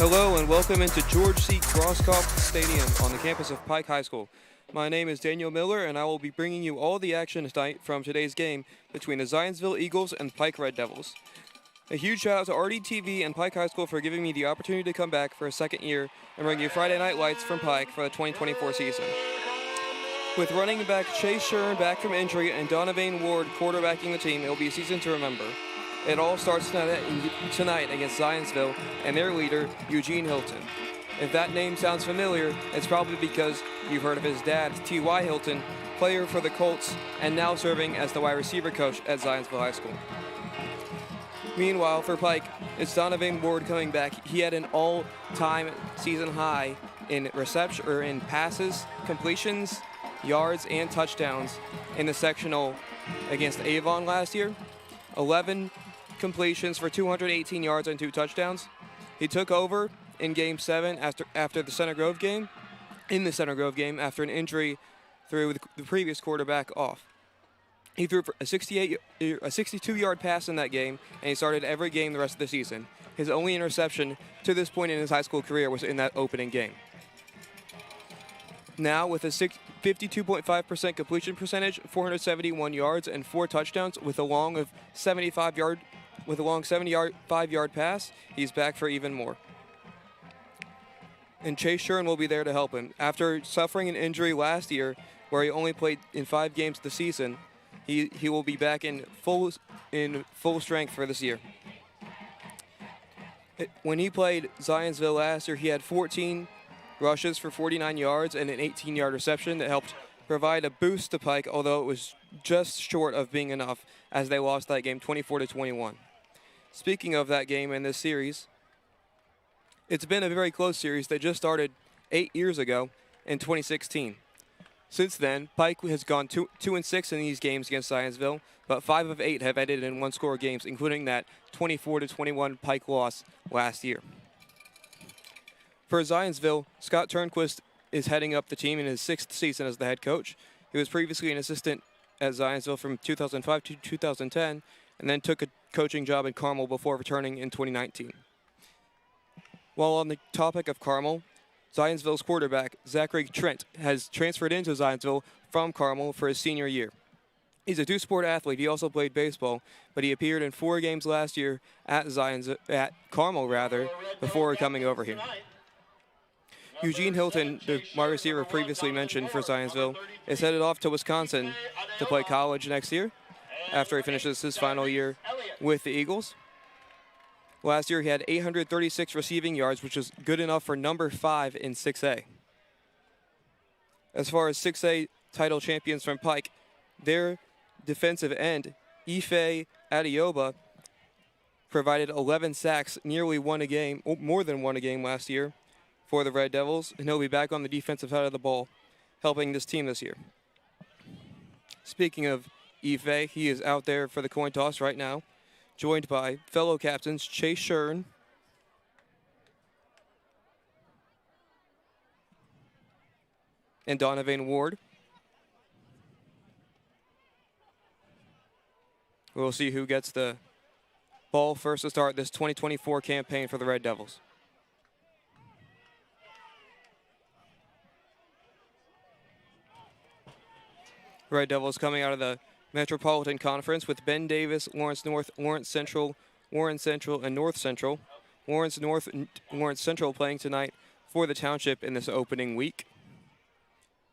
Hello and welcome into George C. Grosskopf Stadium on the campus of Pike High School. My name is Daniel Miller and I will be bringing you all the action tonight from today's game between the Zionsville Eagles and Pike Red Devils. A huge shout out to RDTV and Pike High School for giving me the opportunity to come back for a second year and bring you Friday Night Lights from Pike for the 2024 season. With running back Chase Shern back from injury and Donovan Ward quarterbacking the team, it will be a season to remember. It all starts tonight against Zionsville and their leader, Eugene Hilton. If that name sounds familiar, it's probably because you've heard of his dad, T.Y. Hilton, player for the Colts and now serving as the wide receiver coach at Zionsville High School. Meanwhile, for Pike, it's Donovan Ward coming back. He had an all-time season high in reception or in passes, completions, yards, and touchdowns in the sectional against Avon last year. 11 completions for 218 yards and 2 touchdowns. He took over in Game 7 after the Center Grove game, after an injury threw the previous quarterback off. He threw for a 62-yard pass in that game, and he started every game the rest of the season. His only interception to this point in his high school career was in that opening game. Now, with a 52.5% completion percentage, 471 yards, and 4 touchdowns, with a long 75-yard pass, he's back for even more. And Chase Shern will be there to help him. After suffering an injury last year, where he only played in 5 games this season, he will be back in full strength for this year. When he played Zionsville last year, he had 14 rushes for 49 yards and an 18-yard reception that helped provide a boost to Pike, although it was just short of being enough as they lost that game 24-21. Speaking of that game in this series, it's been a very close series that just started 8 years ago in 2016. Since then, Pike has gone 2-6 in these games against Zionsville, but 5 of 8 have ended in one-score games, including that 24-21 Pike loss last year. For Zionsville, Scott Turnquist is heading up the team in his 6th season as the head coach. He was previously an assistant at Zionsville from 2005 to 2010, and then took a coaching job in Carmel before returning in 2019. While on the topic of Carmel, Zionsville's quarterback, Zachary Trent, has transferred into Zionsville from Carmel for his senior year. He's a 2-sport athlete. He also played baseball, but he appeared in 4 games last year at Carmel before coming over here. Eugene Hilton, the wide receiver previously mentioned for Zionsville, is headed off to Wisconsin to play college next year after he finishes his final year with the Eagles. Last year, he had 836 receiving yards, which is good enough for number 5 in 6A. As far as 6A title champions from Pike, their defensive end, Ife Adioba, provided 11 sacks, nearly won a game, more than won a game last year for the Red Devils, and he'll be back on the defensive side of the ball, helping this team this year. Speaking of Ife, he is out there for the coin toss right now, joined by fellow captains Chase Shern, and Donovan Ward. We'll see who gets the ball first to start this 2024 campaign for the Red Devils. Red Devils coming out of the Metropolitan Conference with Ben Davis, Lawrence North, Lawrence Central, Warren Central, and North Central. Lawrence North and Lawrence Central playing tonight for the Township in this opening week.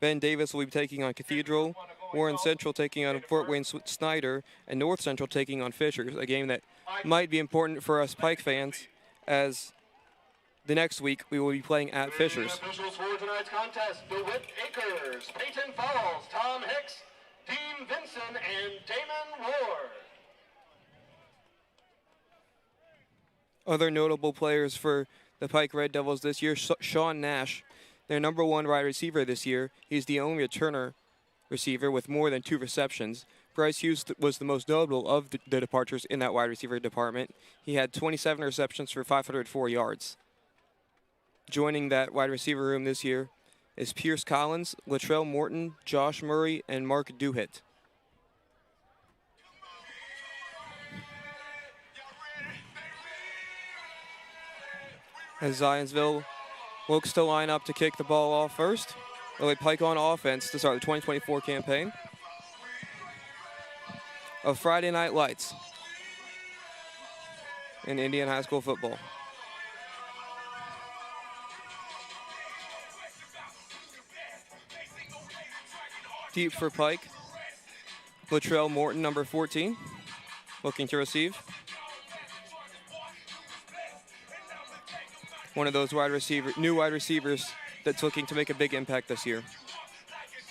Ben Davis will be taking on Cathedral, Warren Central taking on Fort Wayne Snyder, and North Central taking on Fishers, a game that might be important for us Pike fans, as the next week we will be playing at Fishers. Officials for tonight's contest: DeWitt Akers, Peyton Falls, Tom Hicks, Dean Vinson, and Damon Ward. Other notable players for the Pike Red Devils this year: Sean Nash, their number 1 wide receiver this year. He's the only returner receiver with more than 2 receptions. Bryce Hughes was the most notable of the departures in that wide receiver department. He had 27 receptions for 504 yards. Joining that wide receiver room this year is Pierce Collins, Latrell Morton, Josh Murray, and Mark Duhit. As Zionsville looks to line up to kick the ball off first. Early Pike on offense to start the 2024 campaign of Friday Night Lights in Indian high school football. Deep for Pike. Latrell Morton, number 14, looking to receive. One of those new wide receivers that's looking to make a big impact this year.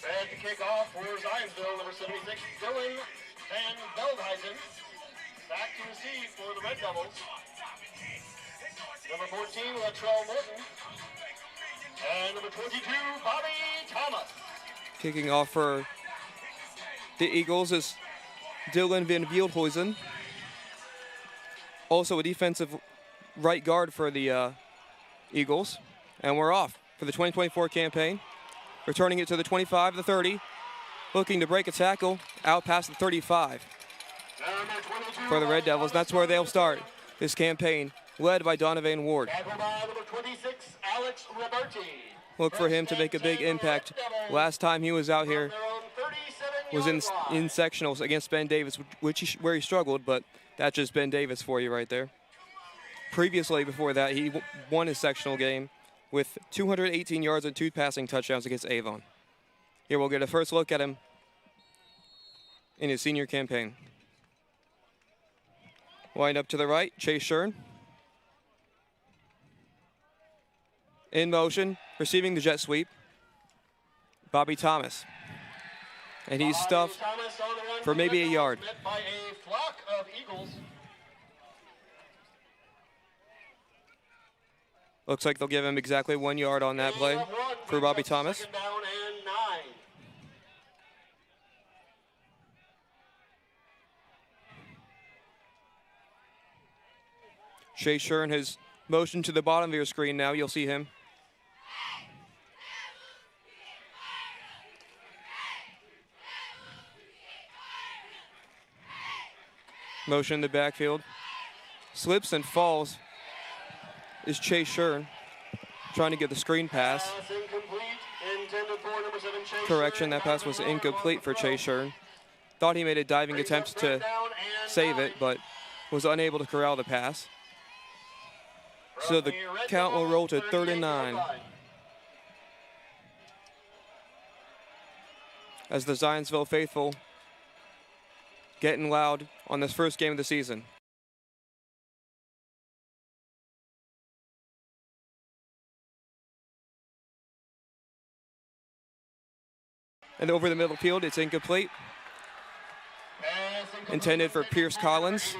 Ready to kick off for Zionsville, number 76, Dylan Van Veldhuizen. Back to receive for the Red Devils. Number 14, Latrell Morton. And number 22, Bobby Thomas. Kicking off for the Eagles is Dylan Van Veldhuizen. Also a defensive right guard for the Eagles. And we're off for the 2024 campaign. Returning it to the 25, the 30. Looking to break a tackle out past the 35 for the Red Devils. That's where they'll start this campaign, led by Donovan Ward. Number 26, Alex Roberti. Look for him to make a big impact. Last time he was out here was in sectionals against Ben Davis, where he struggled, but that's just Ben Davis for you right there. Previously, before that, he won his sectional game with 218 yards and 2 passing touchdowns against Avon. Here we'll get a first look at him in his senior campaign. Lined up to the right, Chase Shern. In motion, receiving the jet sweep, Bobby Thomas. And he's stuffed for maybe a yard. By a flock of Eagles. Looks like they'll give him exactly 1 yard on that play for Bobby Thomas. Second down and 9. Chase Shern has motioned to the bottom of your screen now. You'll see him. Motion in the backfield. Slips and falls is Chase Shern, trying to get the screen pass. Correction, that pass was incomplete for Chase Shern. Thought he made a diving attempt to save it, but was unable to corral the pass. So the count will roll to 3rd and 9. As the Zionsville faithful getting loud on this first game of the season. And over the middle field, it's incomplete. Intended for Pierce Collins.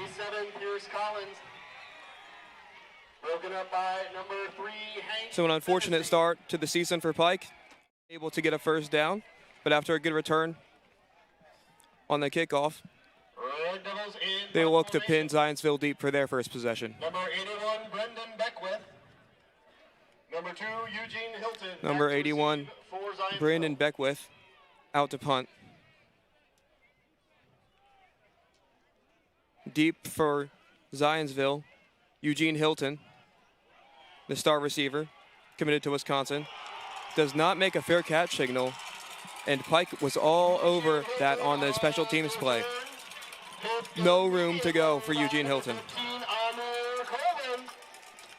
Broken up by number 3, Hank. So an unfortunate start to the season for Pike. Able to get a first down, but after a good return on the kickoff, they look to pin Zionsville deep for their first possession. Number 81, Brendan Beckwith. Number 2, Eugene Hilton. Number 81, Brandon Beckwith, out to punt. Deep for Zionsville, Eugene Hilton, the star receiver, committed to Wisconsin. Does not make a fair catch signal, and Pike was all over that on the special teams play. No room to go for Eugene Hilton.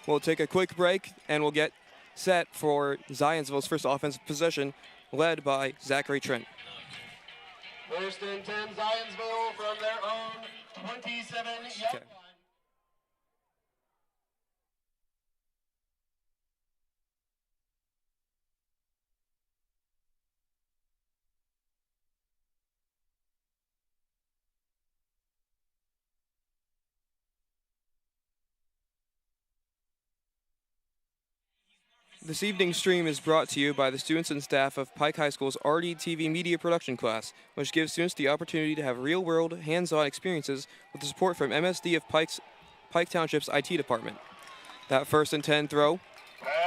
We'll take a quick break, and we'll get set for Zionsville's first offensive possession, led by Zachary Trent. 1st and 10, Zionsville from their own 27-yard line. This evening's stream is brought to you by the students and staff of Pike High School's RDTV Media Production class, which gives students the opportunity to have real-world, hands-on experiences with the support from MSD of Pike Township's IT department. That 1st and 10 throw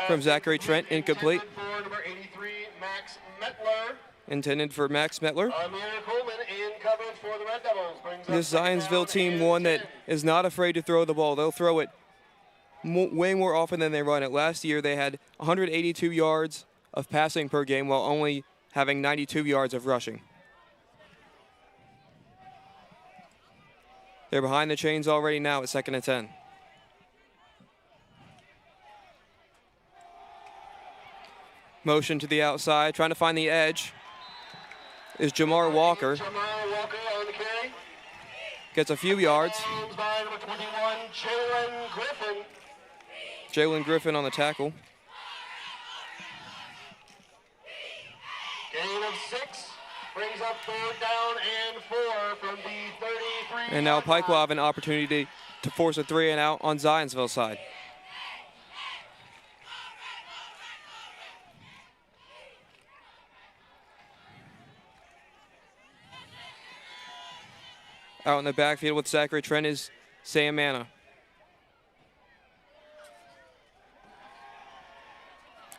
from Zachary Trent, incomplete. For number 83, Max Metler. Intended for Max Metler. Amir Coleman in coverage for the Red Devils. This Zionsville team, one that is not afraid to throw the ball. They'll throw it way more often than they run it. Last year, they had 182 yards of passing per game while only having 92 yards of rushing. They're behind the chains already now at 2nd and 10. Motion to the outside, trying to find the edge is Jamar Walker. Jamar Walker on the carry. Gets a few yards. By number 21, Jalen Griffin. Jalen Griffin on the tackle. Gain of 6 brings up 3rd down and 4 from the 33. And now Pike will have an opportunity to force a 3 and out on Zionsville side. Out in the backfield with Zachary Trent is Sam Manna.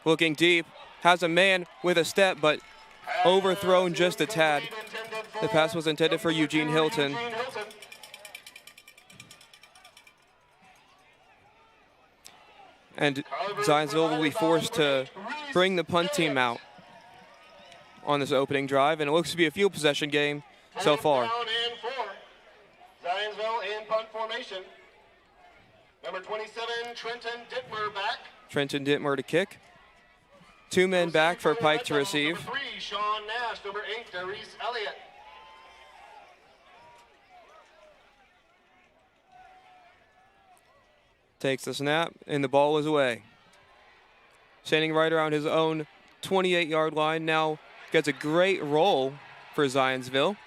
Looking deep, has a man with a step, but overthrown just a tad. The pass was intended for Eugene Hilton. And Zionsville will be forced to bring the punt team out on this opening drive, and it looks to be a field possession game so far. Zionsville in punt formation. Number 27, Trenton Dittmer back. Trenton Dittmer to kick. 2 men back for Pike to receive. Number 3, Sean Nash. Number 8, Darius Elliott. Takes the snap, and the ball is away. Standing right around his own 28-yard line. Now gets a great roll for Zionsville.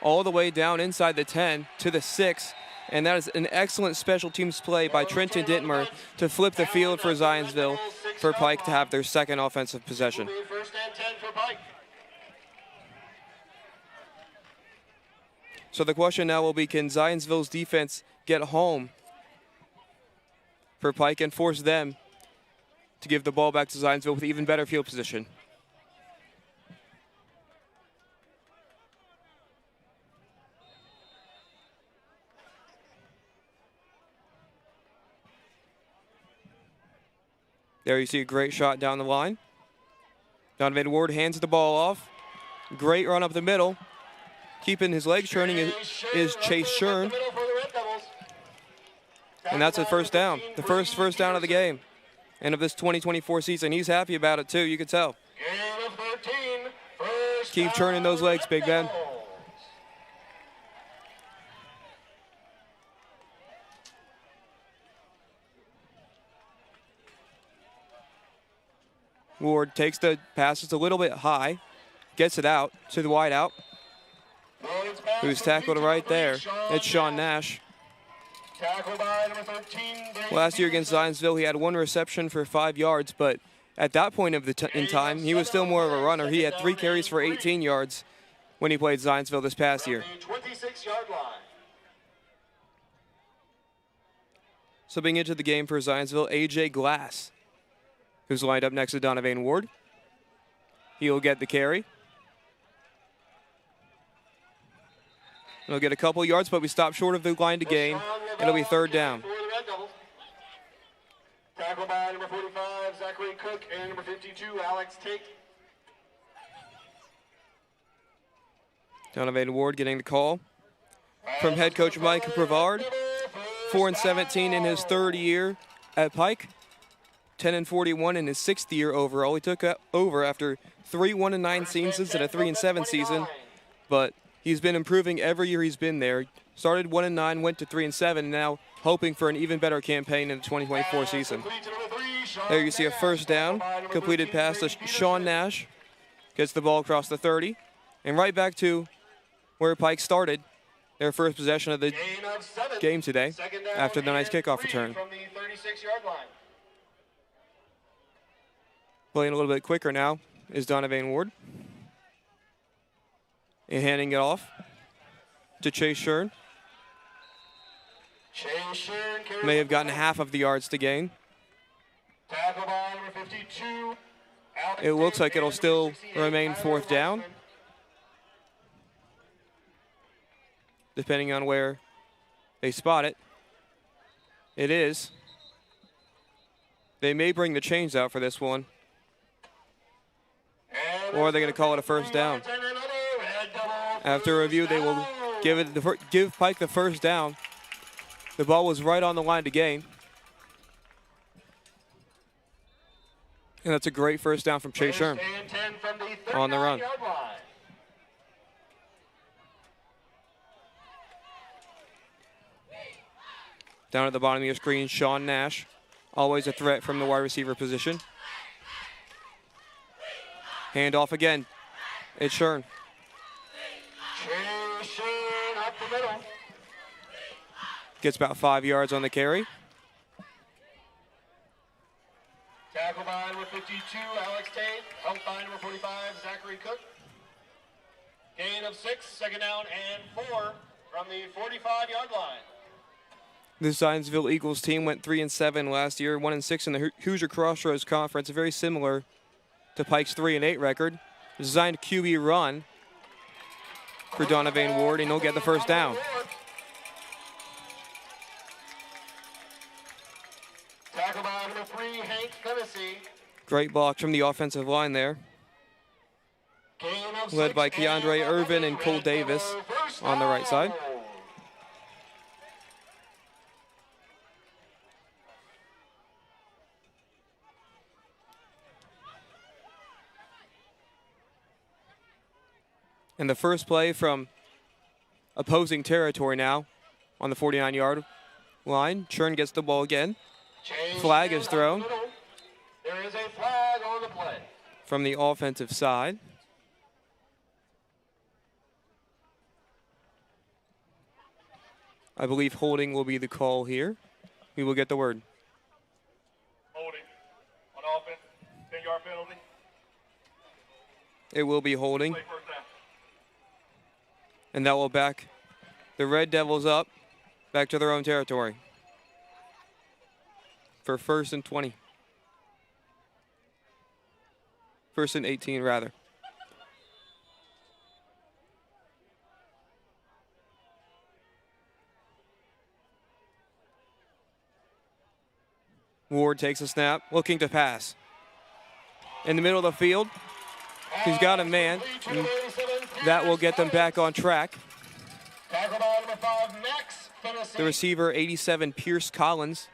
All the way down inside the 10 to the 6. And that is an excellent special teams play by Trenton Dittmer to flip the field for Zionsville for Pike to have their 2nd offensive possession. 1st and 10 for Pike. So the question now will be, can Zionsville's defense get home for Pike and force them to give the ball back to Zionsville with even better field position? There you see a great shot down the line. Donovan Ward hands the ball off. Great run up the middle. Keeping his legs turning is Chase Shern. And that's a 1st down. The first down of the game and of this 2024 season. He's happy about it too, you can tell. Gain of 13. Keep turning those legs, Big Ben. Ward takes the pass, it's a little bit high, gets it out to the wide out, who's tackled right there. It's Sean Nash. Tackled by number 13. Last year against Zionsville, he had 1 reception for 5 yards, but at that point of in time, he was still more of a runner. He had 3 carries for 18 yards when he played Zionsville this past year. 26-yard line. Subbing into the game for Zionsville, A.J. Glass, who's lined up next to Donovan Ward. He'll get the carry. He'll get a couple yards, but we stop short of the line to gain. It'll be 3rd down. Tackled by number 45, Zachary Cook, and number 52, Alex Tate. Donovan Ward getting the call from head coach Mike Brevard. 4-17 in his 3rd year at Pike. 10-41 in his 6th year overall. He took over after 3 1-9 seasons and a 3-7 season, but he's been improving every year he's been there. Started 1-9, went to 3-7, and now hoping for an even better campaign in the 2024 season. There you see a 1st down, completed pass to Sean Nash. Gets the ball across the 30, and right back to where Pike started their first possession of the game today after the nice kickoff return. From the 36-yard line. Playing a little bit quicker now is Donovan Ward. And handing it off to Chase Shern. May have gotten half of the yards to gain. Tackle by number 52. It looks like it'll still remain 4th down, depending on where they spot it. It is. They may bring the chains out for this one. Or they're going to call it a first down. After review, they will give Pike the first down. The ball was right on the line to gain. And that's a great first down from Chase Sherm on the run. Down at the bottom of your screen, Sean Nash. Always a threat from the wide receiver position. Hand off again. It's Sherm. Up the middle. Gets about 5 yards on the carry. Tackle by number 52, Alex Tate. Help by number 45, Zachary Cook. Gain of 6, second down and 4 from the 45-yard line. The Zionsville Eagles team went 3-7 last year, 1-6 in the Hoosier Crossroads Conference, very similar to Pike's 3-8 record. Designed QB run for Donovan Ward, and he'll get the first down. Tackle by number 3, Hank Fennessy. Great block from the offensive line there. Led by Keandre Irvin and Cole Davis on the right side. And the first play from opposing territory now on the 49-yard line. Churn gets the ball again. Flag is thrown. There is a flag on the play. From the offensive side. I believe holding will be the call here. We will get the word. Holding. On offense, 10-yard penalty. It will be holding. Play first down. And that will back the Red Devils up back to their own territory for 1st and 20. 1st and 18, rather. Ward takes a snap, looking to pass. In the middle of the field, he's got a man. That will get them back on track. The receiver, 87, Pierce Collins.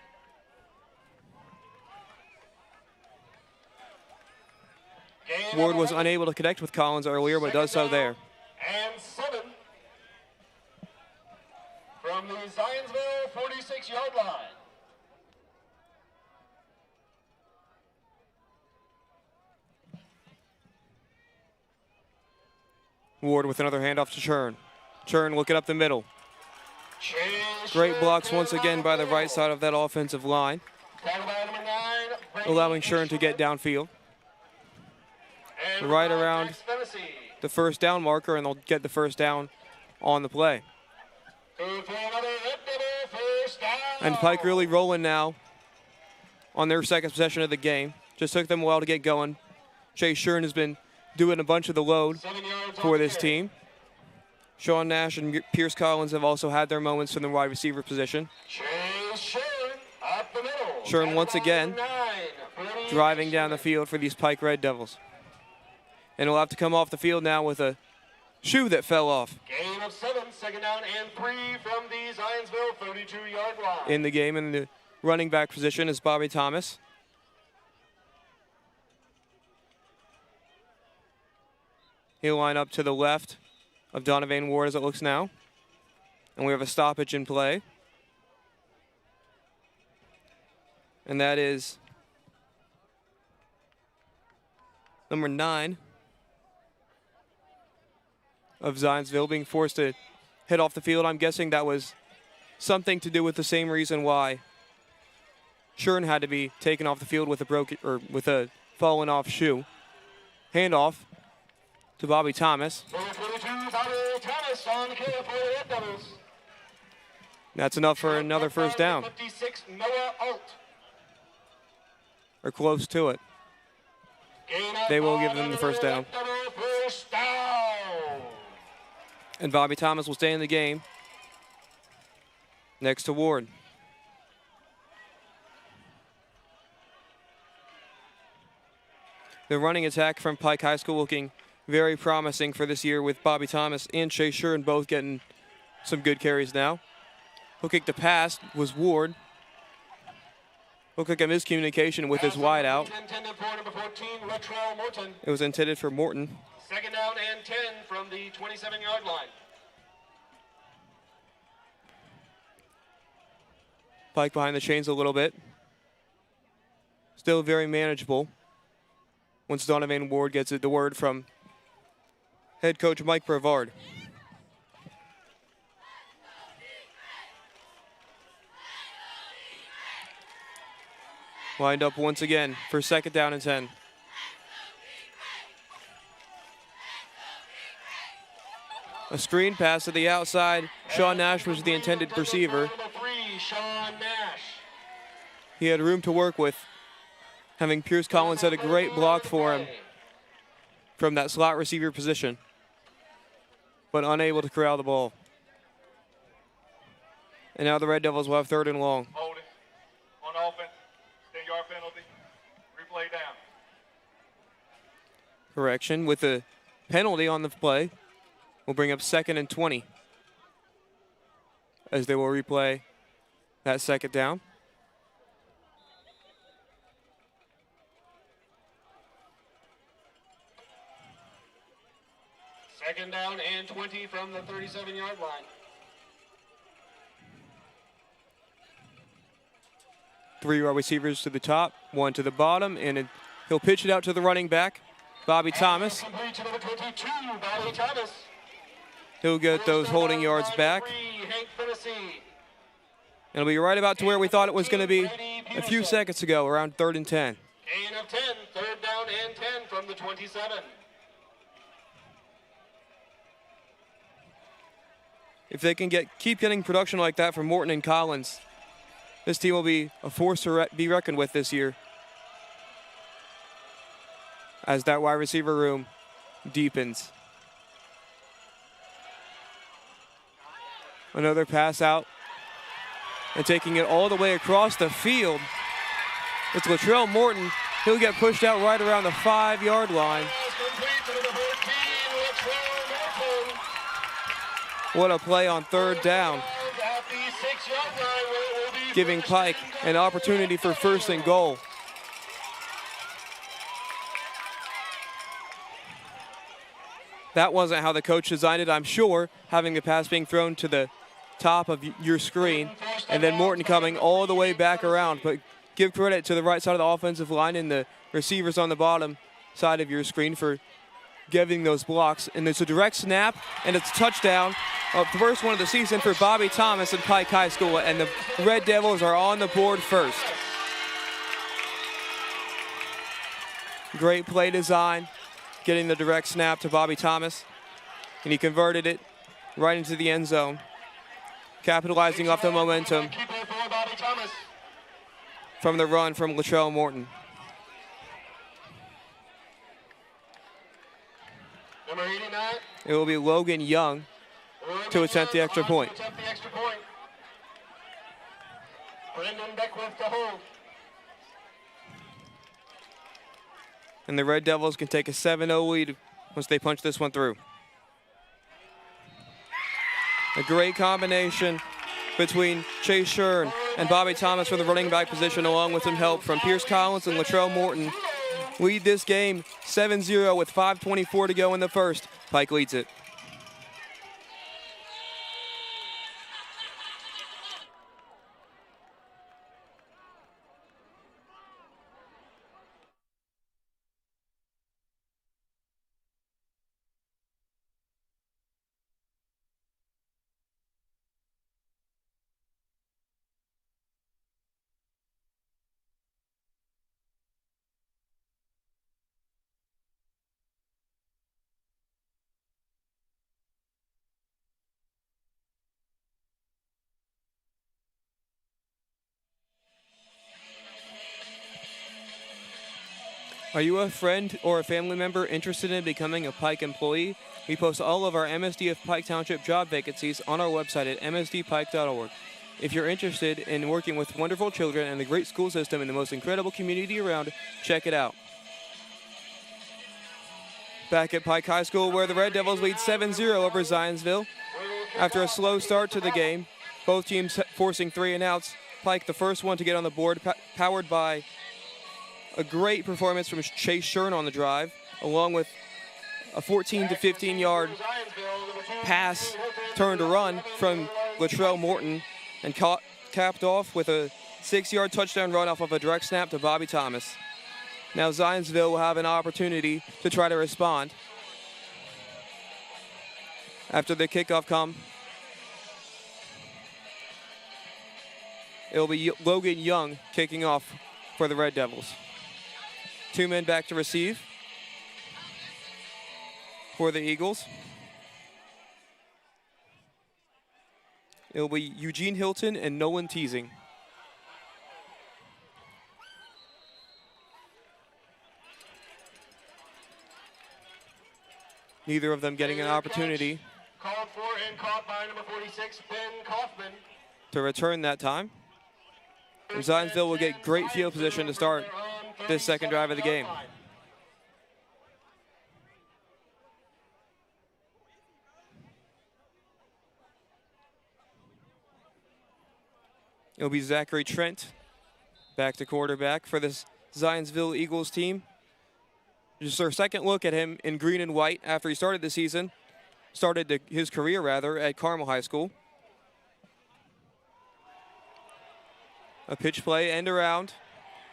Ward was unable to connect with Collins earlier, but does so there. And 7 from the Zionsville 46-yard line. Ward with another handoff to Churn. Churn looking up the middle. Great blocks once again by the right side of that offensive line, allowing Churn to get downfield. Right around the first down marker, and they'll get the first down on the play. And Pike really rolling now on their second possession of the game. Just took them a while to get going. Chase Shern has been doing a bunch of the load for this team. Sean Nash and Pierce Collins have also had their moments in the wide receiver position. Shern once again driving down the field for these Pike Red Devils. And he'll have to come off the field now with a shoe that fell off. Gain of 7, second down and 3 from the Zionsville 32-yard line. In the game, in the running back position, is Bobby Thomas. He'll line up to the left of Donovan Ward as it looks now. And we have a stoppage in play. And that is number 9 of Zionsville being forced to head off the field. I'm guessing that was something to do with the same reason why Shern had to be taken off the field with a fallen off shoe. Handoff to Bobby Thomas. That's enough for another first down. Or close to it. They will give them the first down. And Bobby Thomas will stay in the game next to Ward. The running attack from Pike High School looking very promising for this year with Bobby Thomas and Chase Shuren both getting some good carries now. Looking to pass was Ward. Looked like a miscommunication with his wide out. It was intended for Morton. Second down and 10 from the 27-yard line. Pike behind the chains a little bit. Still very manageable. Once Donovan Ward gets the word from head coach Mike Brevard. Lined up once again for second down and 10. A screen pass to the outside. Sean Nash was the intended receiver. He had room to work with, having Pierce Collins had a great block for him from that slot receiver position, but unable to corral the ball. And now the Red Devils will have third and long. Hold it. On offense. 10-yard penalty. Replay down. Correction, with the penalty on the play, will bring up second and 20 as they will replay that second down. Second down and 20 from the 37-yard line. Three wide receivers to the top, one to the bottom, and he'll pitch it out to the running back, Bobby Thomas. Complete to number 22, Bobby Thomas. He'll get those holding yards back. It'll be right about to where we thought it was going to be a few seconds ago, around third and 10. Gain of 10, third down and 10 from the 27. If they can keep getting production like that from Morton and Collins, this team will be a force to be reckoned with this year, as that wide receiver room deepens. Another pass out, and taking it all the way across the field. It's Latrell Morton. He'll get pushed out right around the 5-yard line. What a play on third down, giving Pike an opportunity for first and goal. That wasn't how the coach designed it, I'm sure, having the pass being thrown to the top of your screen and then Morton coming all the way back around. But give credit to the right side of the offensive line and the receivers on the bottom side of your screen for giving those blocks. And it's a direct snap, and it's a touchdown. The first one of the season for Bobby Thomas and Pike High School, and the Red Devils are on the board first. Great play design, getting the direct snap to Bobby Thomas, and he converted it right into the end zone, capitalizing off the momentum from the run from Latrell Morton. Number 89. It will be Logan Young to attempt the extra point. Brendan Beckwith to hold. And the Red Devils can take a 7-0 lead once they punch this one through. A great combination between Chase Shuren and Bobby Thomas for the running back position, along with some help from Pierce Collins and Latrell Morton. Lead this game 7-0 with 5:24 to go in the first. Pike leads it. Are you a friend or a family member interested in becoming a Pike employee? We post all of our MSD of Pike Township job vacancies on our website at msdpike.org. If you're interested in working with wonderful children and a great school system in the most incredible community around, check it out. back at Pike High School, where the Red Devils lead 7-0 over Zionsville. After a slow start to the game, both teams forcing 3 and outs. Pike, the first one to get on the board, powered by a great performance from Chase Shern on the drive, along with a 14 to 15 yard pass turn to run from Latrell Morton, and capped off with a 6-yard touchdown run off of a direct snap to Bobby Thomas. Now Zionsville will have an opportunity to try to respond. After the kickoff come, it'll be Logan Young kicking off for the Red Devils. 2 men back to receive for the Eagles. It'll be Eugene Hilton and Nolan Teasing. Neither of them getting an opportunity Called for and caught by number 46, Ben Kaufman. to return that time. And Zionsville will get great field position to start this second drive of the game. It'll be Zachary Trent back to quarterback for this Zionsville Eagles team. Just our second look at him in green and white after he started the season. His career at Carmel High School. A pitch play, end around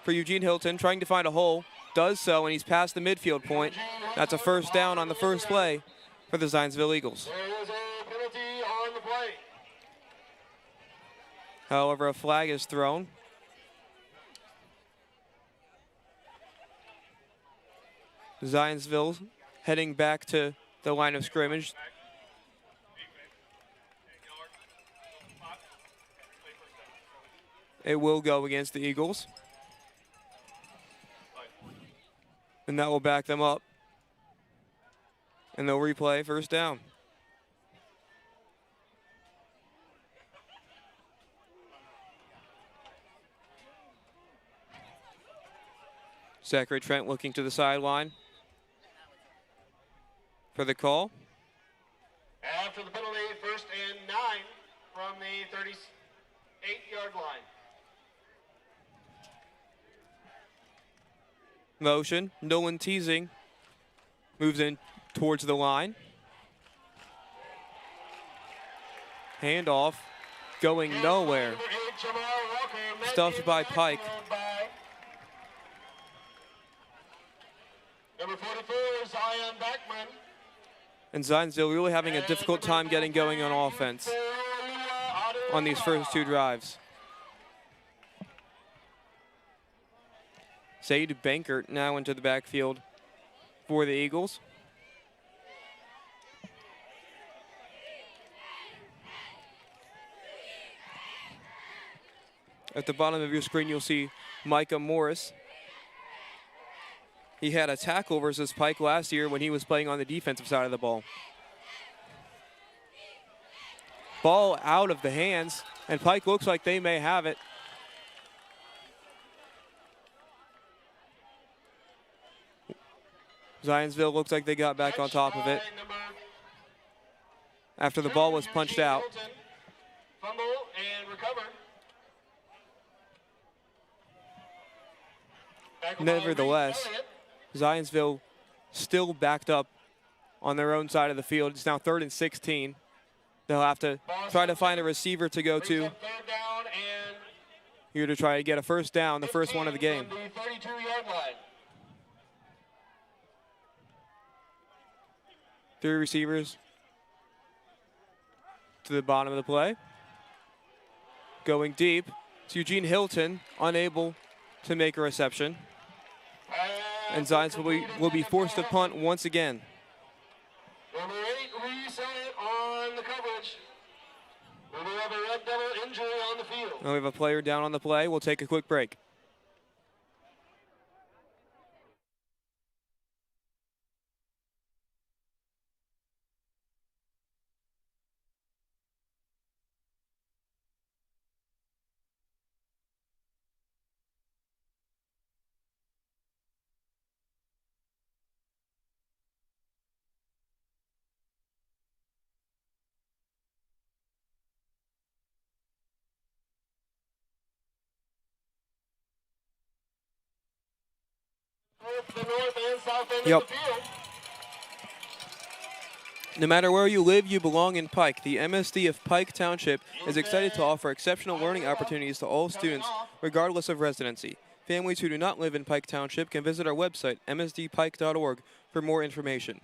for Eugene Hilton, trying to find a hole. Does so, and he's past the midfield point. That's a first down on the first play for the Zionsville Eagles. There is a penalty on the play. However, a flag is thrown. Zionsville heading back to the line of scrimmage. It will go against the Eagles. And that will back them up. And they'll replay first down. Zachary Trent looking to the sideline for the call. After the penalty, 1st and 9 from the 38-yard line. Motion. Nolan Teasing moves in towards the line. Handoff going nowhere. Stuffed by Pike. Number 44, Zion Backman. And Zionsville really having a difficult time getting going on offense on these first 2 drives. Sade Bankert now into the backfield for the Eagles. At the bottom of your screen, you'll see Micah Morris. He had a tackle versus Pike last year when he was playing on the defensive side of the ball. Ball out of the hands, and Pike looks like they may have it. Zionsville looks like they got back on top of it after the ball was punched out. Fumble and recover. Nevertheless, Zionsville still backed up on their own side of the field. It's now 3rd and 16. They'll have to try to find a receiver to go to here to try to get a first down, the first one of the game. 32-yard line. 3 receivers to the bottom of the play. Going deep. It's Eugene Hilton, unable to make a reception. And Zionsville will be forced to punt once again. Number 8 reset on the coverage. We have a Red Devil injury on the field. And we have a player down on the play. We'll take a quick break. both the north and south end Yep. of the field. No matter where you live, you belong in Pike. The MSD of Pike Township is excited to offer exceptional learning opportunities to all students, regardless of residency. Families who do not live in Pike Township can visit our website, msdpike.org, for more information.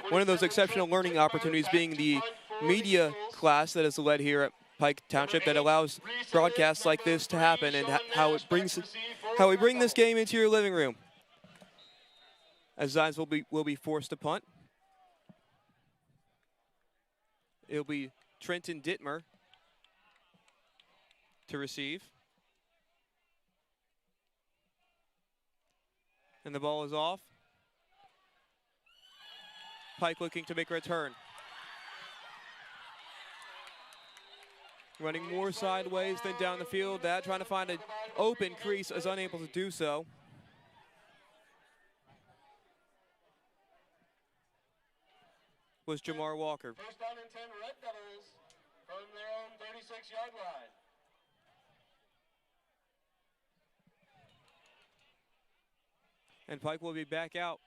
One of those exceptional learning opportunities being the media class that is led here at Pike Township that allows broadcasts like this to happen, and how we bring this game into your living room. As Zionsville will be forced to punt. It'll be Trenton Dittmer to receive. And the ball is off. Pike looking to make a return. Running more sideways than down the field. That trying to find an open crease is unable to do so. Was Jamar Walker. First down and 10 Red Devils from their own 36-yard line. And Pike will be back out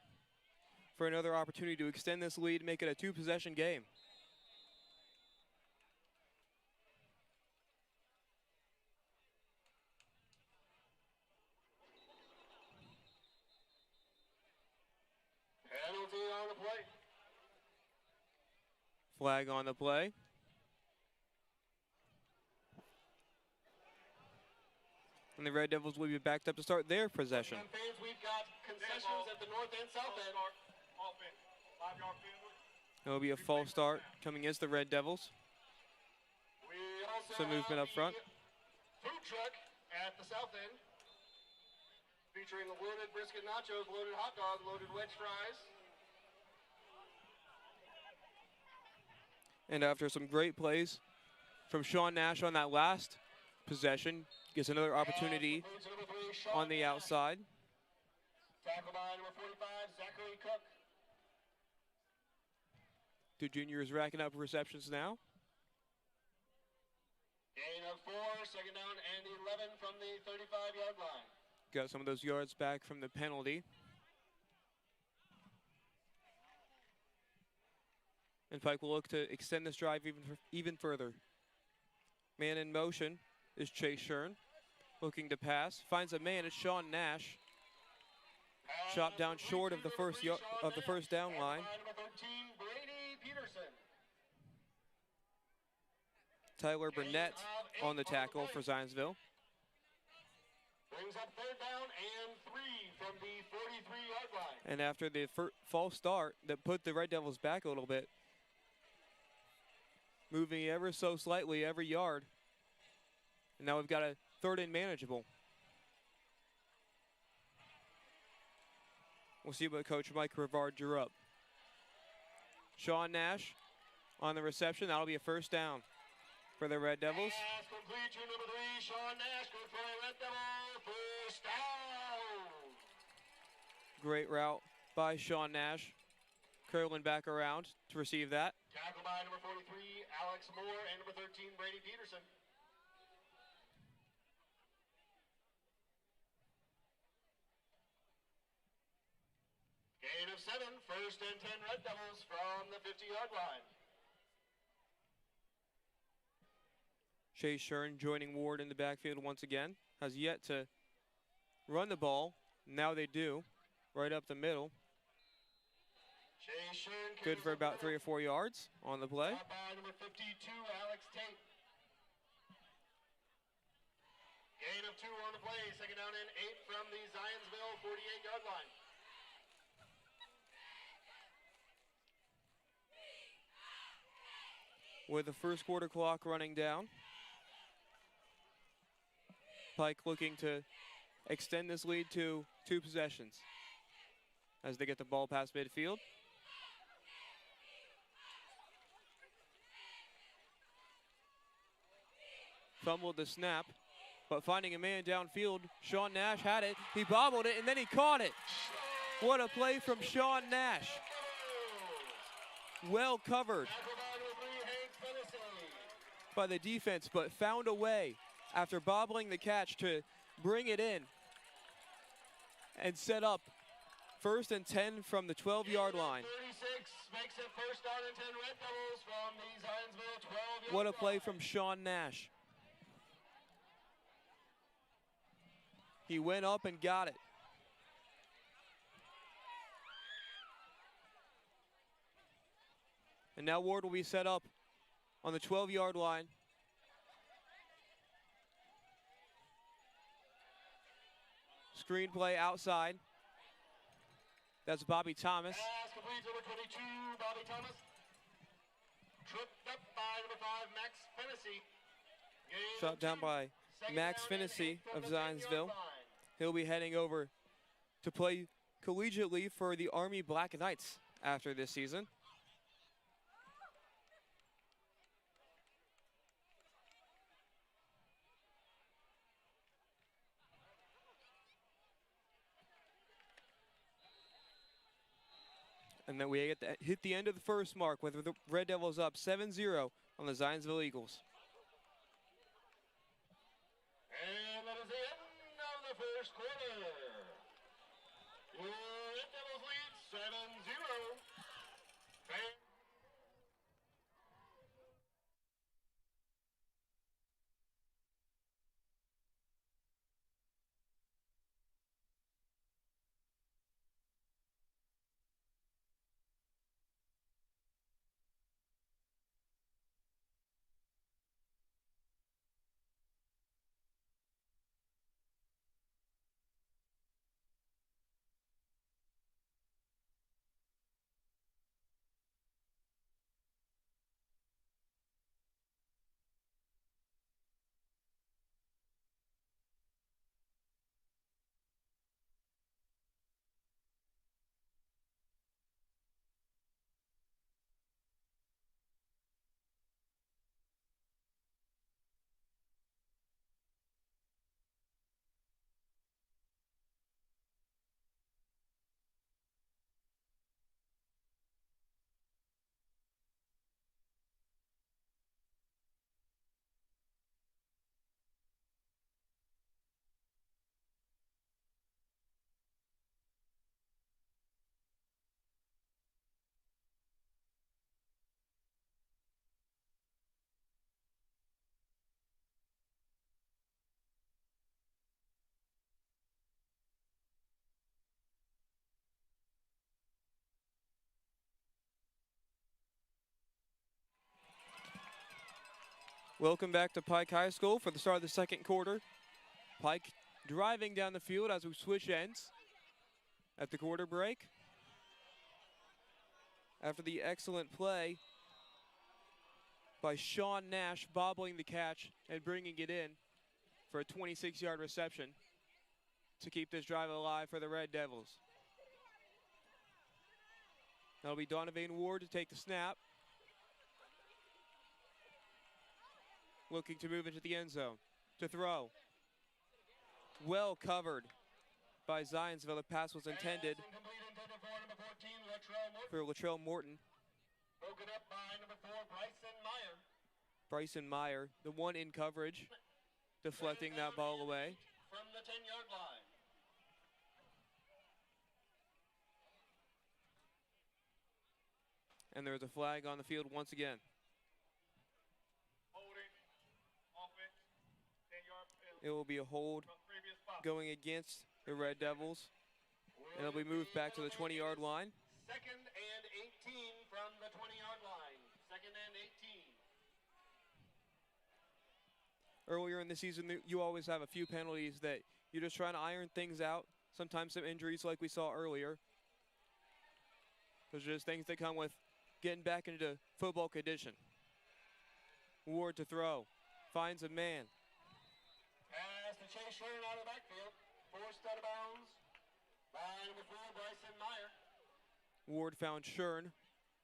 for another opportunity to extend this lead, make it a two-possession game. Penalty on the play. Flag on the play. And the Red Devils will be backed up to start their possession. We've got concessions at the north and south end. It will be a false start coming against the Red Devils. We also Some movement have up front. the food truck at the south end, featuring loaded brisket nachos, loaded hot dog, loaded wedge fries. And after some great plays from Sean Nash on that last possession, gets another opportunity on the outside. Tackle by number 45, Zachary Cook. Two juniors racking up receptions now. Gain of 4, second down and 11 from the 35-yard line. Got some of those yards back from the penalty. And Pike will look to extend this drive even further. Man in motion is Chase Shern. Looking to pass. Finds a man. It's Sean Nash. Chopped down short of the first down line. Tyler Burnett on the tackle for Zionsville. Brings up third down and 3 from the 43-yard line. And after the false start that put the Red Devils back a little bit, moving ever so slightly every yard. And now we've got a third and manageable. We'll see what Coach Mike Rivard drew up. Sean Nash on the reception. That'll be a first down for the Red Devils. Pass complete to number 3, Sean Nash. Good for a Red Devil. First down. Great route by Sean Nash. Curling back around to receive that. Tackle by number 43, Alex Moore, and number 13, Brady Peterson. Gain of 7, first and 10 Red Devils from the 50-yard line. Chase Shern joining Ward in the backfield once again. Has yet to run the ball. Now they do. Right up the middle. Chase Shern Good for about 3 or 4 yards on the play. Caught by number 52, Alex Tate. Gain of 2 on the play, second down and 8 from the Zionsville 48-yard line. With the first quarter clock running down. Pike looking to extend this lead to 2 possessions as they get the ball past midfield. Fumbled the snap, but finding a man downfield, Sean Nash had it. He bobbled it, and then he caught it. What a play from Sean Nash. Well covered by the defense, but found a way after bobbling the catch to bring it in and set up First and 10 from the 12-yard line. 36 makes it first down and 10 Red Devils from the Zionsville 12-yard What a play line. from Sean Nash. He went up and got it. And now Ward will be set up on the 12-yard line. Screen play outside. That's Bobby Thomas. Pass complete to number 22, Bobby Thomas. Tripped up by number 5, Max Fennessy. Shot down by Max Fennessy of Zionsville. He'll be heading over to play collegiately for the Army Black Knights after this season. And then we hit the end of the first mark with the Red Devils up 7-0 on the Zionsville Eagles. And that is the end of the first quarter. Your Red Devils lead 7-0. Welcome back to Pike High School for the start of the second quarter. Pike driving down the field as we switch ends at the quarter break. After the excellent play by Sean Nash bobbling the catch and bringing it in for a 26-yard reception to keep this drive alive for the Red Devils. That'll be Donovan Ward to take the snap. Looking to move into the end zone to throw. Well covered by Zionsville. The pass was intended for Latrell Morton. Broken up by number 4, Bryson Meyer. Bryson Meyer, the one in coverage, deflecting that ball away. From the 10-yard line. And there's a flag on the field once again. It will be a hold going against the Red Devils. And it'll be moved back to the 20-yard line. Second and 18 from the 20-yard line. Second and 18. Earlier in the season, you always have a few penalties that you're just trying to iron things out. Sometimes some injuries like we saw earlier. Those are just things that come with getting back into football condition. Ward to throw. Finds a man. Pass to Chase Shern out of the backfield. Forced out of bounds by number 4, Bryson Meyer. Ward found Shern,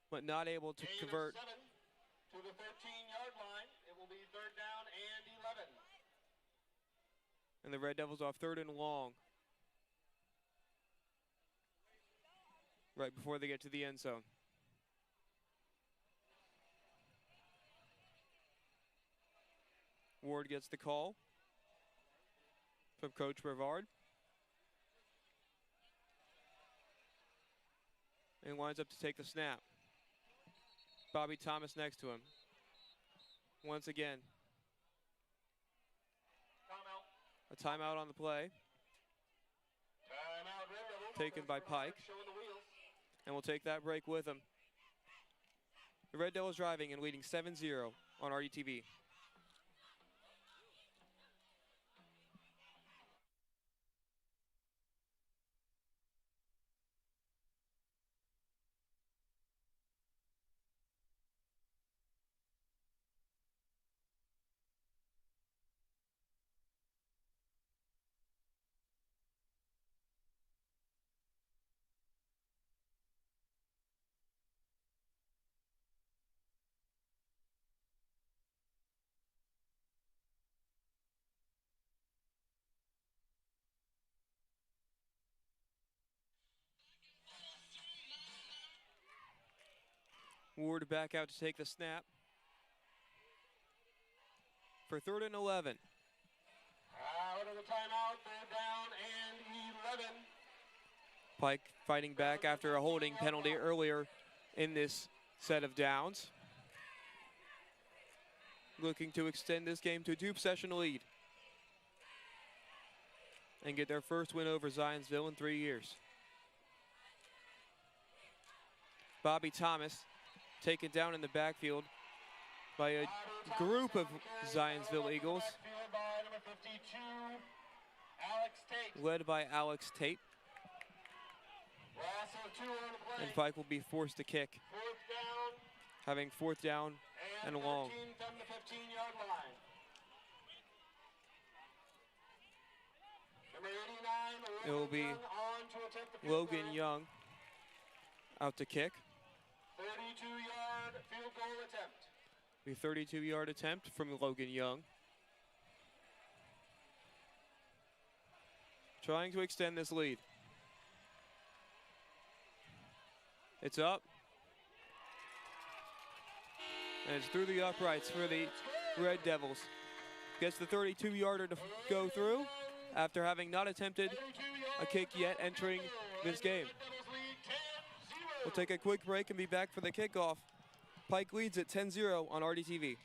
but not able to convert. 7 to the 13-yard line. It will be third down and 11. And the Red Devils off third and long. Right before they get to the end zone. Ward gets the call from Coach Brevard. and winds up to take the snap. Bobby Thomas next to him. Once again, a timeout on the play. Timeout, Red Devils. Taken by Pike. Showing the wheels. And we'll take that break with him. The Red Devils driving and leading 7-0 on RDTV. Ward back out to take the snap for 3rd and 11. Out of the timeout, 3rd down and 11. Pike fighting back after a holding penalty earlier in this set of downs. Looking to extend this game to a 2-possession lead and get their first win over Zionsville in 3 years. Bobby Thomas taken down in the backfield by a group of Zionsville Eagles, By number 52, Alex Tate. led by Alex Tate. Loss of 2 on the play. And Pike will be forced to kick, 4th down having 4th down and long. 13 from the 15-yard line. Number 89, It will be Young on to attempt the field Logan goal. Young out to kick. 32-yard field goal attempt. The 32-yard attempt from Logan Young. Trying to extend this lead. It's up. And it's through the uprights for the Red Devils. Gets the 32-yarder to go through after having not attempted a kick yet entering this game. We'll take a quick break and be back for the kickoff. Pike leads at 10-0 on RDTV.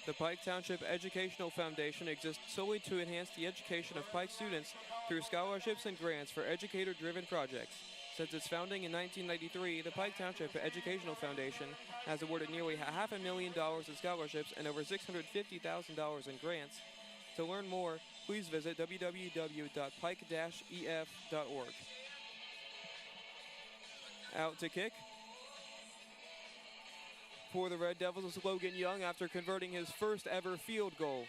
The Pike Township Educational Foundation exists solely to enhance the education of Pike students through scholarships and grants for educator-driven projects. Since its founding in 1993, the Pike Township Educational Foundation has awarded nearly $500,000 in scholarships and over $650,000 in grants. To learn more, please visit www.pike-ef.org. Out to kick for the Red Devils is Logan Young after converting his first ever field goal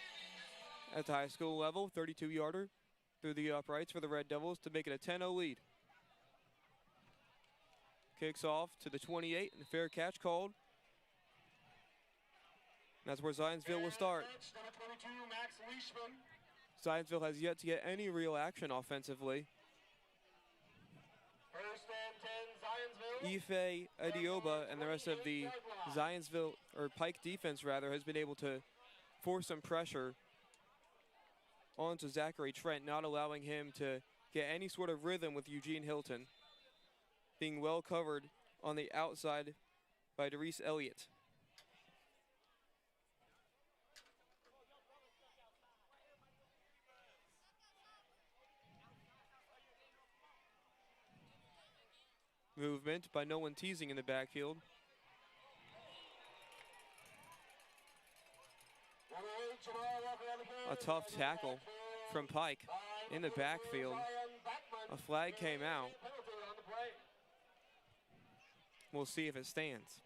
at the high school level. 32-yarder through the uprights for the Red Devils to make it a 10-0 lead. Kicks off to the 28 and a fair catch called. And that's where Zionsville will start. Number 22, Max Leishman. Zionsville has yet to get any real action offensively. 1st and 10, Zionsville. Ife Adioba and the rest of the Zionsville, or Pike defense rather, has been able to force some pressure onto Zachary Trent, not allowing him to get any sort of rhythm with Eugene Hilton. Being well covered on the outside by Doris Elliott. Movement by Nolan Teasing in the backfield. A tough tackle from Pike in the backfield. A flag came out. We'll see if it stands.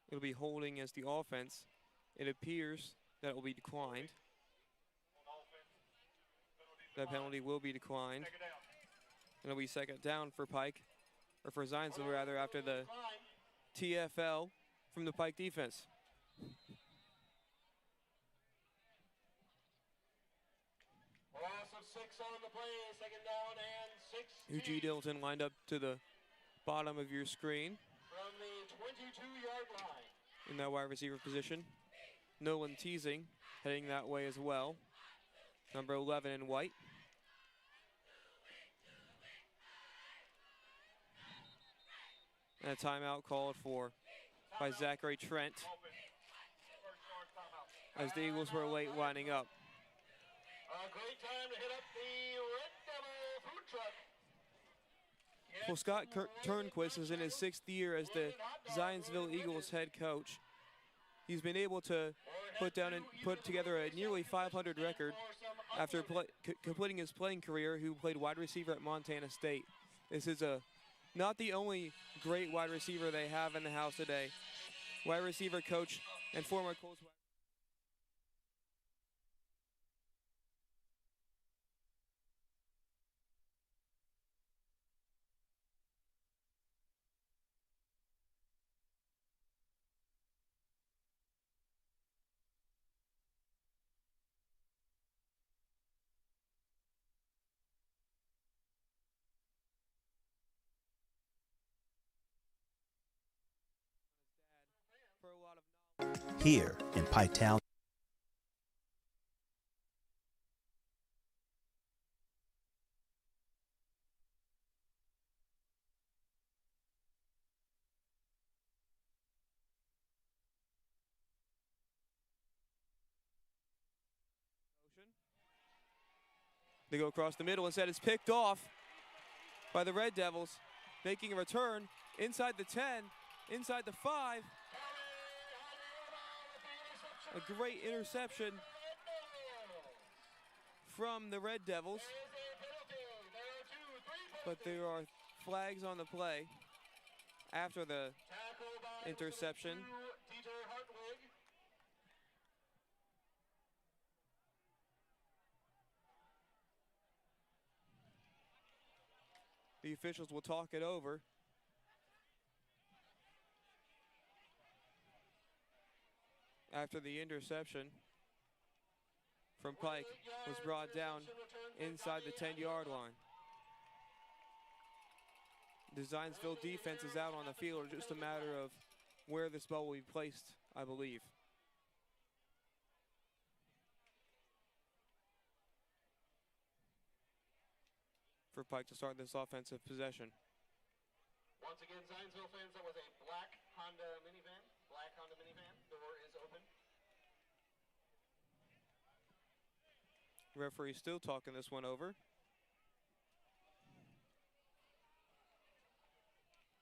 It'll be holding as the offense. It appears that it will be declined. That penalty will be declined. It'll be second down for Pike, or for Zionsville rather, after the TFL from the Pike defense. Loss of 6 on the play, second down and 6. UG Dilton lined up to the bottom of your screen. From the 22-yard line. In that wide receiver position. Nolan Teasing heading that way as well. Number 11 in white. And a timeout called for by Zachary Trent as the Eagles were late lining up. A great time to hit up the Red Devil food truck. Well, Scott Turnquist is in his 6th year as the Zionsville Eagles head coach. He's been able to put together a nearly 500 record after completing his playing career. He played wide receiver at Montana State. This is not the only great wide receiver they have in the house today. Wide receiver coach and former Colts. Here in Piketown. They go across the middle. Instead, it's picked off by the Red Devils, making a return inside the 10, inside the 5. A great interception from the Red Devils. But there are flags on the play after the interception. The officials will talk it over. After the interception from Pike was brought down inside the 10-yard line. The Zionsville defense is out on the field. It's just a matter of where this ball will be placed, I believe. For Pike to start this offensive possession. Once again, Zionsville fans, that was a black Honda minivan. Black Honda minivan. Door is open. Referee still talking this one over.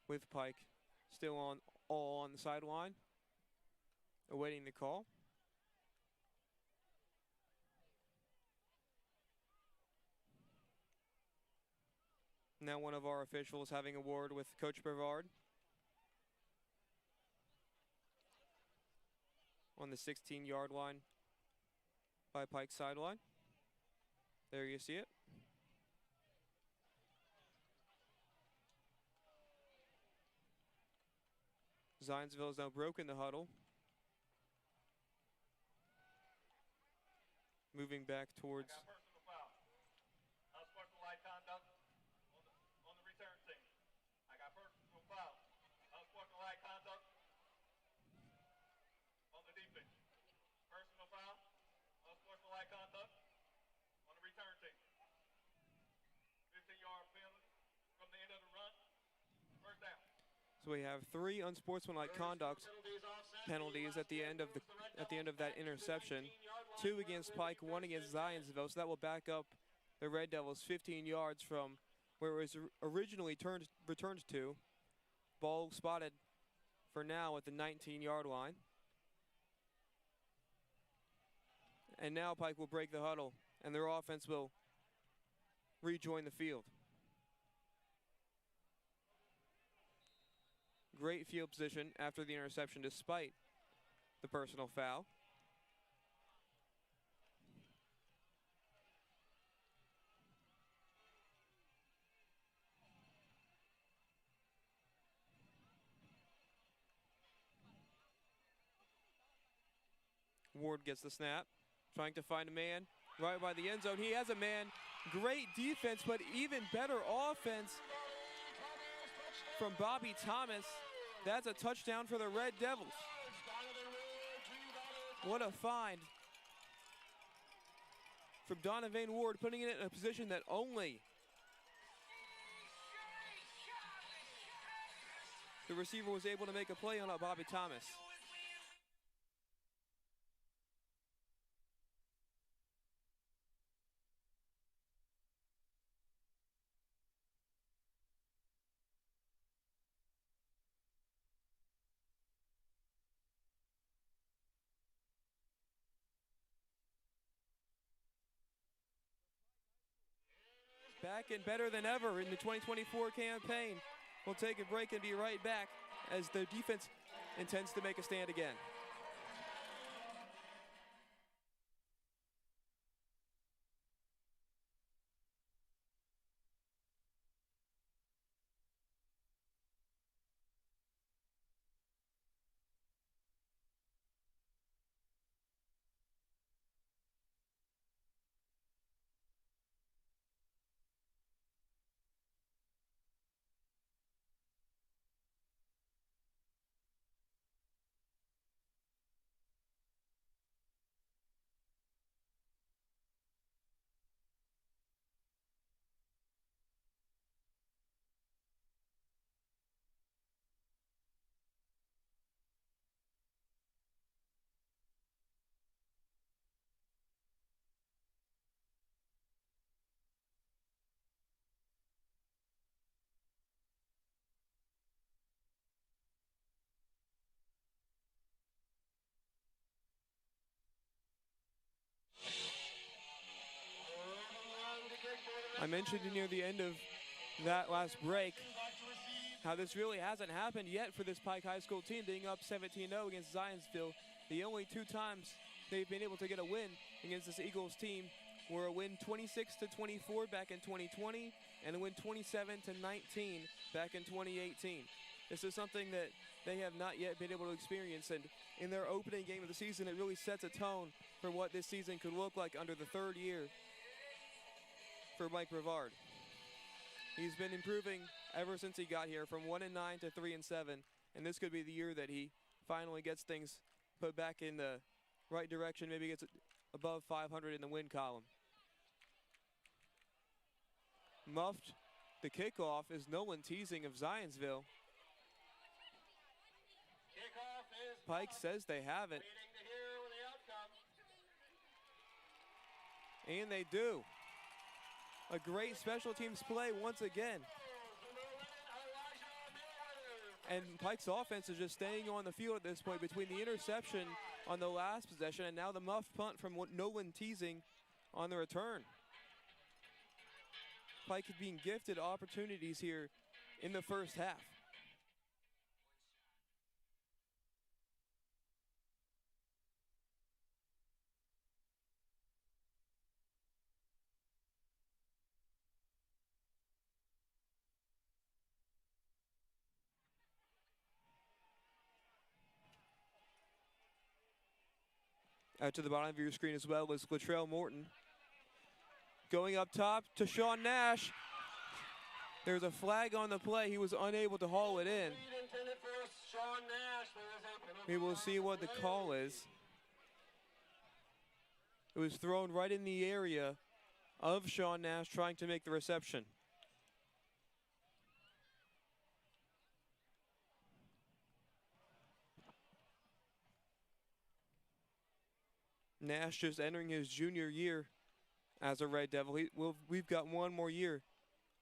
With Pike still all on the sideline, awaiting the call. Now one of our officials having a word with Coach Brevard on the 16-yard line by Pike's sideline. There you see it. Zionsville has now broken the huddle. Moving back towards Unsportsmanlike conduct on the return team. I got personal So we have 3 unsportsmanlike conduct penalties at the end of that interception. 2 against Pike, 1 against Zionsville. So that will back up the Red Devils 15 yards from where it was originally returned to. Ball spotted for now at the 19-yard line. And now Pike will break the huddle, and their offense will rejoin the field. Great field position after the interception despite the personal foul. Ward gets the snap, trying to find a man right by the end zone. He has a man. Great defense, but even better offense from Bobby Thomas. That's a touchdown for the Red Devils. What a find from Donovan Ward, putting it in a position that only the receiver was able to make a play on Bobby Thomas. Back and better than ever in the 2024 campaign. We'll take a break and be right back as the defense intends to make a stand again. I mentioned near the end of that last break how this really hasn't happened yet for this Pike High School team, being up 17-0 against Zionsville. The only 2 times they've been able to get a win against this Eagles team were a win 26-24 back in 2020 and a win 27-19 back in 2018. This is something that they have not yet been able to experience, and in their opening game of the season, it really sets a tone for what this season could look like under the 3rd year for Mike Brevard. He's been improving ever since he got here, from 1-9 to 3-7, and this could be the year that he finally gets things put back in the right direction, maybe gets above 500 in the win column. Muffed, the kickoff, is Nolan Teasing of Zionsville. Pike says they have it. And they do. A great special teams play once again. And Pike's offense is just staying on the field at this point between the interception on the last possession and now the muffed punt from Nolan Teasing on the return. Pike being gifted opportunities here in the first half. Out to the bottom of your screen as well is Latrell Morton. Going up top to Sean Nash. There's a flag on the play. He was unable to haul it in. We will see what the call is. It was thrown right in the area of Sean Nash trying to make the reception. Nash just entering his junior year as a Red Devil. We've got one more year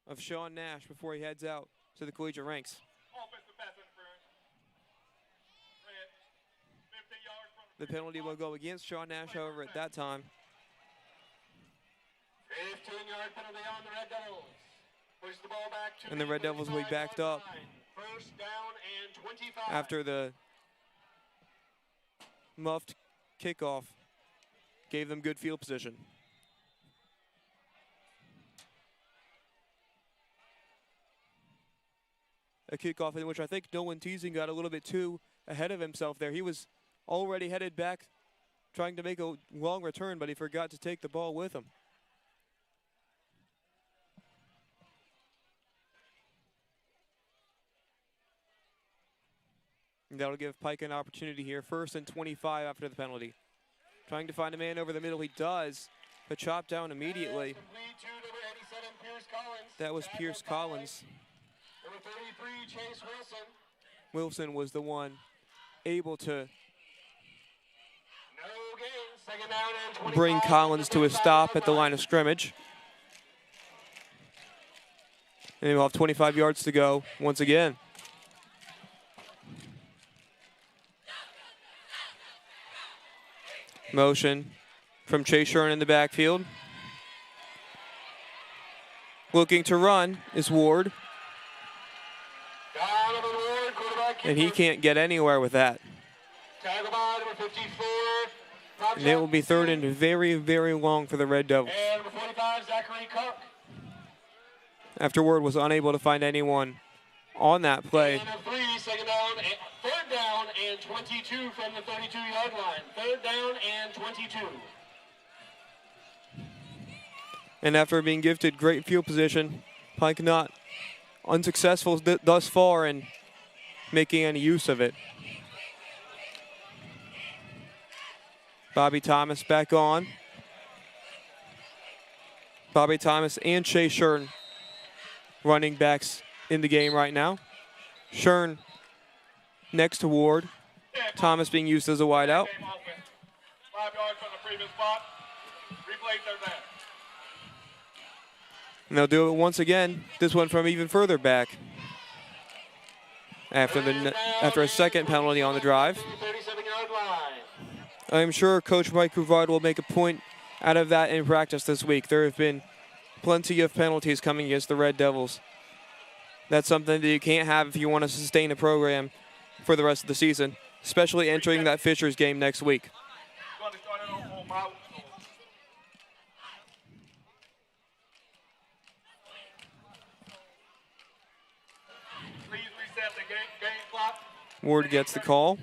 of Sean Nash before he heads out to the collegiate ranks. The penalty will go against Sean Nash, however, at that time. 15-yard penalty on the Red Devils. Push the ball back to And the Red Devils will be backed up First down and 25. after the muffed kickoff gave them good field position. A kickoff in which I think Nolan Teasing got a little bit too ahead of himself there. He was already headed back trying to make a long return, but he forgot to take the ball with him. And that'll give Pike an opportunity here. 1st and 25 after the penalty. Trying to find a man over the middle. He does, but chopped down immediately. That was Pierce Collins. Number 33, Chase Wilson. Wilson was the one able to No gain. Second down and 25. bring Collins to a stop at the line of scrimmage. And we'll have 25 yards to go once again. Motion from Chase Shern in the backfield. Looking to run is Ward. Donovan Ward, quarterback And he can't get anywhere with that. Tackle by number 54. And it will be 3rd and very, very long for the Red Devils. And number 45, Zachary Cook. After Ward was unable to find anyone on that play. And a 3, second down, third down and 22 from the 32-yard line. Third down and 22. And after being gifted great field position, Pike not unsuccessful thus far in making any use of it. Bobby Thomas back on. Bobby Thomas and Chase Shern running backs in the game right now. Shern next to Ward. Thomas being used as a wideout. 5 yards from the previous spot. Replay third down. And they'll do it once again, this one from even further back. After a second penalty on the drive. 37-yard line. I'm sure Coach Mike Bouvard will make a point out of that in practice this week. There have been plenty of penalties coming against the Red Devils. That's something that you can't have if you want to sustain a program for the rest of the season, especially entering that Fishers game next week. Please reset the game clock. Ward gets the call.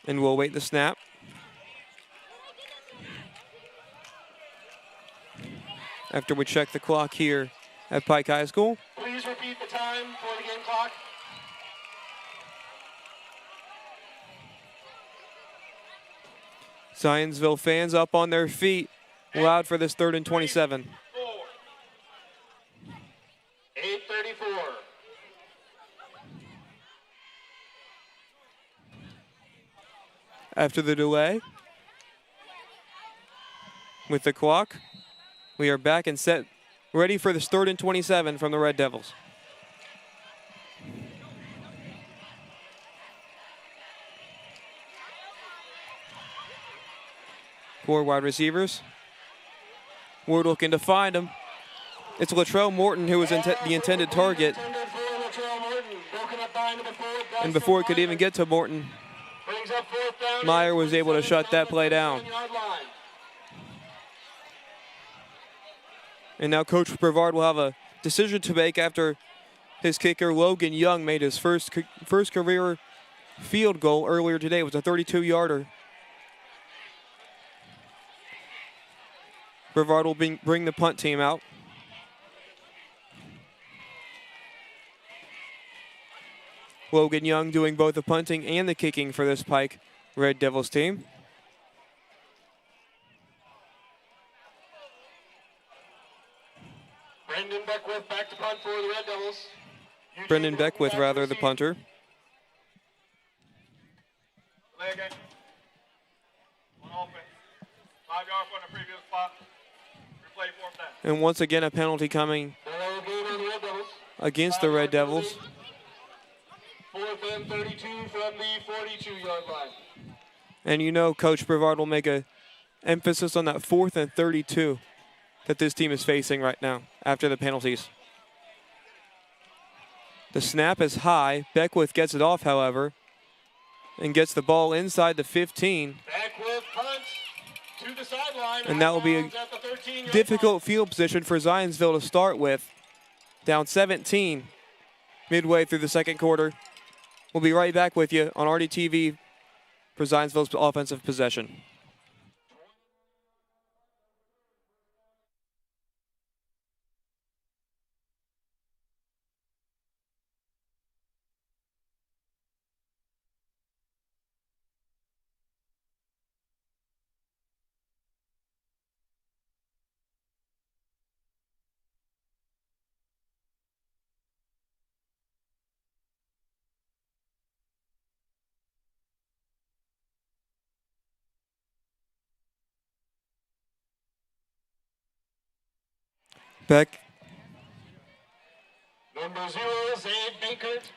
And we'll wait the snap. After we check the clock here at Pike High School. Please repeat the time for the game clock. Zionsville fans up on their feet, loud for this 3rd and 27. 8:34. After the delay, with the clock, we are back and set, ready for this 3rd and 27 from the Red Devils. Four wide receivers. Ward looking to find him. It's Latrell Morton who was the intended target. And before it could even get to Morton, Meyer was able to shut that play down. And now Coach Brevard will have a decision to make after his kicker Logan Young made his first career field goal earlier today. It was a 32-yarder. Brevard will bring the punt team out. Logan Young doing both the punting and the kicking for this Pike Red Devils team. Brendan Beckwith back to punt for the Red Devils. Brendan Beckwith, rather, the punter. Leg it. On offense. 5 yards from the previous spot. Replay 4th down. And once again, a penalty coming against the Red Devils. 4th and 32 from the 42-yard line. And you know Coach Brevard will make a emphasis on that 4th and 32 that this team is facing right now after the penalties. The snap is high. Beckwith gets it off, however, and gets the ball inside the 15. Beckwith punts to the sideline. And that will be a difficult field position for Zionsville to start with. Down 17 midway through the second quarter. We'll be right back with you on RDTV for Zionsville's offensive possession.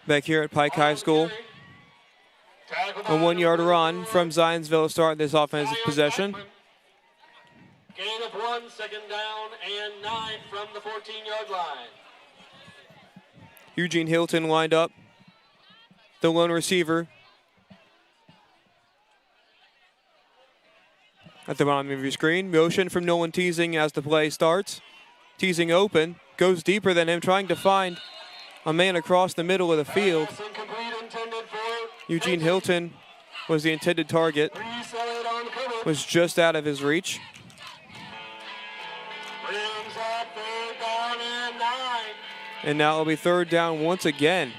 Back here at Pike High School. A 1-yard run from Zionsville to start this offensive possession. Gain of 1, 2nd down and 9 from the 14-yard line. Eugene Hilton lined up, the lone receiver. At the bottom of your screen, motion from Nolan Teasing as the play starts. Teasing open, goes deeper than him, trying to find a man across the middle of the field. Eugene Hilton was the intended target, was just out of his reach. And now it'll be 3rd down once again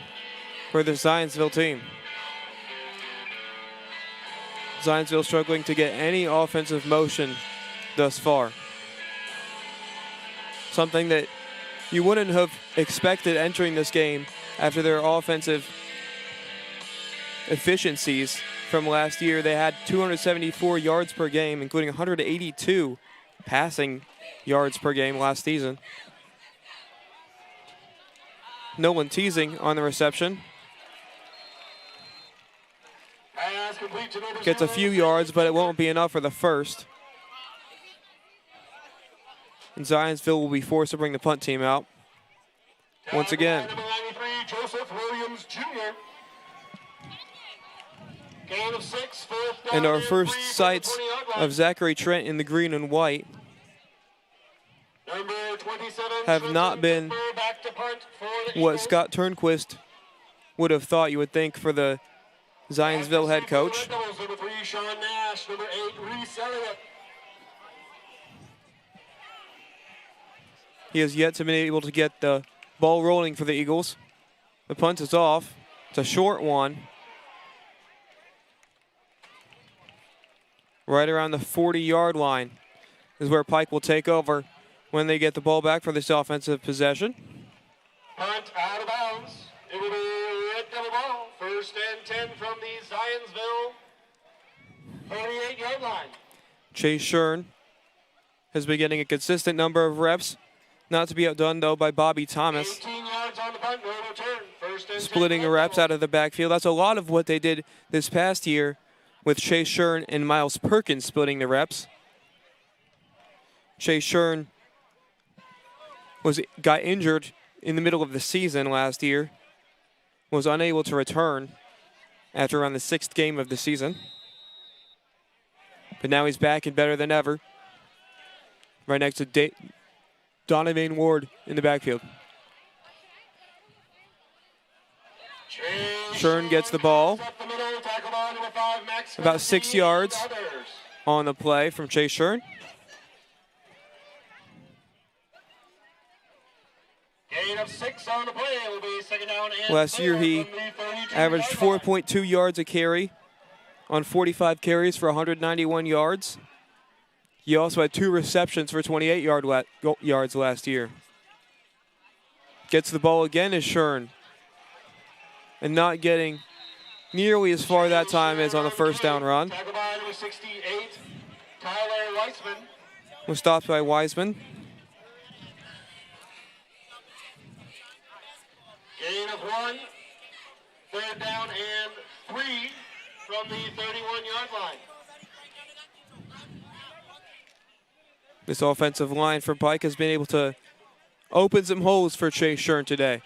for the Zionsville team. Zionsville struggling to get any offensive motion thus far. Something that you wouldn't have expected entering this game after their offensive efficiencies from last year. They had 274 yards per game, including 182 passing yards per game last season. Nolan Teasing on the reception. Gets a few yards, but it won't be enough for the first. And Zionsville will be forced to bring the punt team out once again. And our first sights of Zachary Trent in the green and white have not been what Scott Turnquist would have thought you would think for the Zionsville head coach. He has yet to be able to get the ball rolling for the Eagles. The punt is off. It's a short one. Right around the 40-yard line is where Pike will take over when they get the ball back for this offensive possession. Punt out of bounds. It will be Red Devil ball. 1st and 10 from the Zionsville 38-yard line. Chase Shern has been getting a consistent number of reps. Not to be outdone, though, by Bobby Thomas. 18 yards on the punt, no return. 1st and splitting the reps out of the backfield. That's a lot of what they did this past year with Chase Shern and Miles Perkins splitting the reps. Chase Shern got injured in the middle of the season last year, was unable to return after around the 6th game of the season. But now he's back and better than ever. Right next to Donovan Ward in the backfield. Shern gets the ball. About 6 yards on the play from Chase Shern. Gain of 6 on the play. It will be 2nd down and last year he averaged 4.2 yards a carry on 45 carries for 191 yards. He also had 2 receptions for 28 yards last year. Gets the ball again is Shern. and not getting nearly as far that time as on the first down run. Tackle by number 68, Tyler Weissman. Was stopped by Wiseman. Gain of 1, third down and 3 from the 31-yard line. This offensive line for Pike has been able to open some holes for Chase Shern today,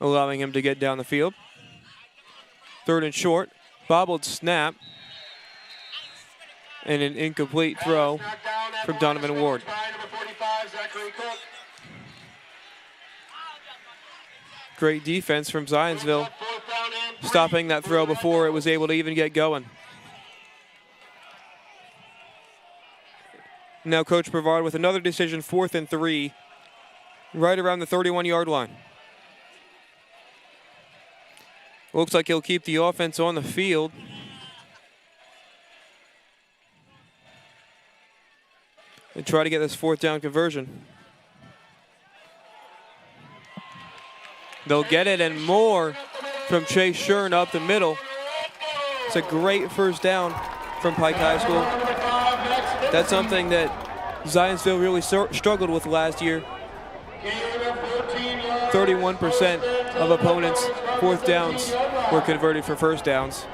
allowing him to get down the field. Third and short, bobbled snap, and an incomplete throw from Donovan Ward. Great defense from Zionsville, stopping that throw before it was able to even get going. Now Coach Brevard with another decision, 4th and 3, right around the 31-yard line. Looks like he'll keep the offense on the field. And try to get this 4th down conversion. They'll get it and more from Chase Shern up the middle. It's a great first down from Pike High School. That's something that Zionsville really struggled with last year. 31% of opponents' 4th downs were converted for first downs.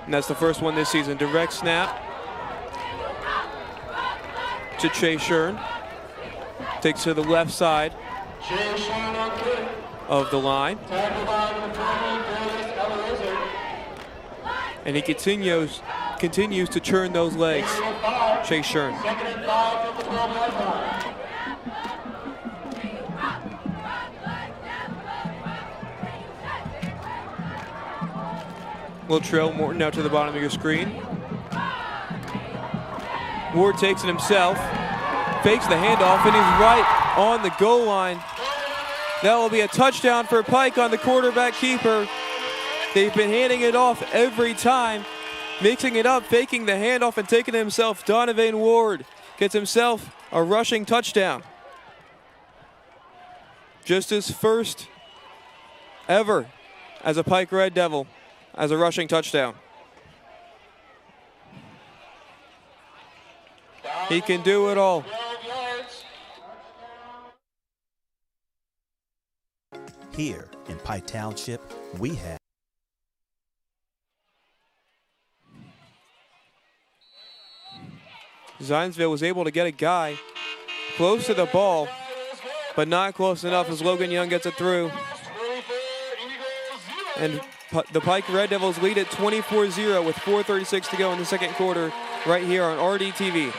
And that's the first one this season. Direct snap to Chase Shern. Takes to the left side of the line. And he continues to churn those legs. Chase Shern. Latrell Morton out to the bottom of your screen. Ward takes it himself, fakes the handoff, and he's right on the goal line. That will be a touchdown for Pike on the quarterback keeper. They've been handing it off every time, mixing it up, faking the handoff, and taking it himself. Donovan Ward gets himself a rushing touchdown. Just his first ever as a Pike Red Devil as a rushing touchdown. He can do it all. Here in Pike Township, we have Zionsville was able to get a guy close to the ball, but not close enough as Logan Young gets it through. And the Pike Red Devils lead at 24-0 with 4:36 to go in the second quarter right here on RDTV.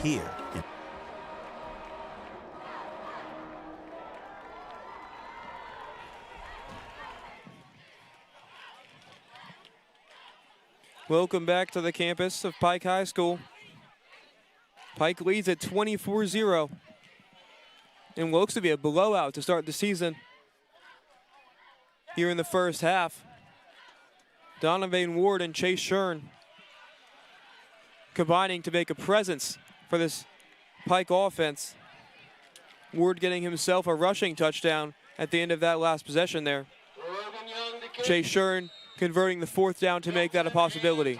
here in Welcome back to the campus of Pike High School. Pike leads at 24-0 and looks to be a blowout to start the season. Here in the first half, Donovan Ward and Chase Shern combining to make a presence for this Pike offense. Ward getting himself a rushing touchdown at the end of that last possession there. Chase Shern converting the fourth down to make that a possibility.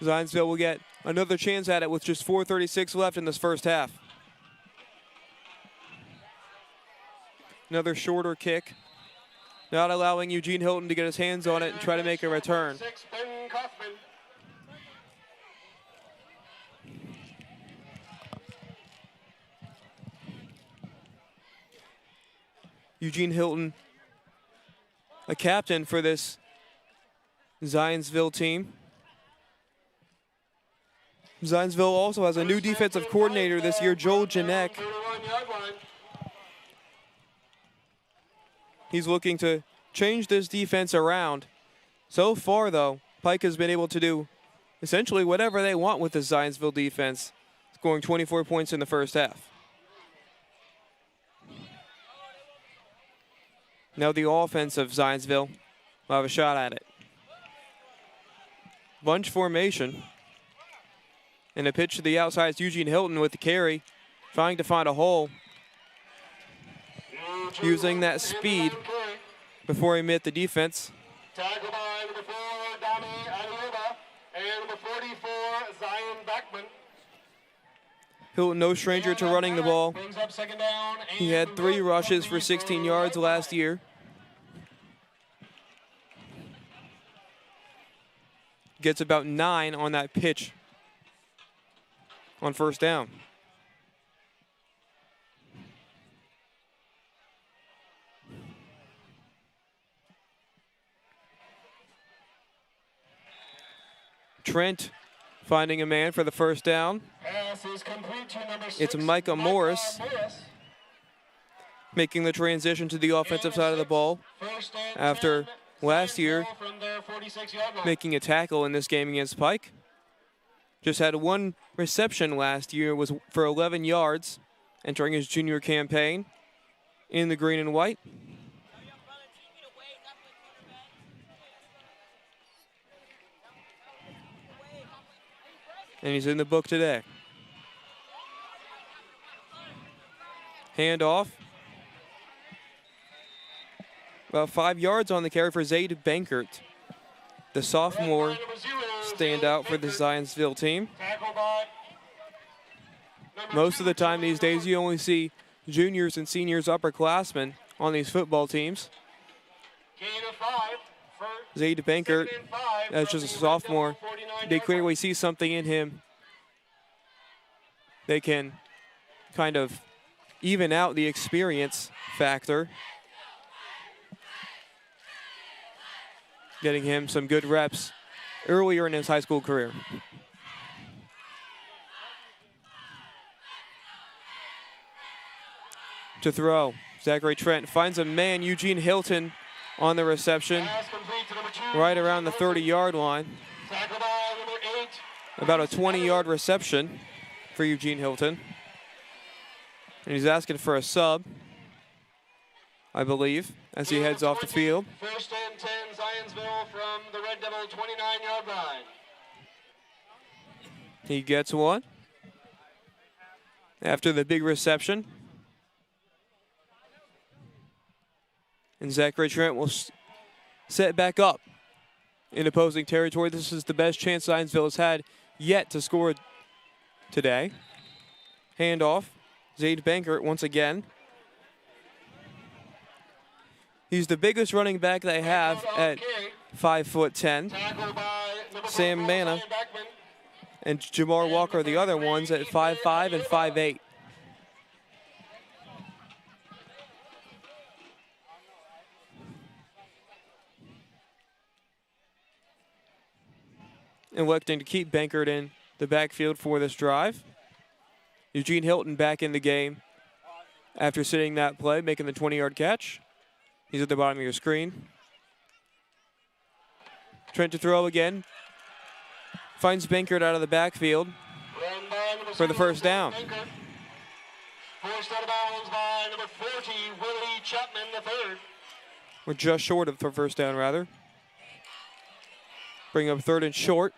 Zionsville will get another chance at it with just 4:36 left in this first half. Another shorter kick, not allowing Eugene Hilton to get his hands on it and try to make a return. Eugene Hilton, a captain for this Zionsville team. Zionsville also has a new defensive coordinator this year, Joel Janek. He's looking to change this defense around. So far, though, Pike has been able to do essentially whatever they want with the Zionsville defense, scoring 24 points in the first half. Now the offense of Zionsville will have a shot at it. Bunch formation. And a pitch to the outside is Eugene Hilton with the carry, trying to find a hole. Using that speed before he met the defense. Tackle by number 4, Dami Adiuba, and number 44, Zion Backman. Hilton, no stranger to running the ball. Brings up second down. He had 3 rushes for 16 yards last year. Gets about 9 on that pitch on first down. Trent finding a man for the first down. Pass is complete to number 6, It's Micah Morris making the transition to the offensive side of the ball after last year making a tackle in this game against Pike. Just had 1 reception last year, was for 11 yards, entering his junior campaign in the green and white. And he's in the book today. Handoff. About 5 yards on the carry for Zaid Bankert, the sophomore standout for the Zionsville team. Most of the time these days you only see juniors and seniors upperclassmen on these football teams. Zaid Bankert, as just a sophomore, they clearly see something in him. They can kind of even out the experience factor, getting him some good reps earlier in his high school career. To throw, Zachary Trent finds a man, Eugene Hilton, on the reception, right around the 30-yard line. About a 20-yard reception for Eugene Hilton. And he's asking for a sub, I believe, as he heads off the field. First and 10, Zionsville from the Red Devil 29-yard line. He gets one after the big reception. And Zachary Trent will set back up in opposing territory. This is the best chance Zionsville has had yet to score today. Handoff, Zaid Bankert once again. He's the biggest running back they have at 5'10". Sam Manna and Jamar Walker are the other ones at 5'5" and 5'8". Electing to keep Bankert in the backfield for this drive. Eugene Hilton back in the game after sitting that play, making the 20-yard catch. He's at the bottom of your screen. Trent to throw again. Finds Bankert out of the backfield for the first down. Forced out of bounds by number 40, Willie Chapman III. We're just short of the first down, rather. Bring up 3rd and short.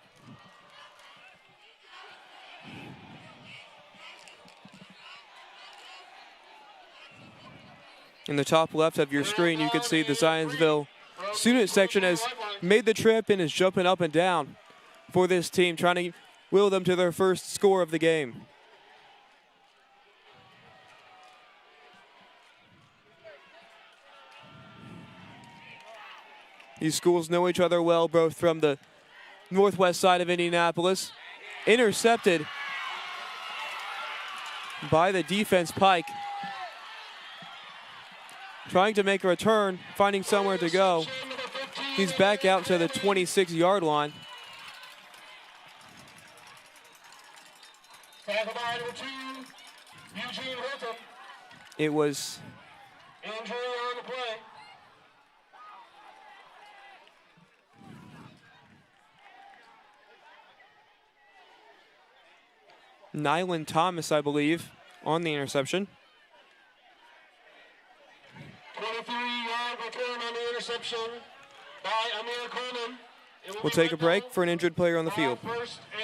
In the top left of your screen, you can see the Zionsville student section has made the trip and is jumping up and down for this team, trying to will them to their first score of the game. These schools know each other well, both from the northwest side of Indianapolis. Intercepted by the defense, Pike. Trying to make a return, finding somewhere to go. He's back out to the 26-yard line. Eugene Hilton. It was Injury on the play. Nyland Thomas, I believe, on the interception. 23-yard return on the interception by Amir Coleman. We'll take a break for an injured player on the field. First and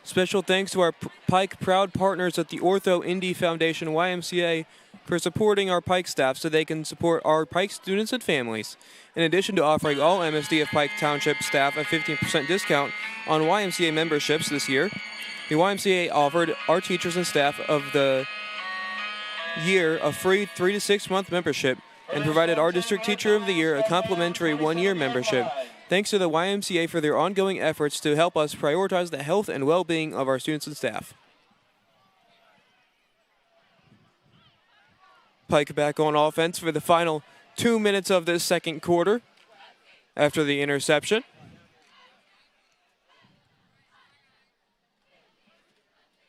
Special thanks to our Pike proud partners at the Ortho Indy Foundation YMCA for supporting our Pike staff so they can support our Pike students and families. In addition to offering all MSD of Pike Township staff a 15% discount on YMCA memberships this year, the YMCA offered our teachers and staff of the year a free 3 to 6 month membership and provided our district teacher of the year a complimentary 1-year membership. Thanks to the YMCA for their ongoing efforts to help us prioritize the health and well-being of our students and staff. Pike back on offense for the final 2 minutes of this second quarter after the interception.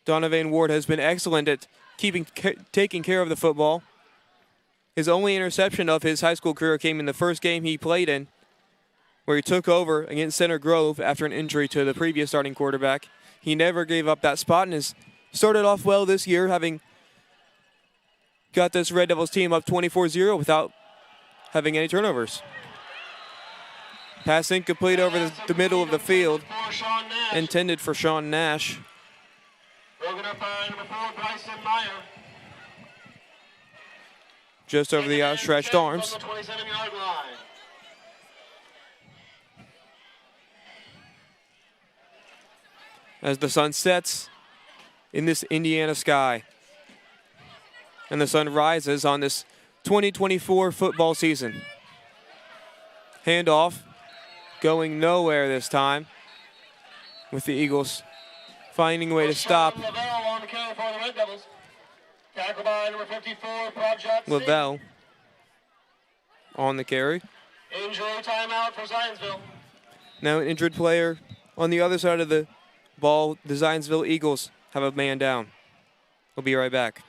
Donovan Ward has been excellent at taking care of the football. His only interception of his high school career came in the first game he played in, where he took over against Center Grove after an injury to the previous starting quarterback. He never gave up that spot and has started off well this year, having got this Red Devils team up 24-0 without having any turnovers. Pass incomplete over the middle of the field, intended for Sean Nash. broken up by number 4, Bryson Meyer. Just over the outstretched arms. From the 27-yard line. As the sun sets in this Indiana sky. And the sun rises on this 2024 football season. Handoff going nowhere this time, with the Eagles finding a way to stop Lavelle on the carry for the Red Devils. Tackle by number 54, Project Lavelle on the carry. Injury timeout for Zionsville. Now an injured player on the other side of the ball. The Zionsville Eagles have a man down. We'll be right back.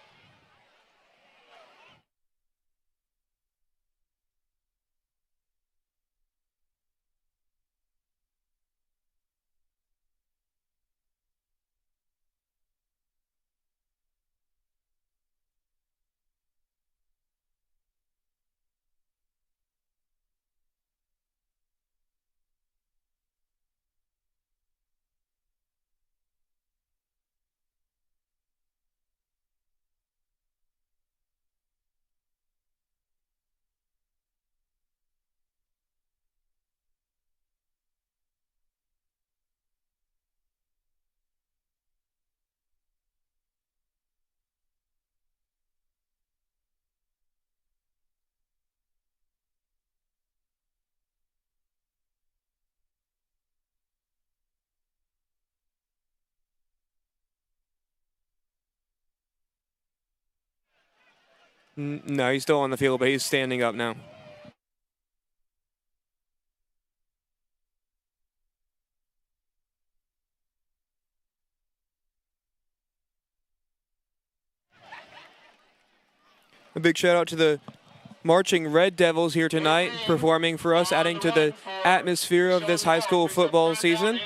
No, he's still on the field, but he's standing up now. A big shout out to the marching Red Devils here tonight, performing for us, adding to the atmosphere of this high school football season.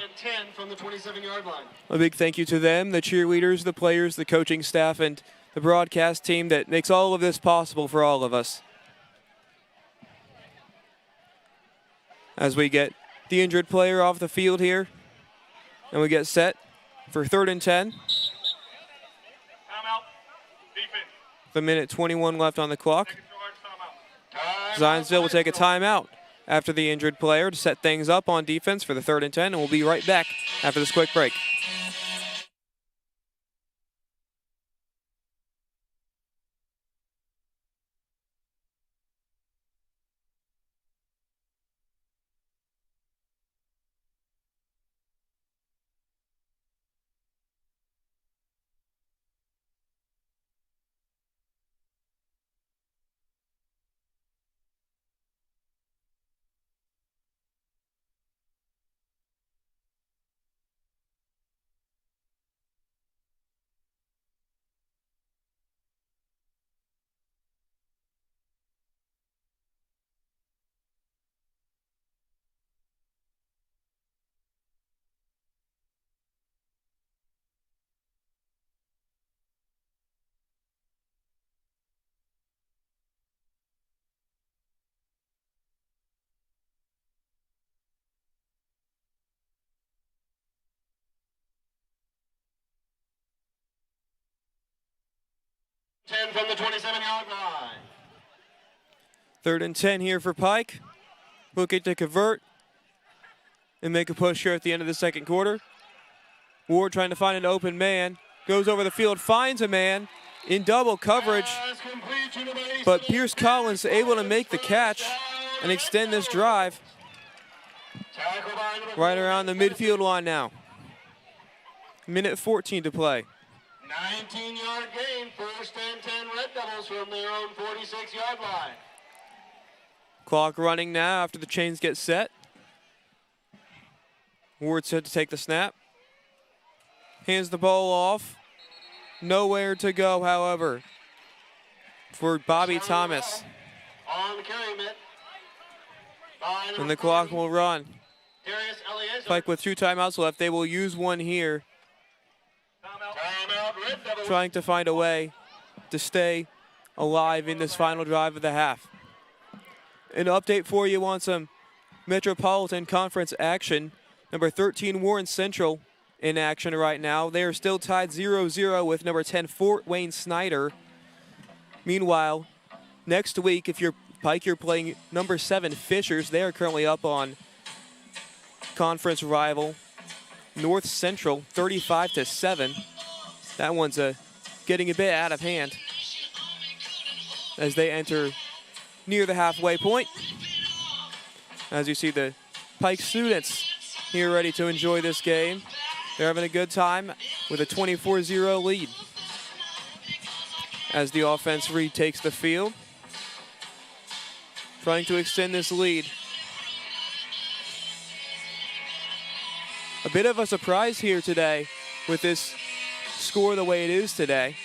A big thank you to them, the cheerleaders, the players, the coaching staff, and the broadcast team that makes all of this possible for all of us. As we get the injured player off the field here, and we get set for 3rd and 10. The minute 21 left on the clock. Zionsville will take a timeout after the injured player to set things up on defense for the 3rd and 10, and we'll be right back after this quick break. From the 27-yard line. 3rd and 10 here for Pike. Looking to convert and make a push here at the end of the 2nd quarter. Ward trying to find an open man. Goes over the field, finds a man in double coverage. But Pierce Collins able to make the catch and extend this drive right around the midfield line now. Minute 14 to play. 19-yard gain, 1st and 10 Red Devils from their own 46-yard line. Clock running now after the chains get set. Ward set to take the snap. Hands the ball off. Nowhere to go, however, for Bobby Thomas. On the carry mitt. And the clock will run. Pike with 2 timeouts left. They will use one here. Trying to find a way to stay alive in this final drive of the half. An update for you on some Metropolitan Conference action. Number 13 Warren Central in action right now. They are still tied 0-0 with number 10 Fort Wayne Snyder. Meanwhile, next week, if you're Pike, you're playing number 7 Fishers. They are currently up on conference rival North Central 35-7. That one's getting a bit out of hand as they enter near the halfway point. As you see the Pike students here ready to enjoy this game. They're having a good time with a 24-0 lead. As the offense retakes the field, trying to extend this lead. A bit of a surprise here today with this score the way it is today.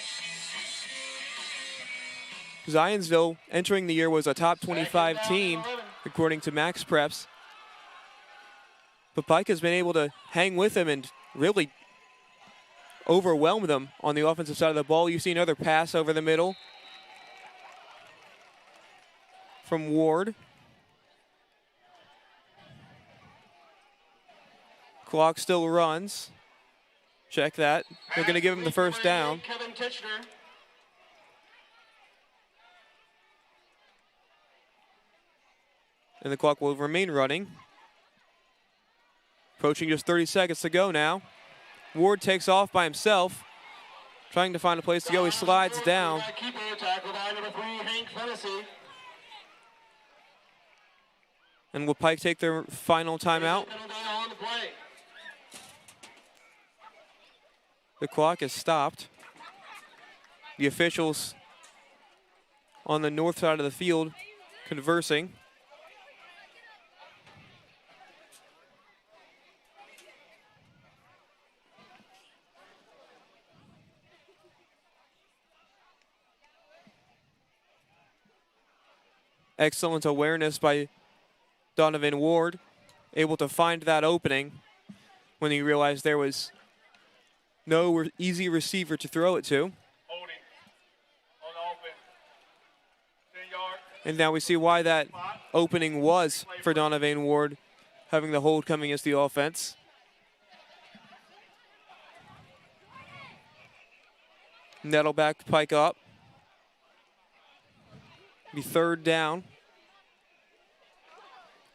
Zionsville entering the year was a top 25 team according to Max Preps. But Pike has been able to hang with them and really overwhelm them on the offensive side of the ball. You see another pass over the middle from Ward. Clock still runs. Check that. They're going to give him the first down. And the clock will remain running. Approaching just 30 seconds to go now. Ward takes off by himself. Trying to find a place to go. He slides down. And will Pike take their final timeout? The clock is stopped. The officials on the north side of the field conversing. Excellent awareness by Donovan Ward, able to find that opening when he realized there was no easy receiver to throw it to. And now we see why that opening was for Donovan Ward, having the hold coming against the offense. And that'll back Pike up. Be third down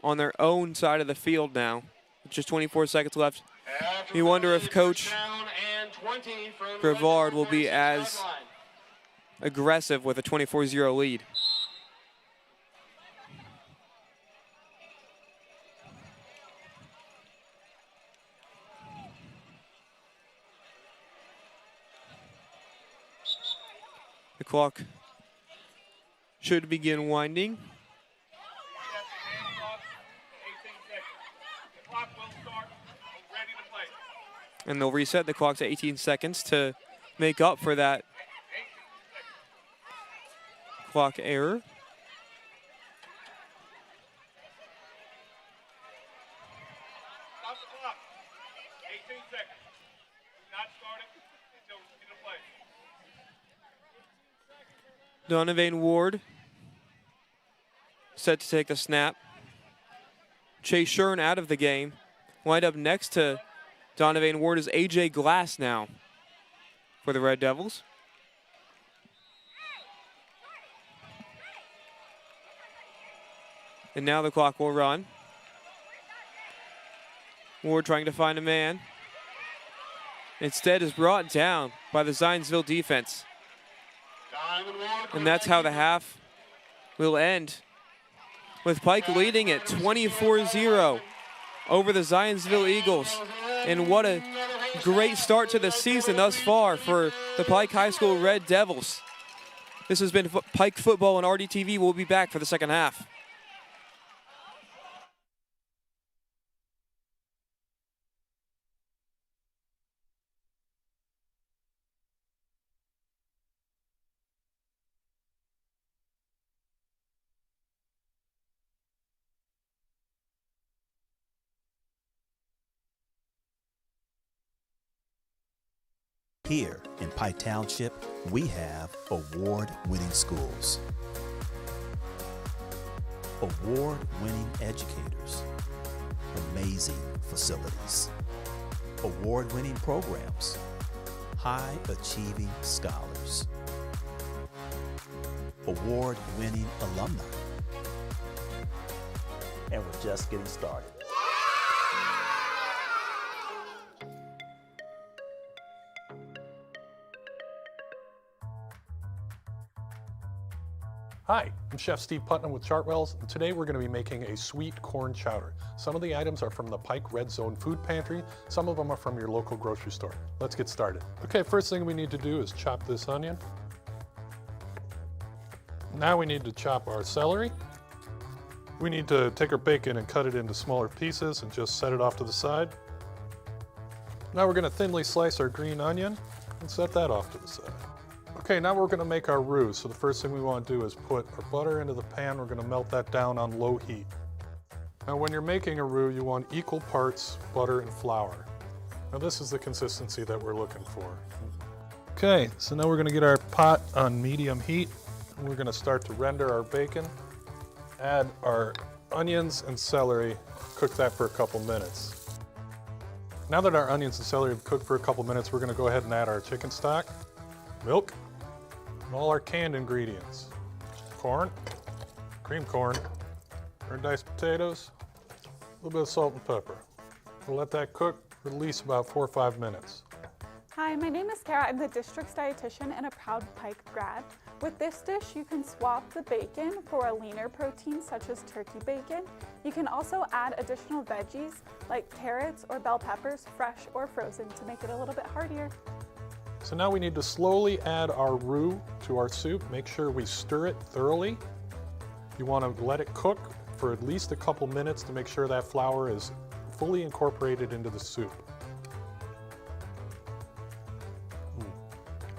on their own side of the field now. With just 24 seconds left. You wonder if Coach Brevard will be as aggressive with a 24-0 lead. The clock should begin winding. And they'll reset the clock to 18 seconds to make up for that clock error. Stop the clock. 18 seconds. Not started until into play. Donovan Ward set to take the snap. Chase Shern out of the game. Lined up next to Donovan Ward is A.J. Glass now for the Red Devils. And now the clock will run. Ward trying to find a man. Instead is brought down by the Zionsville defense. And that's how the half will end, with Pike leading it 24-0 over the Zionsville Eagles. And what a great start to the season thus far for the Pike High School Red Devils. This has been Pike Football on RDTV. We'll be back for the second half. Here in Pike Township, we have award-winning schools, award-winning educators, amazing facilities, award-winning programs, high-achieving scholars, award-winning alumni, and we're just getting started. Hi, I'm Chef Steve Putnam with Chartwells, and today we're going to be making a sweet corn chowder. Some of the items are from the Pike Red Zone Food Pantry, some of them are from your local grocery store. Let's get started. Okay, first thing we need to do is chop this onion. Now we need to chop our celery. We need to take our bacon and cut it into smaller pieces and just set it off to the side. Now we're going to thinly slice our green onion and set that off to the side. Okay, now we're going to make our roux. So the first thing we want to do is put our butter into the pan. We're going to melt that down on low heat. Now when you're making a roux, you want equal parts butter and flour. Now this is the consistency that we're looking for. Okay, so now we're going to get our pot on medium heat. And we're going to start to render our bacon. Add our onions and celery, cook that for a couple minutes. Now that our onions and celery have cooked for a couple minutes, we're going to go ahead and add our chicken stock, milk, and all our canned ingredients. Corn, cream corn, our diced potatoes, a little bit of salt and pepper. We'll let that cook for at least about 4 or 5 minutes. Hi, my name is Kara. I'm the district's dietitian and a proud Pike grad. With this dish, you can swap the bacon for a leaner protein such as turkey bacon. You can also add additional veggies like carrots or bell peppers, fresh or frozen, to make it a little bit heartier. So now we need to slowly add our roux to our soup. Make sure we stir it thoroughly. You want to let it cook for at least a couple minutes to make sure that flour is fully incorporated into the soup.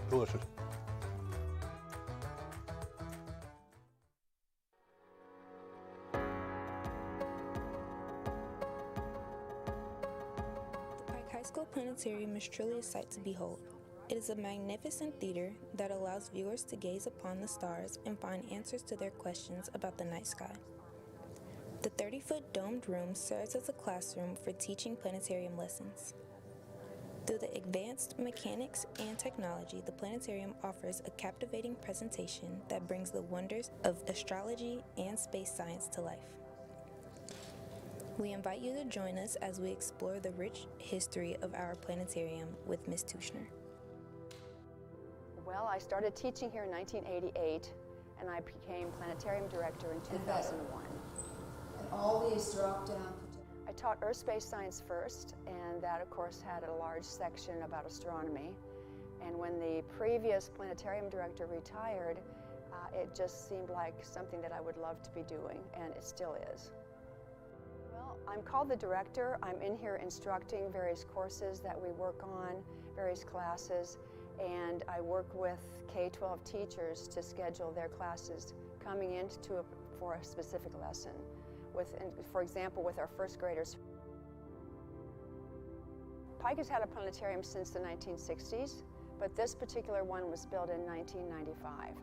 Delicious. The Pike High School Planetarium is truly a sight to behold. It is a magnificent theater that allows viewers to gaze upon the stars and find answers to their questions about the night sky. The 30-foot domed room serves as a classroom for teaching planetarium lessons. Through the advanced mechanics and technology, the planetarium offers a captivating presentation that brings the wonders of astrology and space science to life. We invite you to join us as we explore the rich history of our planetarium with Ms. Tushner. Well, I started teaching here in 1988, and I became planetarium director in 2001. And all these drop down. I taught Earth Space Science first, and that of course had a large section about astronomy. And when the previous planetarium director retired, it just seemed like something that I would love to be doing, and it still is. Well, I'm called the director. I'm in here instructing various courses that we work on, various classes, and I work with K-12 teachers to schedule their classes coming in for a specific lesson. For example, with our first graders. Pike has had a planetarium since the 1960s, but this particular one was built in 1995.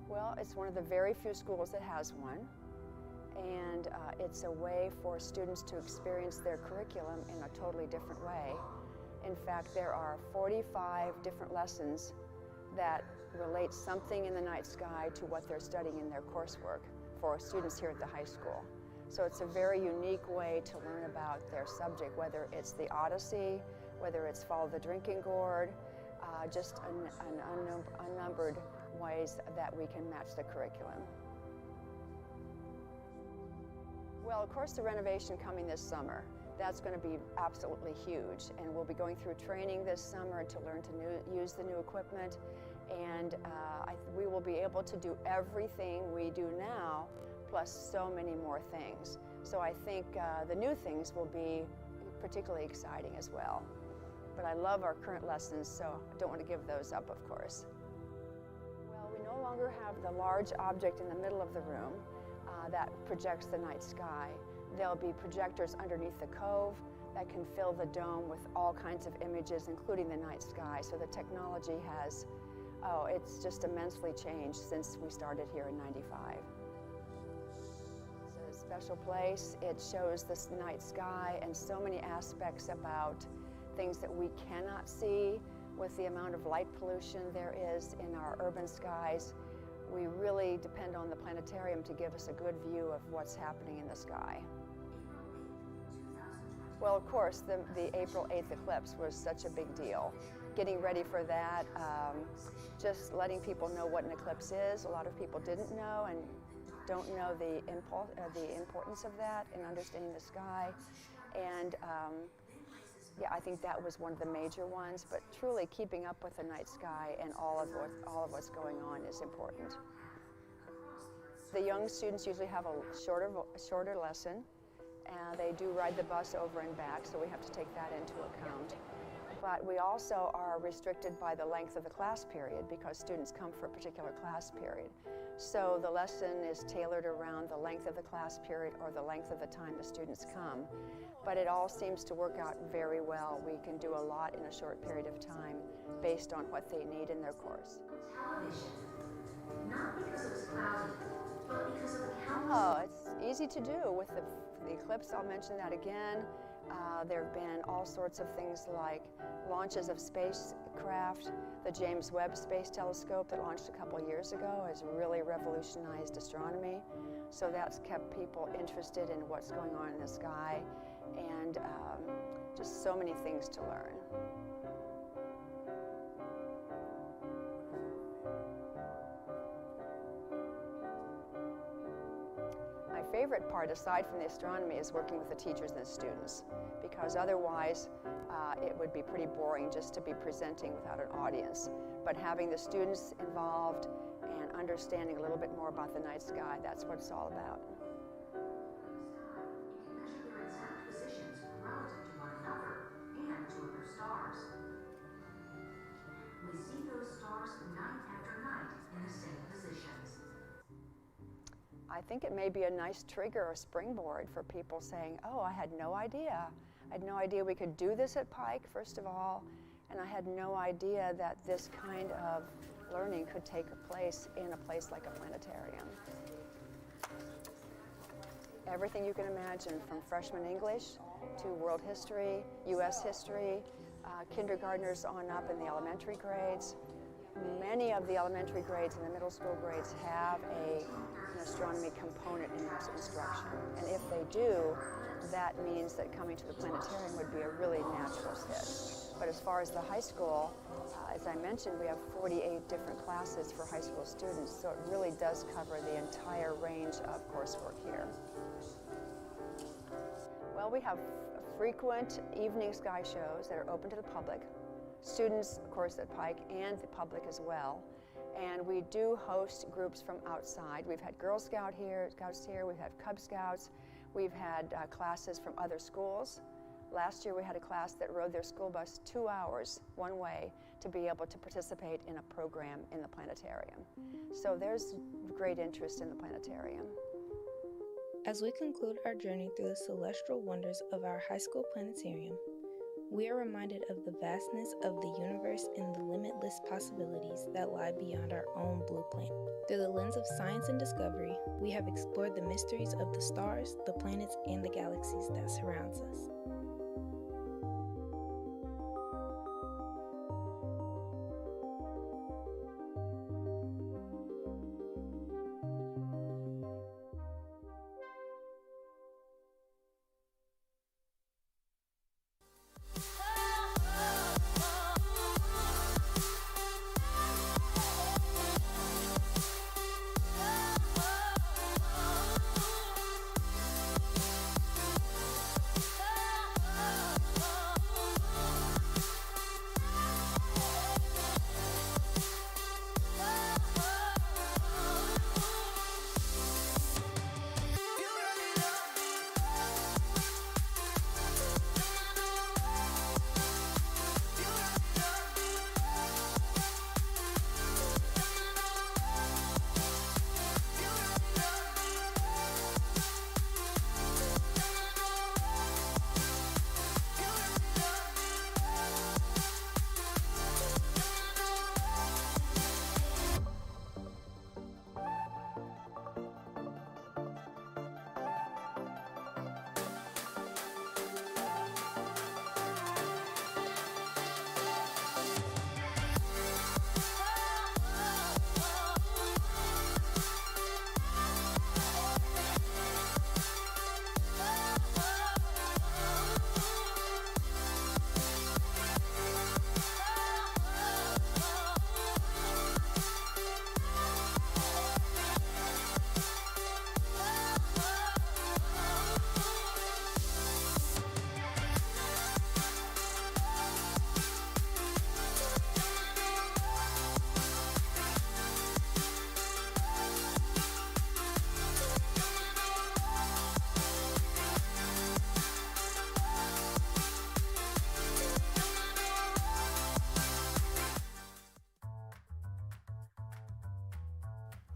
Well, it's one of the very few schools that has one, and it's a way for students to experience their curriculum in a totally different way. In fact, there are 45 different lessons that relate something in the night sky to what they're studying in their coursework for students here at the high school. So it's a very unique way to learn about their subject, whether it's the Odyssey, whether it's Follow the Drinking Gourd, just unnumbered ways that we can match the curriculum. Well, of course, the renovation coming this summer. That's going to be absolutely huge, and we'll be going through training this summer to learn to use the new equipment, and we will be able to do everything we do now, plus so many more things. So I think the new things will be particularly exciting as well. But I love our current lessons, so I don't want to give those up, of course. Well, we no longer have the large object in the middle of the room that projects the night sky. There'll be projectors underneath the cove that can fill the dome with all kinds of images, including the night sky. So the technology has, it's just immensely changed since we started here in '95. It's a special place. It shows the night sky and so many aspects about things that we cannot see with the amount of light pollution there is in our urban skies. We really depend on the planetarium to give us a good view of what's happening in the sky. Well, of course, the April 8th eclipse was such a big deal. Getting ready for that, just letting people know what an eclipse is. A lot of people didn't know and don't know the importance of that in understanding the sky. And yeah, I think that was one of the major ones, but truly keeping up with the night sky and all of what's going on is important. The young students usually have a shorter lesson. They do ride the bus over and back, so we have to take that into account. But we also are restricted by the length of the class period because students come for a particular class period. So the lesson is tailored around the length of the class period or the length of the time the students come. But it all seems to work out very well. We can do a lot in a short period of time based on what they need in their course. Television, not because it was cloudy, but because of the countless... Oh, it's easy to do with the eclipse. I'll mention that again. There have been all sorts of things like launches of spacecraft. The James Webb Space Telescope that launched a couple of years ago has really revolutionized astronomy. So that's kept people interested in what's going on in the sky, and just so many things to learn. My favorite part, aside from the astronomy, is working with the teachers and the students, because otherwise it would be pretty boring just to be presenting without an audience. But having the students involved and understanding a little bit more about the night sky, that's what it's all about. You can measure their exact positions relative to one another and to other stars. We see those stars night after night in the same positions. I think it may be a nice trigger or springboard for people saying, oh, I had no idea. I had no idea we could do this at Pike, first of all, and I had no idea that this kind of learning could take place in a place like a planetarium. Everything you can imagine, from freshman English to world history, U.S. history, kindergartners on up in the elementary grades. Many of the elementary grades and the middle school grades have an astronomy component in their instruction. And if they do, that means that coming to the planetarium would be a really natural fit. But as far as the high school, as I mentioned, we have 48 different classes for high school students, so it really does cover the entire range of coursework here. Well, we have frequent evening sky shows that are open to the public. Students, of course, at Pike and the public as well. And we do host groups from outside. We've had Girl Scouts here, we've had Cub Scouts, we've had classes from other schools. Last year we had a class that rode their school bus 2 hours one way to be able to participate in a program in the planetarium. So there's great interest in the planetarium. As we conclude our journey through the celestial wonders of our high school planetarium, we are reminded of the vastness of the universe and the limitless possibilities that lie beyond our own blue planet. Through the lens of science and discovery, we have explored the mysteries of the stars, the planets, and the galaxies that surrounds us.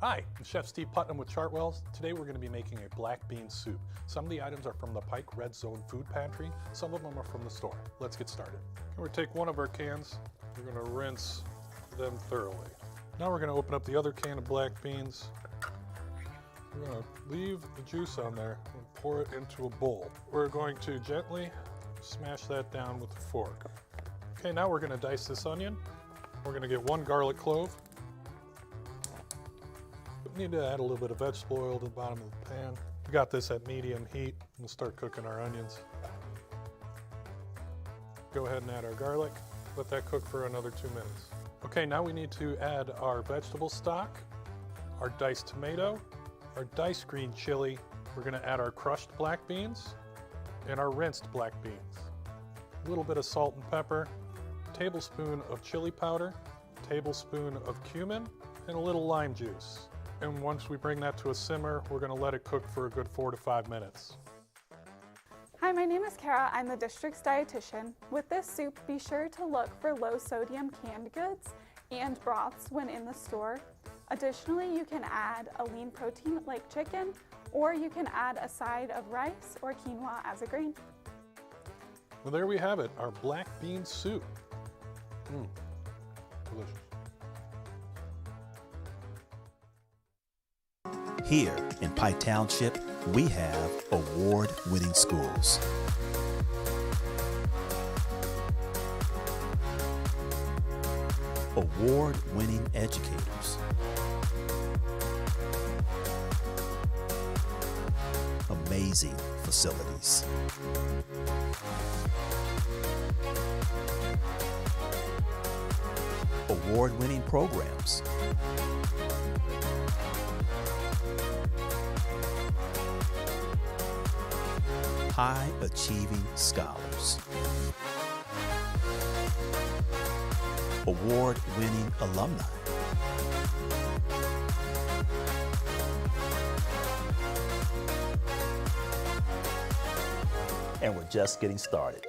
Hi, I'm Chef Steve Putnam with Chartwells. Today we're going to be making a black bean soup. Some of the items are from the Pike Red Zone food pantry. Some of them are from the store. Let's get started. We're going to take one of our cans. We're going to rinse them thoroughly. Now we're going to open up the other can of black beans. We're going to leave the juice on there and pour it into a bowl. We're going to gently smash that down with a fork. Okay, now we're going to dice this onion. We're going to get one garlic clove. We need to add a little bit of vegetable oil to the bottom of the pan. We got this at medium heat. We'll start cooking our onions. Go ahead and add our garlic. Let that cook for another 2 minutes. Okay, now we need to add our vegetable stock, our diced tomato, our diced green chili. We're going to add our crushed black beans and our rinsed black beans. a little bit of salt and pepper, tablespoon of chili powder, tablespoon of cumin, and a little lime juice. And once we bring that to a simmer, we're going to let it cook for a good 4 to 5 minutes. Hi, my name is Kara. I'm the district's dietitian. With this soup, be sure to look for low sodium canned goods and broths when in the store. Additionally, you can add a lean protein like chicken, or you can add a side of rice or quinoa as a grain. Well, there we have it, our black bean soup. Delicious. Here in Pike Township, we have award-winning schools. Award-winning educators. Amazing facilities. Award-winning programs. High-achieving scholars. Award-winning alumni. And we're just getting started.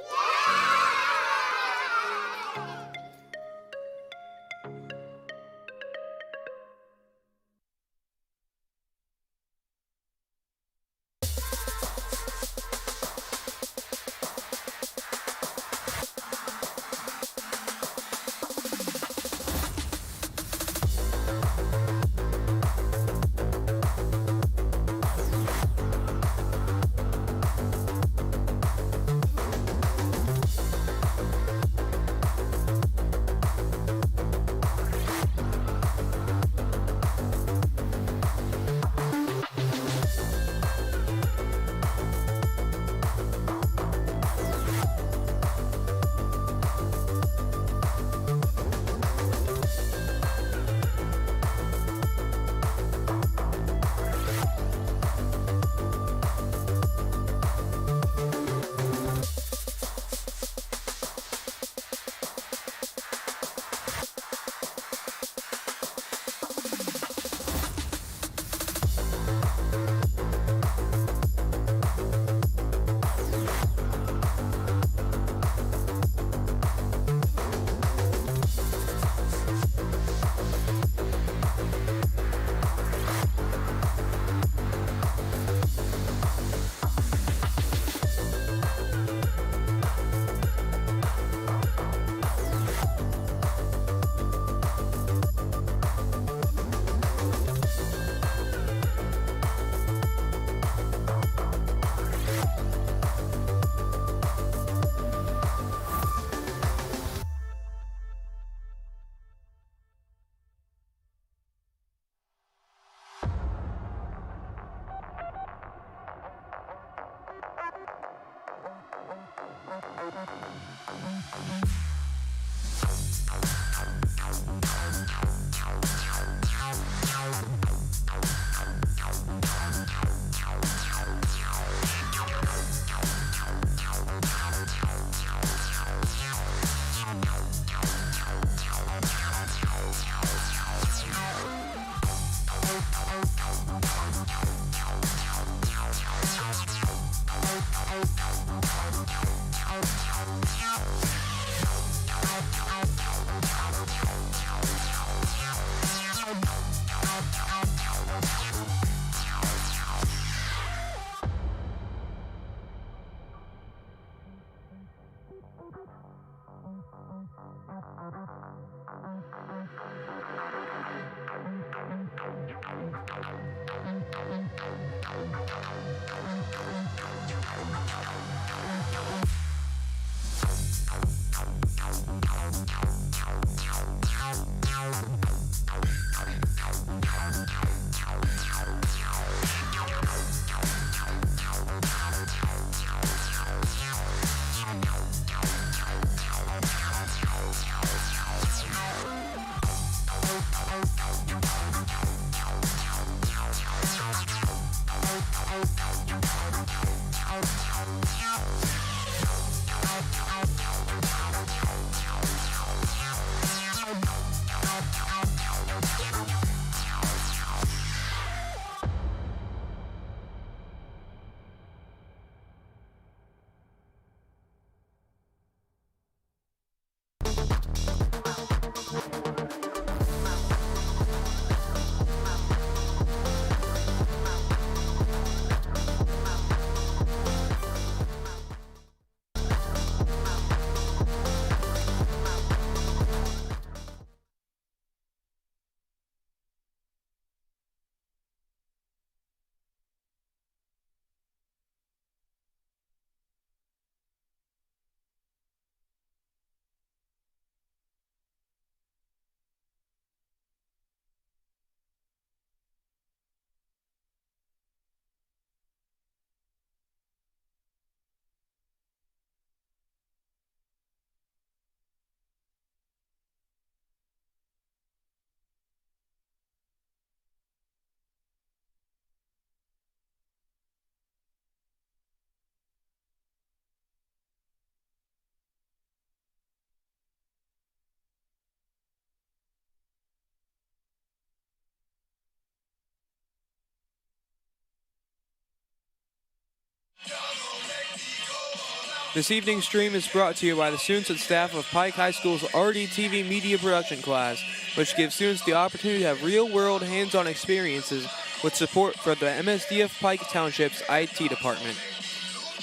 This evening's stream is brought to you by the students and staff of Pike High School's RDTV Media Production class, which gives students the opportunity to have real-world hands-on experiences with support from the MSDF Pike Township's IT department.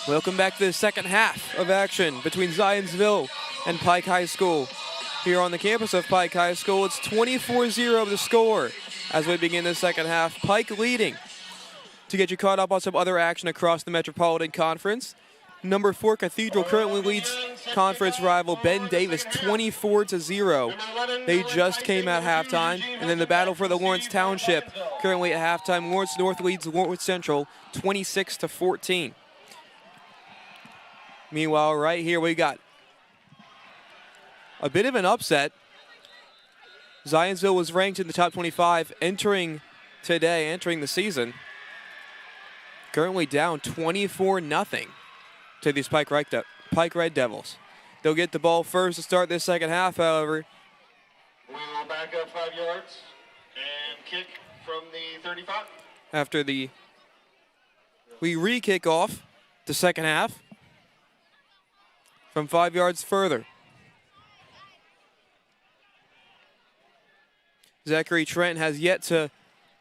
Welcome back to the second half of action between Zionsville and Pike High School. Here on the campus of Pike High School, it's 24-0 the score as we begin the second half. Pike leading. To get you caught up on some other action across the Metropolitan Conference, number 4 Cathedral currently leads conference rival Ben Davis 24-0. They just came at halftime. And then the battle for the Lawrence Township currently at halftime. Lawrence North leads Lawrence Central 26-14. Meanwhile, right here we got a bit of an upset. Zionsville was ranked in the top 25 entering the season. Currently down 24-0 to these Pike Red Devils. They'll get the ball first to start this second half, however. We will back up 5 yards and kick from the 35. After we re-kick off the second half from 5 yards further. Zachary Trent has yet to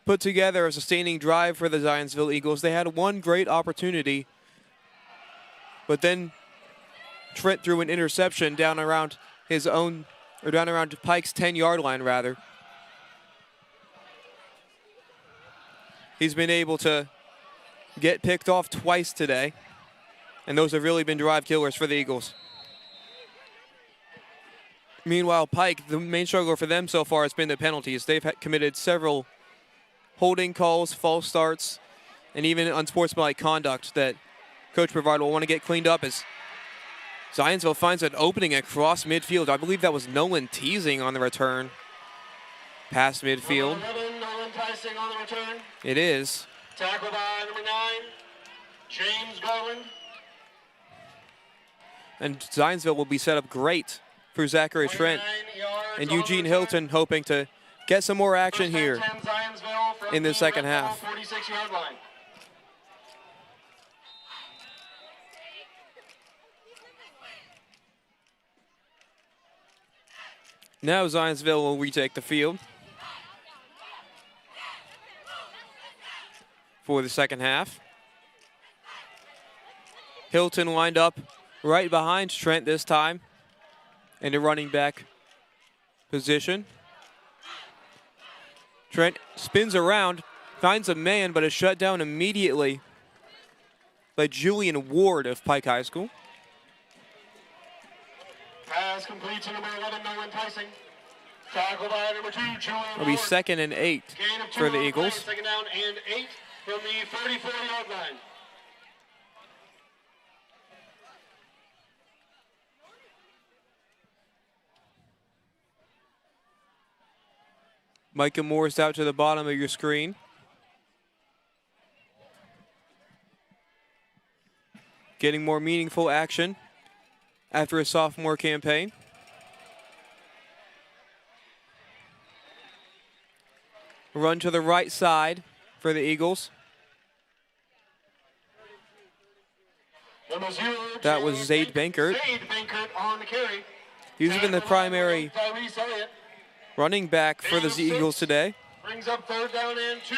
put together a sustaining drive for the Zionsville Eagles. They had one great opportunity, but then Trent threw an interception down around Pike's 10-yard line, rather. He's been able to get picked off twice today, and those have really been drive killers for the Eagles. Meanwhile, Pike, the main struggle for them so far has been the penalties. They've committed several holding calls, false starts, and even unsportsmanlike conduct that Coach Brevard will want to get cleaned up as Zionsville finds an opening across midfield. I believe that was Nolan teasing on the return. Past midfield. Nolan Tyson on the return. It is. Tackle by number 9, James Garland. And Zionsville will be set up great for Zachary Trent and Eugene Hilton, hoping to get some more action here in the second half. 46-yard line. Now Zionsville will retake the field for the second half. Hilton lined up right behind Trent this time in the running back position. Trent spins around, finds a man, but is shut down immediately by Julian Ward of Pike High School. Pass complete to number 11, Nolan Tyson. Tackle by number 2, Julian It'll be Ward. 2nd and 8 Gain of 2 for the on Eagles. play, 2nd down and 8 from the 34-yard line. Micah Morris out to the bottom of your screen. Getting more meaningful action after a sophomore campaign. Run to the right side for the Eagles. That was Zaid Bankert. Zaid Bankert on the carry. He's been the primary Tyrese Elliott running back for the Eagles today. brings up 3rd down and 2.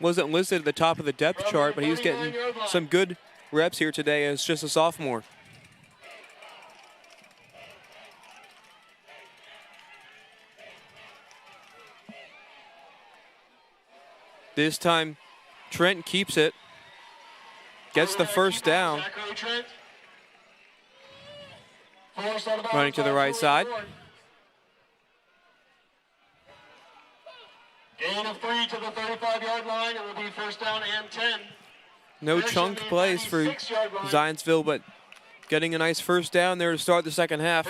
Wasn't listed at the top of the depth chart, but he was getting some good reps here today as just a sophomore. This time, Trent keeps it, gets the first down. Running to the right side. Gain of 3 to the 35-yard line. It will be 1st down and 10. No chunk plays for Zionsville, but getting a nice first down there to start the second half.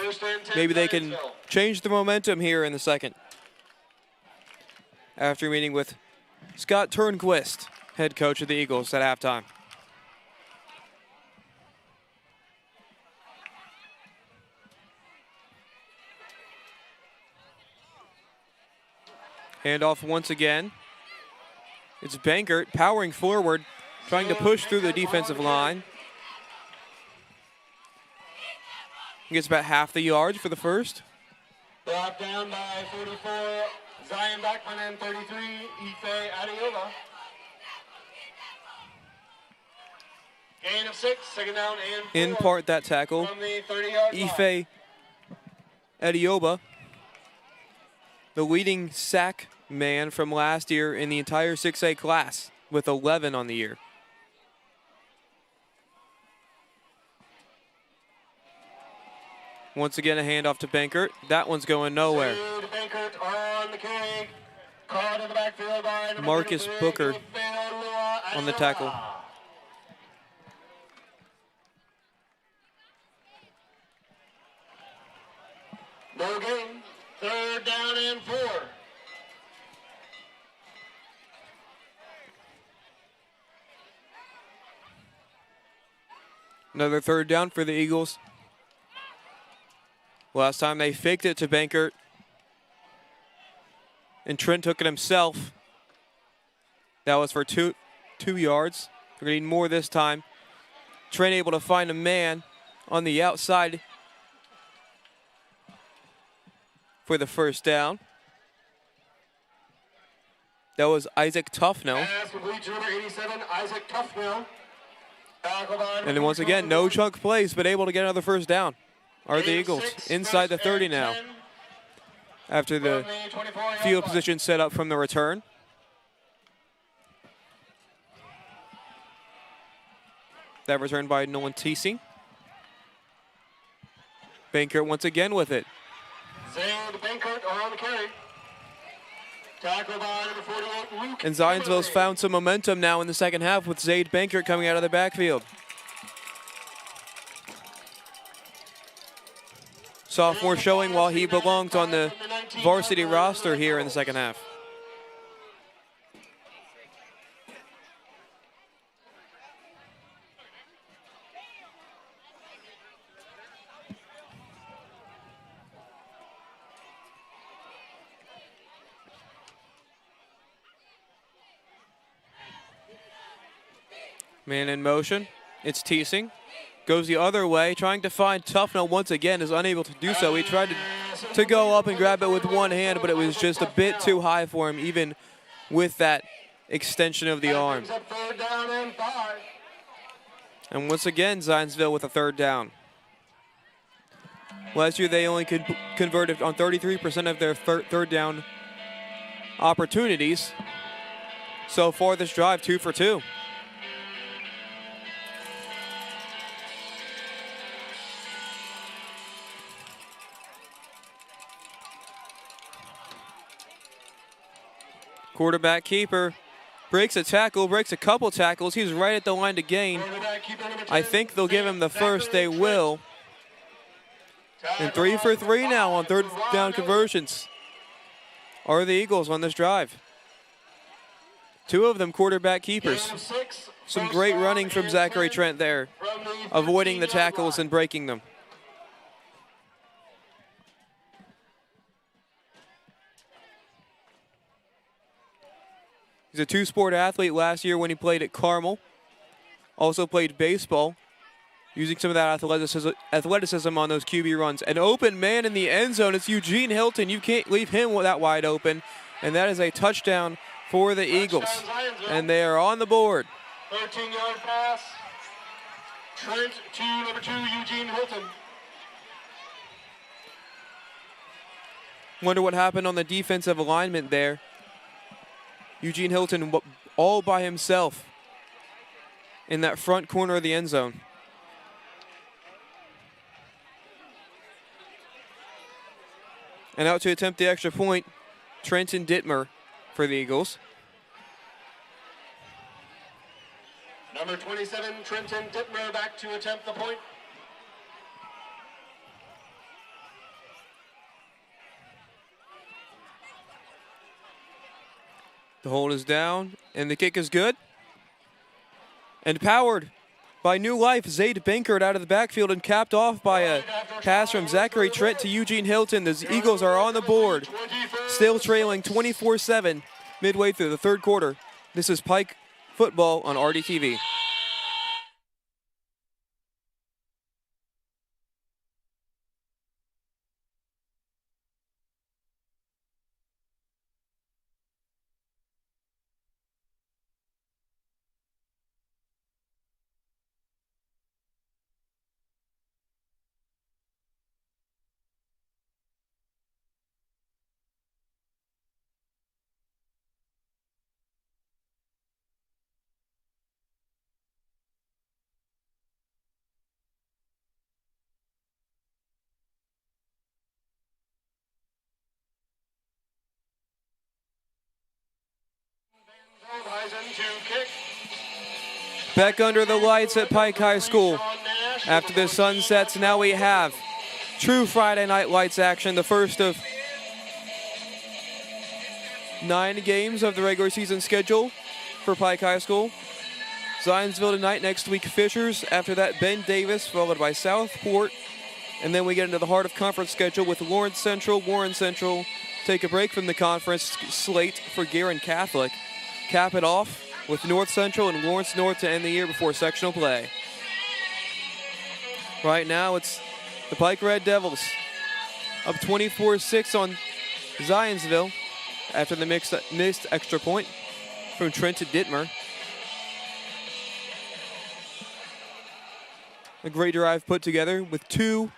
Maybe they can change the momentum here in the second. After meeting with Scott Turnquist, head coach of the Eagles, at halftime. Handoff once again. It's Bankert powering forward, trying to push through the defensive line. Gets about half the yards for the first. Brought down by 44, Zion Backman, and 33, Ife Adiola. Gain of 6, second down and 4. In part that tackle. From the 30-yard line. Ife Adioba, the leading sack man from last year in the entire 6A class with 11 on the year. Once again, a handoff to Bankert. That one's going nowhere. Bankert on the carry. Caught in the backfield by number Marcus 33, Booker on the tackle. No gain. Third down and 4. Another third down for the Eagles. Last time they faked it to Bankert. And Trent took it himself. That was for two yards. They're going to need more this time. Trent able to find a man on the outside for the first down. That was Isaac Tufnell. Pass complete to number 87, Isaac Tufnell. And then once again, no chunk plays, but able to get another first down. Are the Eagles inside the 30 now after the field position set up from the return. That return by Nolan Teesing. Bankert once again with it. Zayd Bankert on the carry. Tackle by number 48, Luke. And Zionsville's found some momentum now in the second half with Zayd Bankert coming out of the backfield. Sophomore showing while he belonged on the varsity roster here in the second half. Man in motion. It's Teesing. Goes the other way, trying to find Tufnell once again, is unable to do so. He tried to go up and grab it with one hand, but it was just a bit too high for him, even with that extension of the arm. And once again, Zionsville with a third down. Last year, they only converted on 33% of their third down opportunities. So far this drive, 2 for 2. Quarterback keeper breaks a tackle, breaks a couple tackles. He's right at the line to gain. I think they'll give him the first. They will. And 3 for 3 now on third down conversions are the Eagles on this drive. 2 of them quarterback keepers. Some great running from Zachary Trent there, avoiding the tackles and breaking them. He's a two-sport athlete last year when he played at Carmel. Also played baseball, using some of that athleticism on those QB runs. An open man in the end zone. It's Eugene Hilton. You can't leave him that wide open. And that is a touchdown for the Eagles. And they are on the board. 13-yard pass. Trent to number 2, Eugene Hilton. Wonder what happened on the defensive alignment there. Eugene Hilton all by himself in that front corner of the end zone. And out to attempt the extra point, Trenton Dittmer for the Eagles. Number 27, Trenton Dittmer back to attempt the point. The hold is down, and the kick is good. And powered by new life, Zayd Bankert out of the backfield and capped off by a pass from Zachary Trent to Eugene Hilton. The Eagles are on the board, still trailing 24-7 midway through the third quarter. This is Pike football on RDTV. to kick. Back under the lights at Pike High School. After the sun sets, now we have true Friday night lights action, the first of 9 games of the regular season schedule for Pike High School. Zionsville tonight, next week Fishers. After that, Ben Davis, followed by Southport. And then we get into the heart of conference schedule with Lawrence Central. Warren Central take a break from the conference slate for Guerin Catholic. Cap it off with North Central and Lawrence North to end the year before sectional play. Right now, it's the Pike Red Devils up 24-6 on Zionsville after the missed extra point from Trenton Dittmer. A great drive put together with 2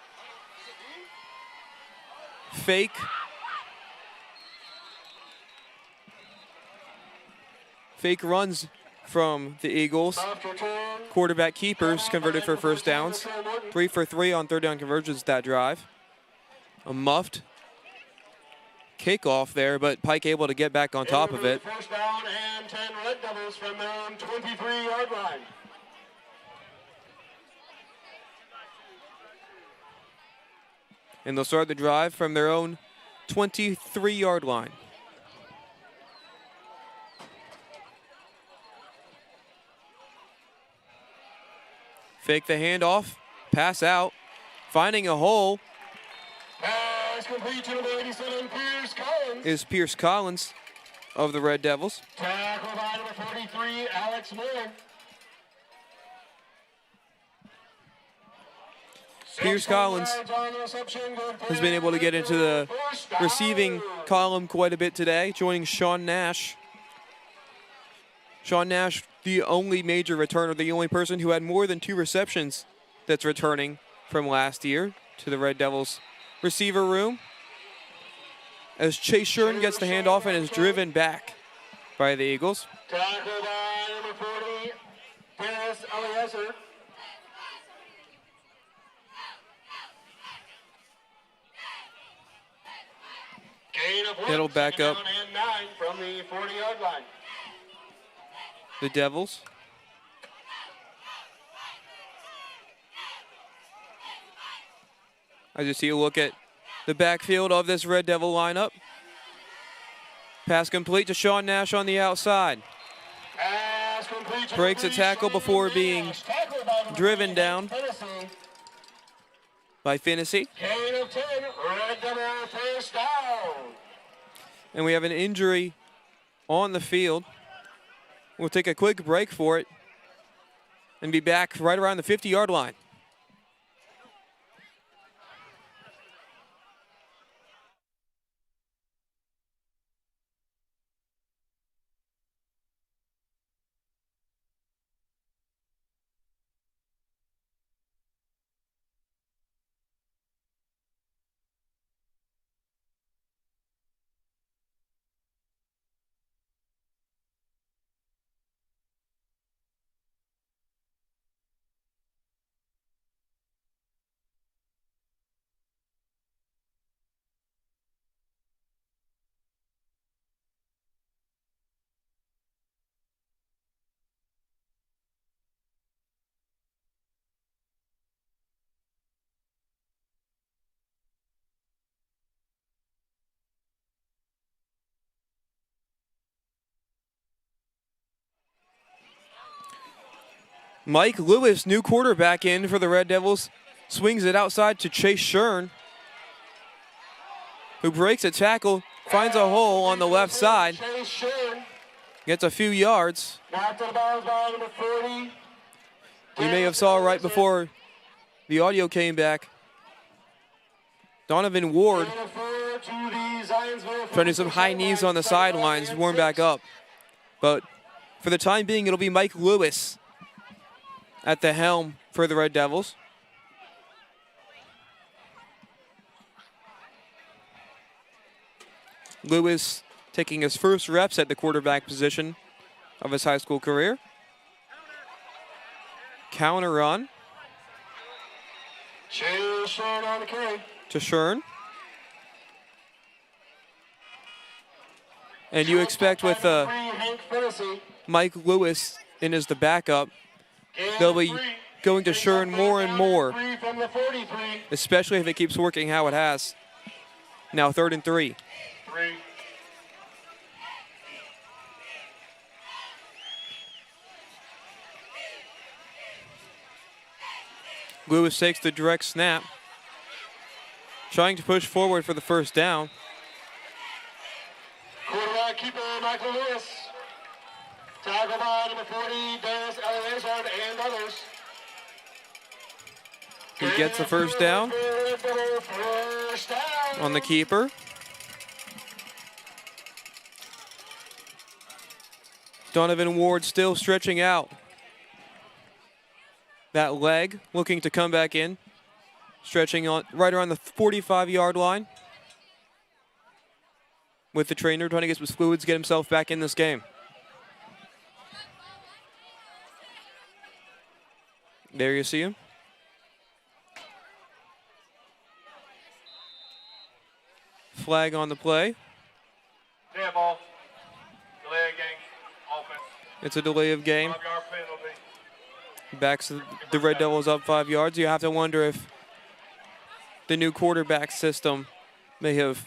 fake runs from the Eagles. Quarterback keepers converted for first downs. 3 for 3 on third down conversions that drive. A muffed kickoff there, but Pike able to get back on top of it. First down and 10 Red Devils from their own 23-yard line. And they'll start the drive from their own 23-yard line. Fake the handoff, pass out, finding a hole. Pass complete to number 87, Pierce Collins. Is Pierce Collins of the Red Devils. Tackle by number 43, Alex Moore. Pierce Collins has been able to get into the receiving column quite a bit today, joining Sean Nash. Sean Nash, the only major returner, the only person who had more than 2 receptions that's returning from last year to the Red Devils receiver room. As Chase Shern gets the handoff and is driven back by the Eagles. Tackle by number 40, Dennis Eliezer. Gain of 1, It'll back up. second down and 9 from the 40-yard line. The Devils. As you see a look at the backfield of this Red Devil lineup. Pass complete to Sean Nash on the outside. Pass complete to Breaks a tackle before being driven down by Finnessy. Gain of 10, Red Devil first down. And we have an injury on the field. We'll take a quick break for it and be back right around the 50-yard line. Mike Lewis, new quarterback in for the Red Devils, swings it outside to Chase Shern, who breaks a tackle, finds a hole on the left side, gets a few yards. You may have saw right before the audio came back. Donovan Ward trying to do some high knees on the sidelines, warm back up. But for the time being, it'll be Mike Lewis at the helm for the Red Devils. Lewis taking his first reps at the quarterback position of his high school career. Counter run. To Shern. And you expect with Tennessee. Mike Lewis in as the backup. Gain They'll of be 3. going to Brings up Shern more third and down more, 3 from the 43. especially if it keeps working how it has. Now 3rd and 3. 3. Lewis takes the direct snap, trying to push forward for the first down. Quarterback keeper Michael Lewis. Tackle by number 40, Dennis Eleazar and others. He gets the first down First down. on the keeper. Donovan Ward still stretching out that leg, looking to come back in. Stretching on right around the 45-yard line. With the trainer trying to get some fluids, get himself back in this game. There you see him. Flag on the play. Dead ball. Delay of game. Offense. It's a delay of game. 5-yard penalty. Backs the Red Devils up 5 yards. You have to wonder if the new quarterback system may have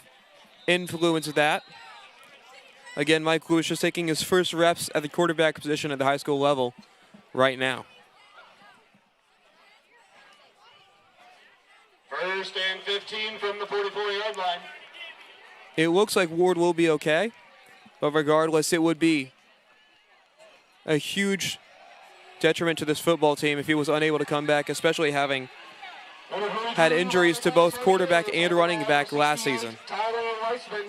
influenced that. Again, Mike Lewis just taking his first reps at the quarterback position at the high school level right now. First and 15 from the 44-yard line. It looks like Ward will be okay, but regardless, it would be a huge detriment to this football team if he was unable to come back, especially having had injuries to both quarterback and running back last season. Tyler Weissman.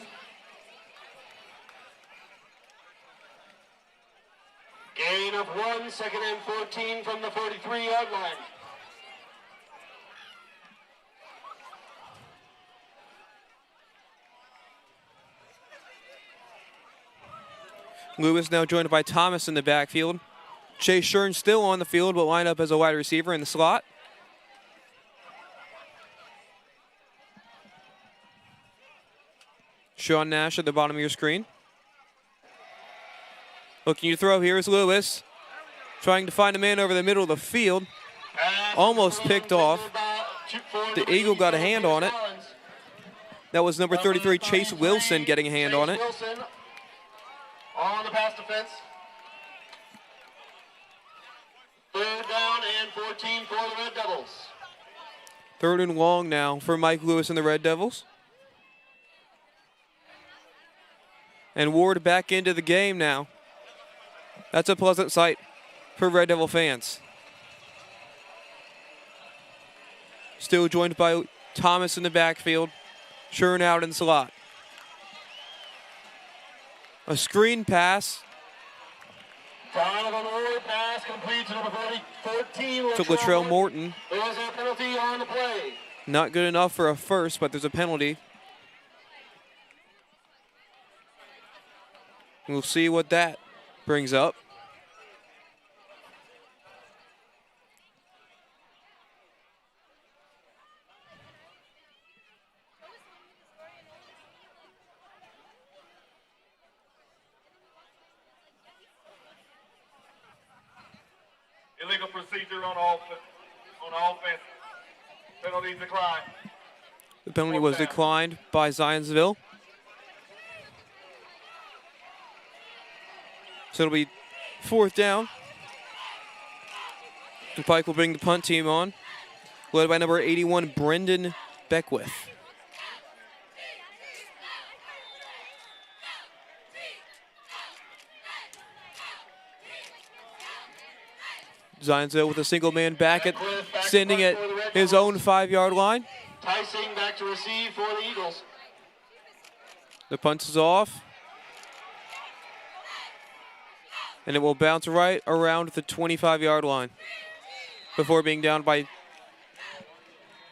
Gain of 1, 2nd and 14 from the 43-yard line. Lewis now joined by Thomas in the backfield. Chase Shern still on the field, but lined up as a wide receiver in the slot. Sean Nash at the bottom of your screen. Looking to throw here is Lewis. Trying to find a man over the middle of the field. Almost picked off. The Eagle got a hand on it. That was number 33, Chase Wilson, getting a hand on it. On the pass defense. 3rd down and 14 for the Red Devils. 3rd and long now for Mike Lewis and the Red Devils. And Ward back into the game now. That's a pleasant sight for Red Devil fans. Still joined by Thomas in the backfield. Shern out in the slot. A screen pass Donovan Ward pass complete to number 14. to Latrell Morton. There was a penalty on the play. Not good enough for a first, but there's a penalty. We'll see what that brings up. Illegal procedure on offense. Penalty declined. The penalty was declined by Zionsville. So it'll be 4th down. And Pike will bring the punt team on, led by number 81, Brendan Beckwith. Zionsville with a single man back at, standing at his own 5-yard line. Tyson back to receive for the Eagles. The punt is off. And it will bounce right around the 25-yard line before being down by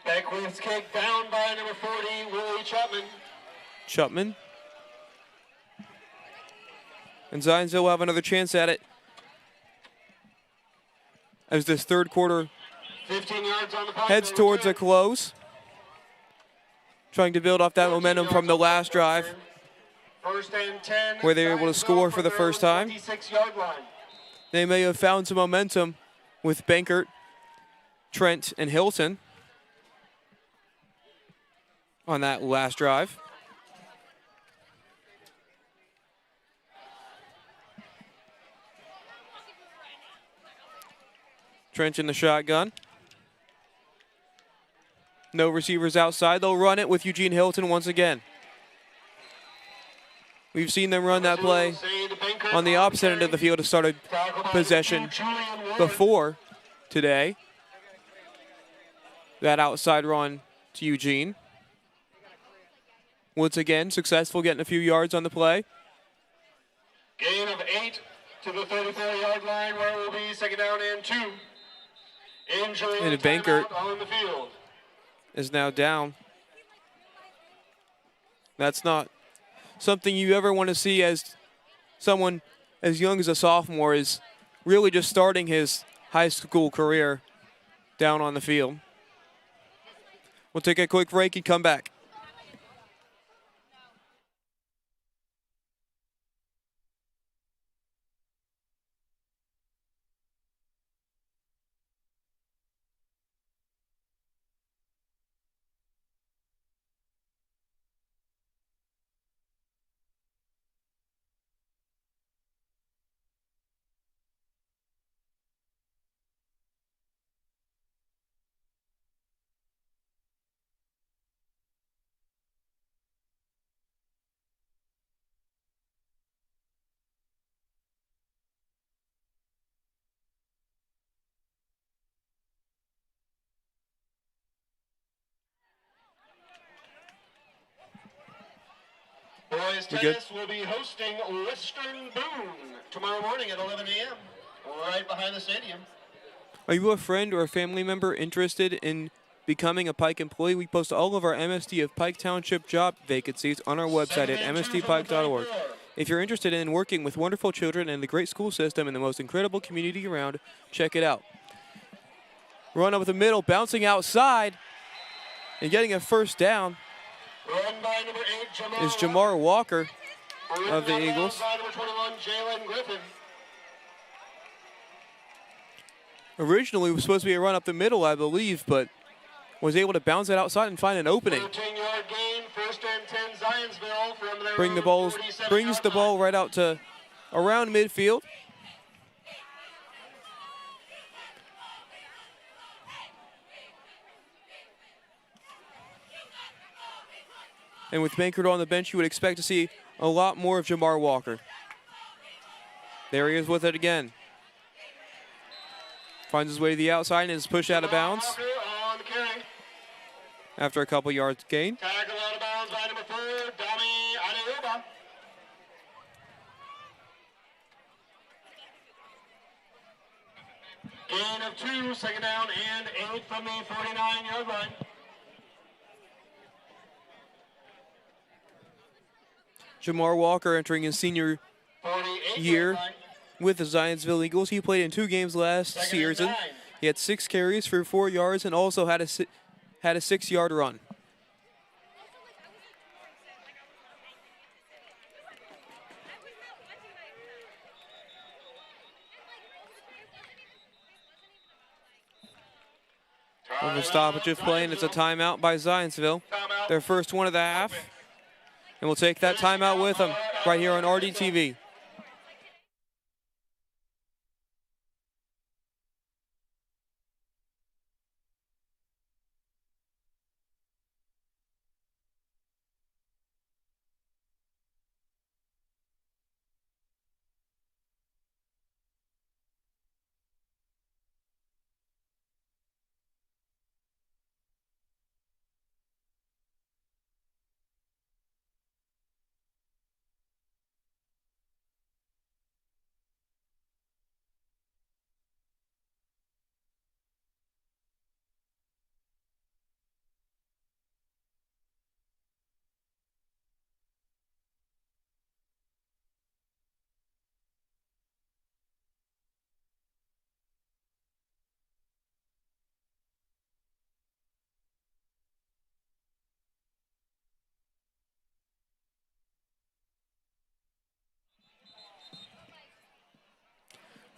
Beckwith's kick down by number 40, Willie Chapman. And Zionsville will have another chance at it as this 3rd quarter 15 yards on the punt. heads towards a close. Trying to build off that momentum from the last drive. First and 10. where they were able to score for the their first time. 26-yard line. They may have found some momentum with Bankert, Trent, and Hilton on that last drive. Trent in the shotgun. No receivers outside. They'll run it with Eugene Hilton once again. We've seen them run that play on the opposite end of the field to start a possession before today. That outside run to Eugene. Once again, successful getting a few yards on the play. Gain of 8 to the 34-yard line, where it will be second down and 2. Injury And Bankert on the field. is now down. That's not something you ever want to see as someone as young as a sophomore is really just starting his high school career down on the field. We'll take a quick break and come back. Boys We tennis will be hosting Western Boone tomorrow morning at 11 a.m. right behind the stadium. Are you a friend or a family member interested in becoming a Pike employee? We post all of our MSD of Pike Township job vacancies on our website at msdpike.org. If you're interested in working with wonderful children in the great school system and the most incredible community around, check it out. Run up the middle, bouncing outside, and getting a first down Run by number 8, is Jamar Walker of the Eagles. By number 21, Jalen Griffin. Originally, it was supposed to be a run up the middle, I believe, but was able to bounce it outside and find an opening. 13-yard gain, first and 10, Zionsville from their Brings the ball right out to around midfield. And with Bankert on the bench, you would expect to see a lot more of Jamar Walker. There he is with it again. Finds his way to the outside and is pushed out of bounds after a couple yards gain. Tackle out of bounds by number 4, Dami Adeoba. Gain of 2, second down and 8 from the 49-yard line. Jamar Walker entering his senior 48 year line. with the Zionsville Eagles. He played in 2 games last Second and season. 9. He had 6 carries for 4 yards and also had a 6-yard run. With a stoppage of play, and it's a timeout by Zionsville. Their first one of the half. And we'll take that timeout with them right here on RDTV.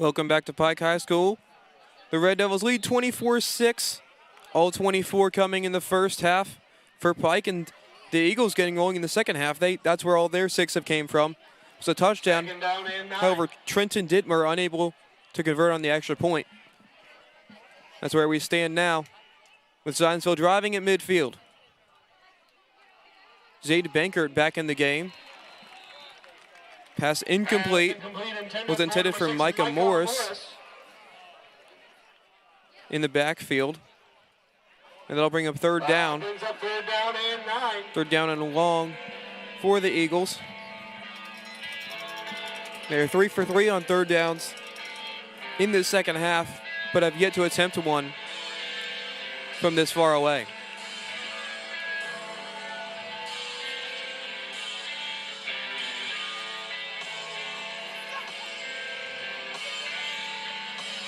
Welcome back to Pike High School. The Red Devils lead 24-6. All 24 coming in the first half for Pike, and the Eagles getting going in the second half. That's where all their 6 have came from. It's a touchdown. However, Trenton Dittmer unable to convert on the extra point. That's where we stand now, with Zionsville driving at midfield. Zade Bankert back in the game. Pass incomplete. Was intended for Micah Morris in the backfield. And that'll bring up third down. Third down and long for the Eagles. They're 3 for 3 on third downs in the second half, but have yet to attempt one from this far away.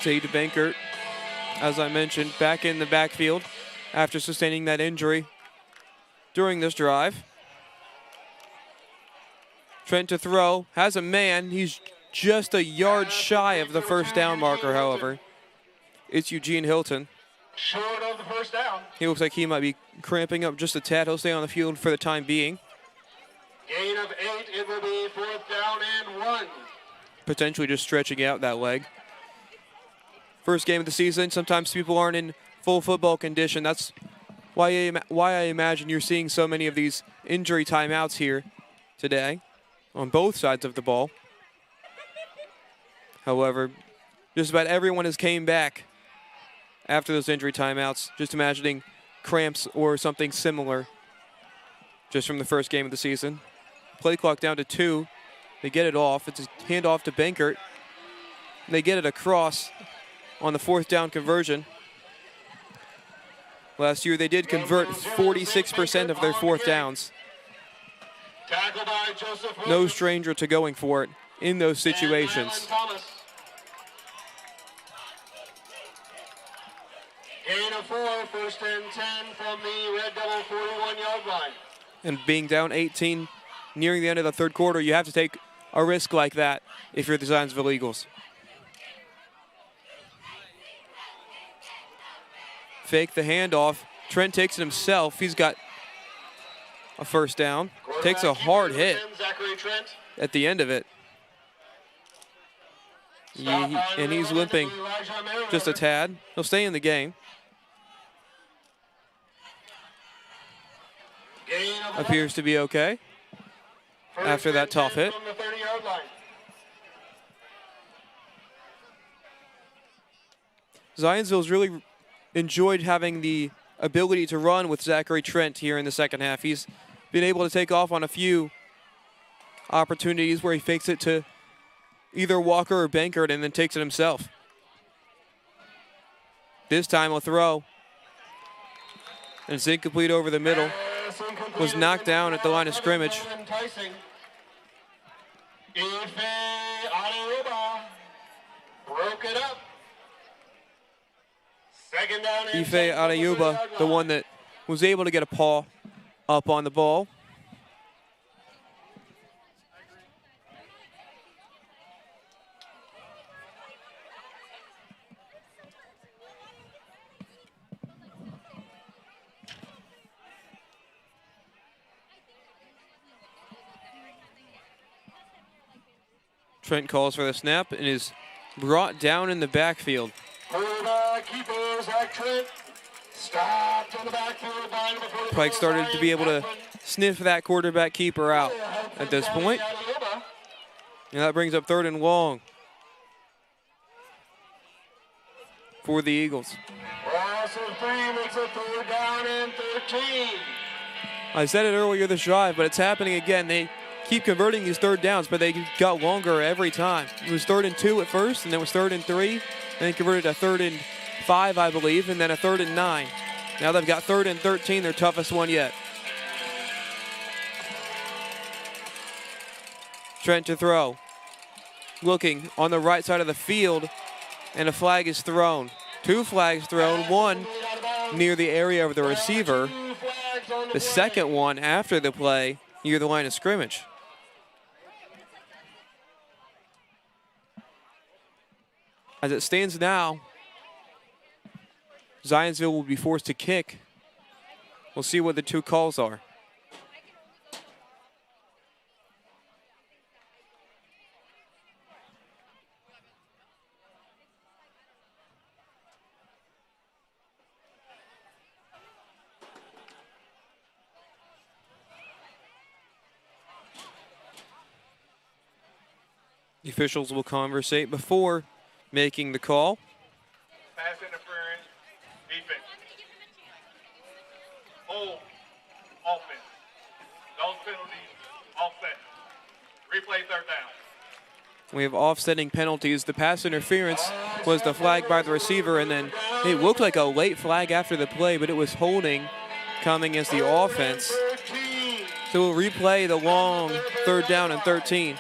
Zade Bankert, as I mentioned, back in the backfield after sustaining that injury during this drive. Trent to throw, has a man. He's just a yard shy of the first down marker, however. It's Eugene Hilton. Short of the first down. He looks like he might be cramping up just a tad. He'll stay on the field for the time being. Gain of 8, it will be 4th down and 1. Potentially just stretching out that leg. First game of the season, sometimes people aren't in full football condition. That's why I imagine you're seeing so many of these injury timeouts here today on both sides of the ball. However, just about everyone has came back after those injury timeouts, just imagining cramps or something similar just from the first game of the season. Play clock down to 2. They get it off. It's a handoff to Bankert. They get it across on the 4th down conversion. Last year they did convert 46% of their 4th downs. No stranger to going for it in those situations. Gain of 4, 1st and 10 from the Red Devil 41-yard line. And being down 18 nearing the end of the third quarter, you have to take a risk like that if you're the Zionsville Eagles. Fake the handoff. Trent takes it himself. He's got a first down. Takes a hard hit at the end of it. And he's limping just a tad. He'll stay in the game. Appears to be okay after that tough hit. Zionsville's really enjoyed having the ability to run with Zachary Trent here in the second half. He's been able to take off on a few opportunities where he fakes it to either Walker or Bankert and then takes it himself. This time he'll throw. And it's incomplete over the middle. Was knocked down at the line of scrimmage. Broke it up. Ife Adeyuba, the one that was able to get a paw up on the ball. Trent calls for the snap and is brought down in the backfield. Pike started to be able to sniff that quarterback keeper out at this point. And that brings up 3rd and long for the Eagles. I said it earlier this drive, but it's happening again. They keep converting these 3rd downs, but they got longer every time. It was 3rd and 2 at first, and then it was 3rd and 3, and they converted a 3rd and 5, I believe, and then a 3rd and 9. Now they've got 3rd and 13, their toughest one yet. Trent to throw. Looking on the right side of the field, and a flag is thrown. 2 flags thrown, one near the area of the receiver. The second one after the play near the line of scrimmage. As it stands now, Zionsville will be forced to kick. We'll see what the two calls are. The officials will conversate before making the call. Pass interference, defense. Hold, offense. Those penalties, offset. Replay third down. We have offsetting penalties. The pass interference was the flag by the receiver, and then it looked like a late flag after the play, but it was holding coming as the offense. So we'll replay the long third down and 13.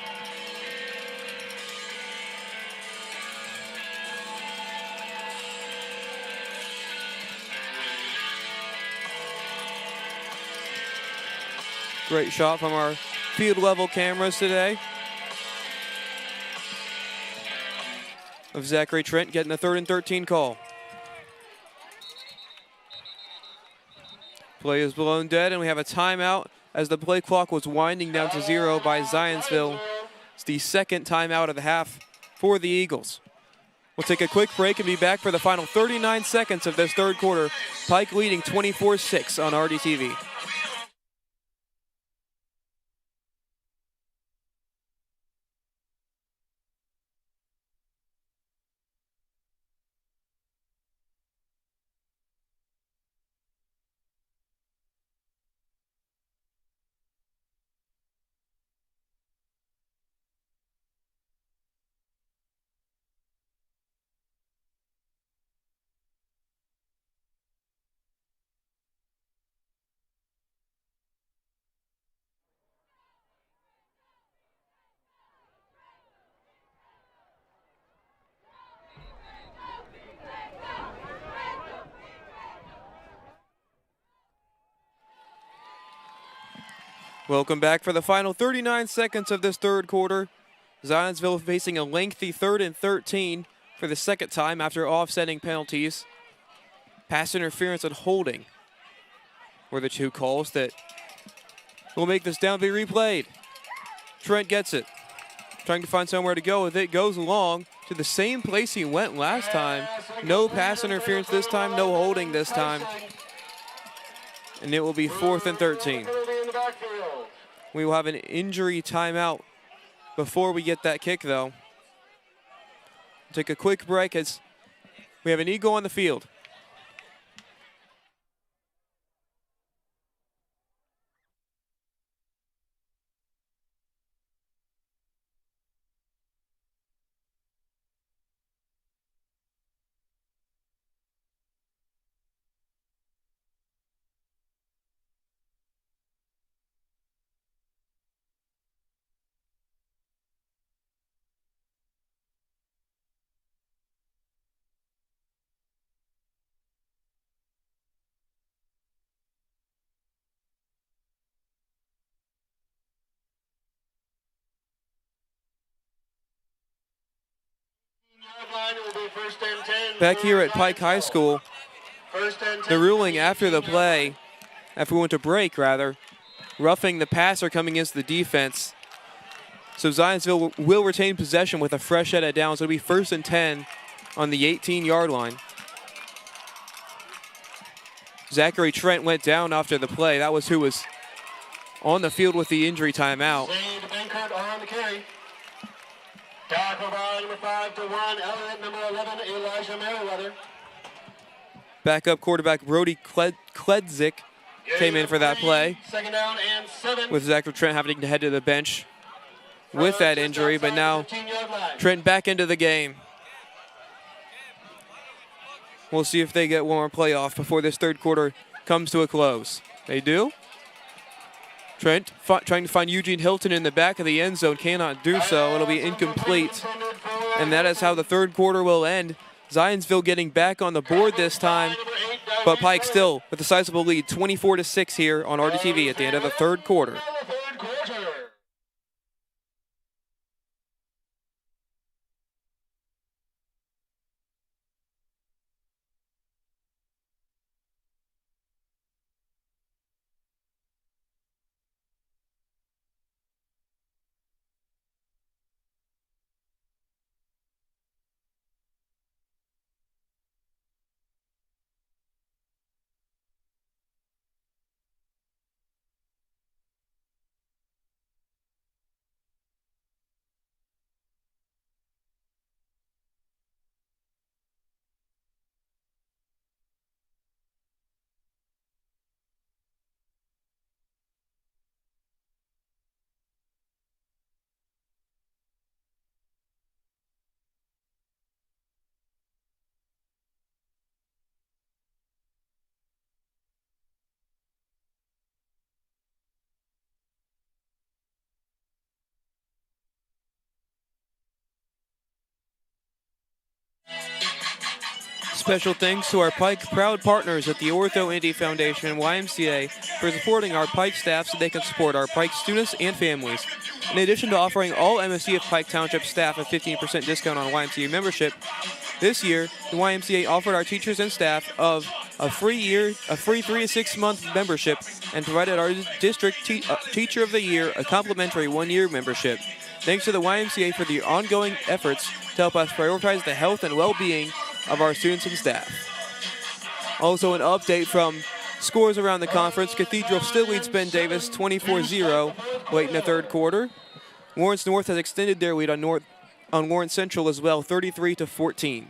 Great shot from our field level cameras today of Zachary Trent getting the 3rd and 13 call. Play is blown dead, and we have a timeout as the play clock was winding down to 0 by Zionsville. It's the 2nd timeout of the half for the Eagles. We'll take a quick break and be back for the final 39 seconds of this 3rd quarter. Pike leading 24-6 on RDTV. Welcome back for the final 39 seconds of this 3rd quarter. Zionsville facing a lengthy 3rd and 13 for the 2nd time after offsetting penalties. Pass interference and holding were the two calls that will make this down be replayed. Trent gets it. Trying to find somewhere to go with it. Goes along to the same place he went last time. No pass interference this time, no holding this time. And it will be 4th and 13. We will have an injury timeout before we get that kick, though. Take a quick break as we have an Eagle on the field. Back here at Pike High School, the ruling after the play, after we went to break rather, roughing the passer coming against the defense. So Zionsville will retain possession with a fresh set of downs. It'll be 1st and 10 on the 18-yard line. Zachary Trent went down after the play. That was who was on the field with the injury timeout. Tackle by number 5 to 1, Elliott, number 11, Elijah Merriweather. Backup quarterback Brody Kledzik came in for that play. 2nd down and 7. With Zachary Trent having to head to the bench with that injury, but now Trent back into the game. We'll see if they get one more play off before this 3rd quarter comes to a close. They do. Trent trying to find Eugene Hilton in the back of the end zone, cannot do so. It'll be incomplete. And that is how the 3rd quarter will end. Zionsville getting back on the board this time, but Pike still with a sizable lead, 24-6 here on RDTV at the end of the 3rd quarter. special thanks to our Pike proud partners at the Ortho Indy Foundation and YMCA for supporting our Pike staff so they can support our Pike students and families. In addition to offering all MSC of Pike Township staff a 15% discount on YMCA membership, this year, the YMCA offered our teachers and staff of a free 3 to 6 month membership and provided our district teacher of the year a complimentary 1-year membership. Thanks to the YMCA for the ongoing efforts to help us prioritize the health and well-being of our students and staff. Also an update from scores around the conference. Cathedral still leads Ben Davis 24-0 late in the third quarter. Lawrence North has extended their lead on Lawrence Central as well, 33-14.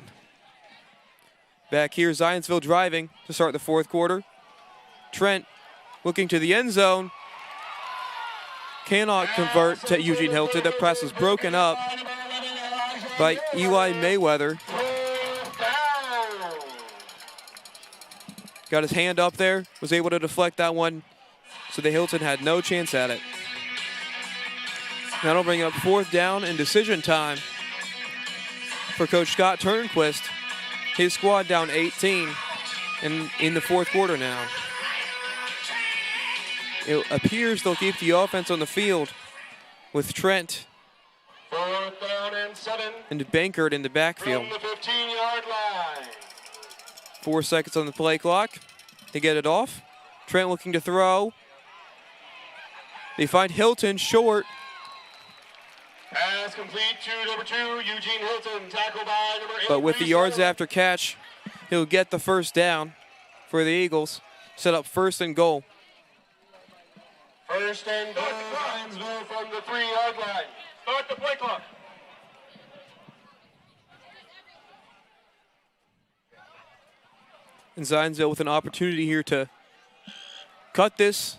Back here, Zionsville driving to start the fourth quarter. Trent looking to the end zone. Cannot convert to Eugene Hilton. The press was broken up by Eli Mayweather. Got his hand up there, was able to deflect that one, so the Hilton had no chance at it. That'll bring up fourth down and decision time for Coach Scott Turnquist. His squad down 18 in the fourth quarter now. It appears they'll keep the offense on the field with Trent Fourth down and 7 and Bankert in the backfield. from the 15-yard line. 4 seconds on the play clock to get it off. Trent looking to throw. They find Hilton short. Pass complete to number 2, Eugene Hilton, tackled by number 8. But with the yards after catch, he'll get the first down for the Eagles. Set up first and goal. First and goal, Zionsville from the 3-yard line. Start the play clock. And Zionsville with an opportunity here to cut this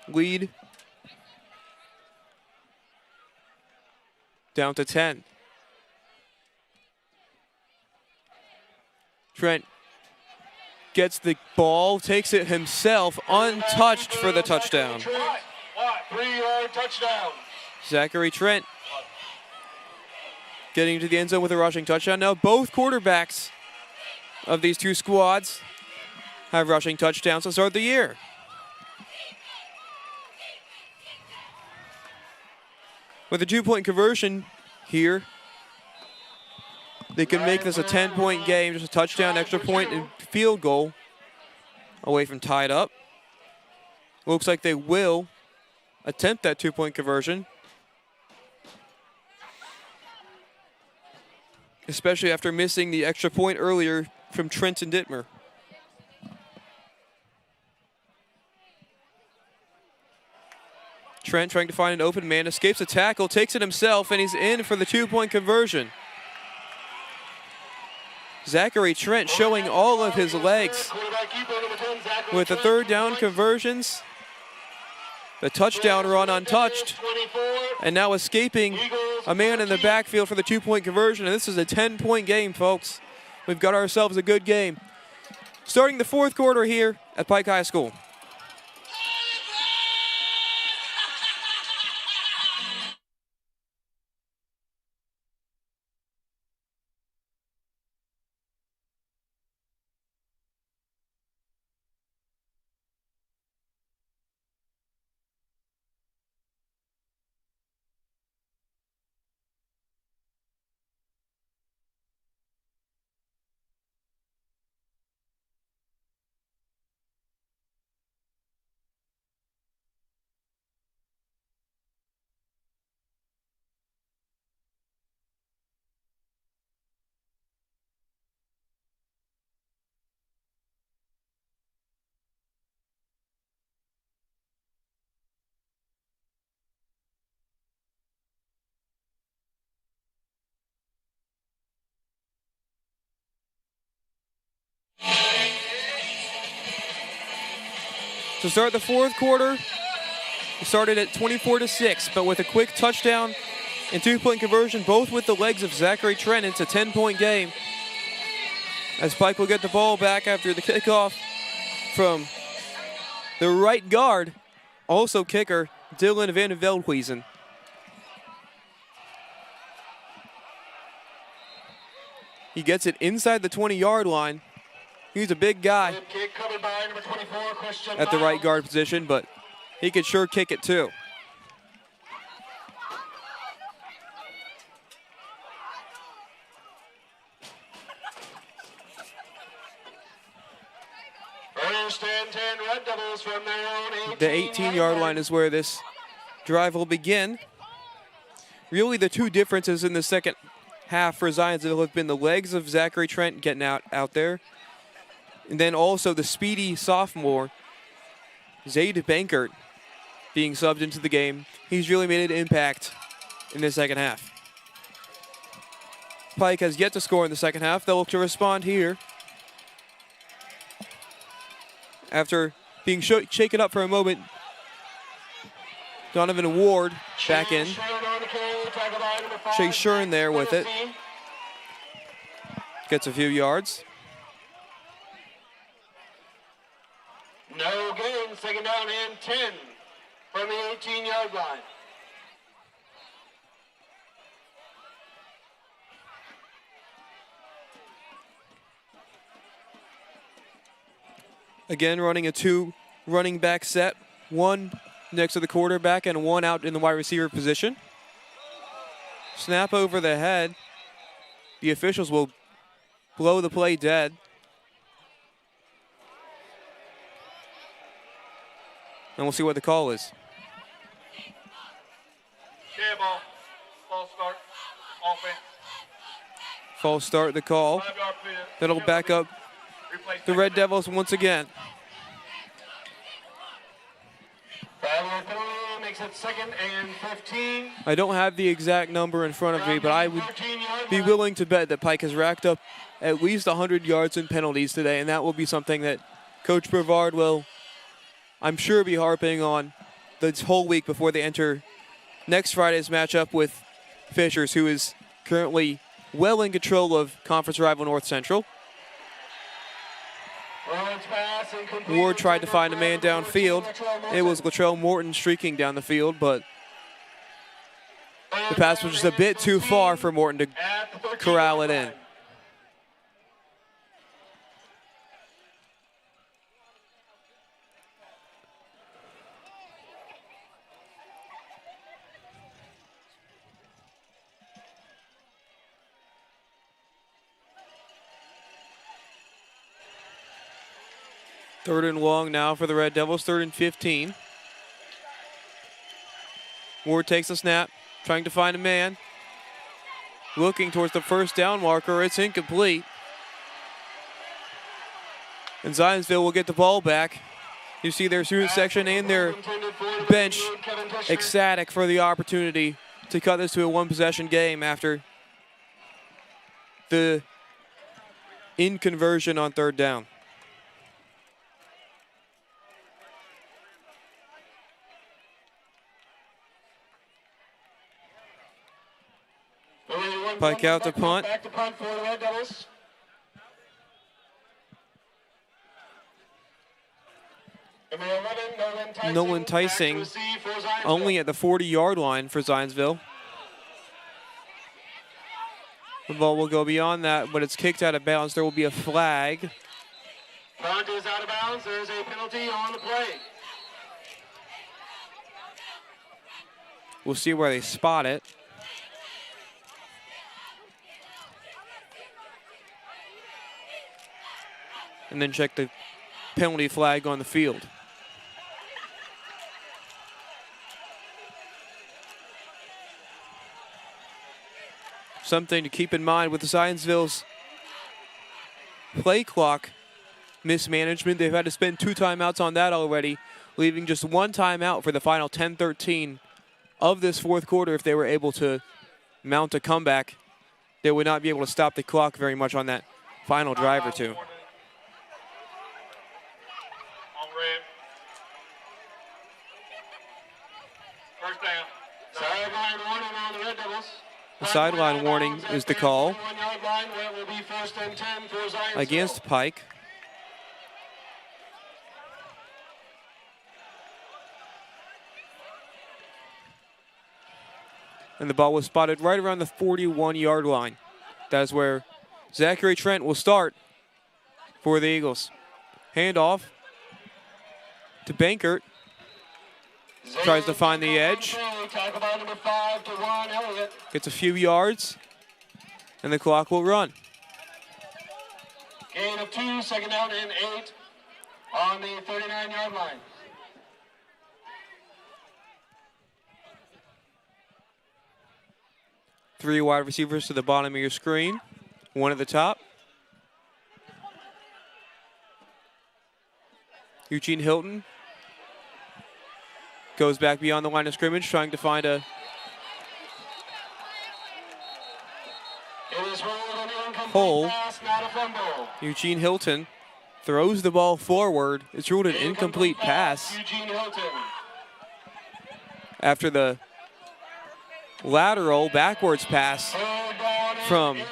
lead down to 10. Trent gets the ball, takes it himself, untouched for the touchdown. 3-yard touchdown. Zachary Trent getting to the end zone with a rushing touchdown. Now both quarterbacks of these two squads have rushing touchdowns to start the year. With a 2-point conversion here, they can make this a 10-point game, just a touchdown, extra point, and field goal away from tied up. Looks like they will attempt that 2-point conversion, especially after missing the extra point earlier from Trenton Dittmer. Trent trying to find an open man, escapes a tackle, takes it himself, and he's in for the 2-point conversion. Zachary Trent showing all of his legs with the third down conversions. The touchdown run untouched. And now escaping a man in the backfield for the 2-point conversion. And this is a 10-point game, folks. We've got ourselves a good game. Starting the fourth quarter here at Pike High School. To start the fourth quarter, we started at 24-6, but with a quick touchdown and 2-point conversion, both with the legs of Zachary Trent, it's a 10-point game. As Pike will get the ball back after the kickoff from the right guard, also kicker, Dylan Van Veldhuizen. He gets it inside the 20-yard line. He's a big guy Good kick covered by number 24, Christian at the right Miles. guard position, but he could sure kick it too. First and 10 Red Devils from their own 18. The 18-yard line is where this drive will begin. Really, the two differences in the second half for Zionsville have been the legs of Zachary Trent getting out there, and then also the speedy sophomore, Zayd Bankert, being subbed into the game. He's really made an impact in the second half. Pike has yet to score in the second half. They'll look to respond here. After being shaken up for a moment, Donovan Ward back in. Chase Shern there with it. Gets a few yards. No gain, second down and 10 from the 18-yard line. Again, running a two running back set, one next to the quarterback and one out in the wide receiver position. Snap over the head. The officials will blow the play dead. And we'll see what the call is. Okay, ball. False start. Offense. False start, the call. 5-yard penalty. That'll back up Replace the Red Devils once again. 5-yard penalty makes it second and 15. I don't have the exact number in front of me, but I would 13-yard be line. willing to bet that Pike has racked up at least 100 yards in penalties today, and that will be something that Coach Brevard will, I'm sure, be harping on this whole week before they enter next Friday's matchup with Fishers, who is currently well in control of conference rival North Central. Ward tried to find a man downfield. It was Latrell Morton streaking down the field, but the pass was just a bit too far for Morton to corral it in. Third and long now for the Red Devils, 3rd and 15. Ward takes the snap, trying to find a man. Looking towards the first down marker, it's incomplete. And Zionsville will get the ball back. You see their student section and their bench ecstatic for the opportunity to cut this to a one-possession game after the inconversion on 3rd down. Pike out to punt. Back to punt for the Red Devils. Number 11, Nolan Tyson, only at the 40-yard line for Zionsville. The ball will go beyond that, but it's kicked out of bounds. There will be a flag. Punt is out of bounds. There's a penalty on the play. We'll see where they spot it. And then check the penalty flag on the field. Something to keep in mind with the Zionsville's play clock mismanagement. They've had to spend 2 timeouts on that already, leaving just 1 timeout for the final 10-13 of this 4th quarter. If they were able to mount a comeback, they would not be able to stop the clock very much on that final drive or two. First down. Sideline warning on the Red Devils. The sideline warning is the call 21-yard line, where it will be 1st and 10 for Zionsville. against Pike. And the ball was spotted right around the 41-yard line. That is where Zachary Trent will start for the Eagles. Handoff to Bankert. Tries to find the edge. Tackle by number 5 to Ron Elliott. Gets a few yards, and the clock will run. Gain of 2, second down and 8 on the 39-yard line. Three wide receivers to the bottom of your screen. One at the top. Eugene Hilton goes back beyond the line of scrimmage, trying to find a... It is ruled an incomplete hole. pass, not a fumble. Eugene Hilton throws the ball forward. It's ruled an incomplete pass Eugene Hilton. after the lateral backwards pass Third down and from 8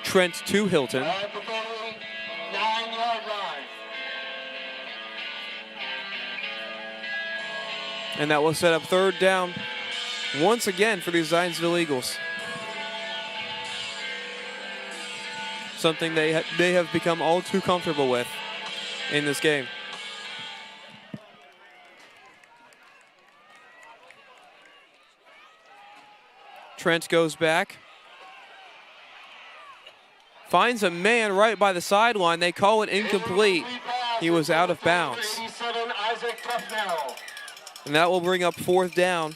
Trent to Hilton. at the 39-yard line. And that will set up third down once again for the Zionsville Eagles. Something they have become all too comfortable with in this game. Trent goes back. Finds a man right by the sideline. They call it incomplete. He was out of bounds. 87, Isaac Tufnell. And that will bring up fourth down.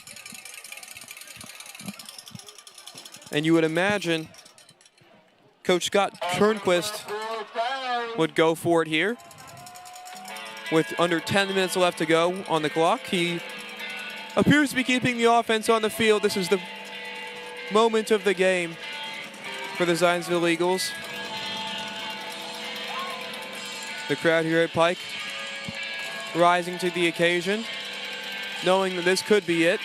And you would imagine Coach Scott Turnquist would go for it here. With under 10 minutes left to go on the clock, he appears to be keeping the offense on the field. This is the moment of the game for the Zionsville Eagles. The crowd here at Pike rising to the occasion, knowing that this could be it.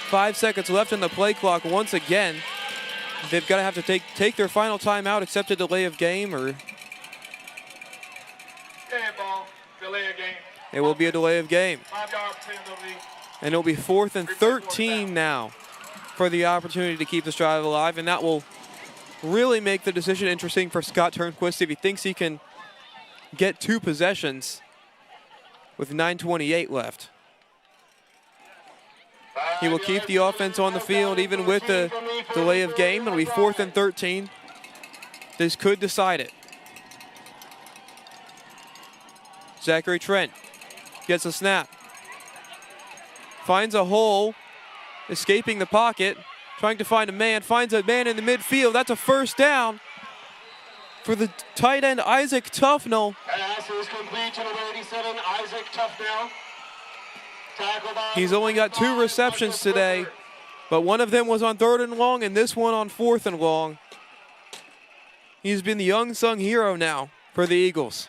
5 seconds left in the play clock once again. They've got to have to take their final timeout, accept a delay of game, or Ball, delay of game. it will be a delay of game. 5-yard penalty. And it'll be 4th and 13 now for the opportunity to keep this drive alive, and that will really make the decision interesting for Scott Turnquist if he thinks he can get 2 possessions with 9:28 left. He will keep the offense on the field even with the delay of game. It'll be 4th and 13. This could decide it. Zachary Trent gets a snap. Finds a hole, escaping the pocket, trying to find a man, finds a man in the midfield. That's a first down for the tight end, Isaac Tufnell. Pass is complete to number 87, Isaac Tufnell. Tackle by He's only got 2 receptions today, but one of them was on 3rd and long and this one on 4th and long. He's been the unsung hero now for the Eagles.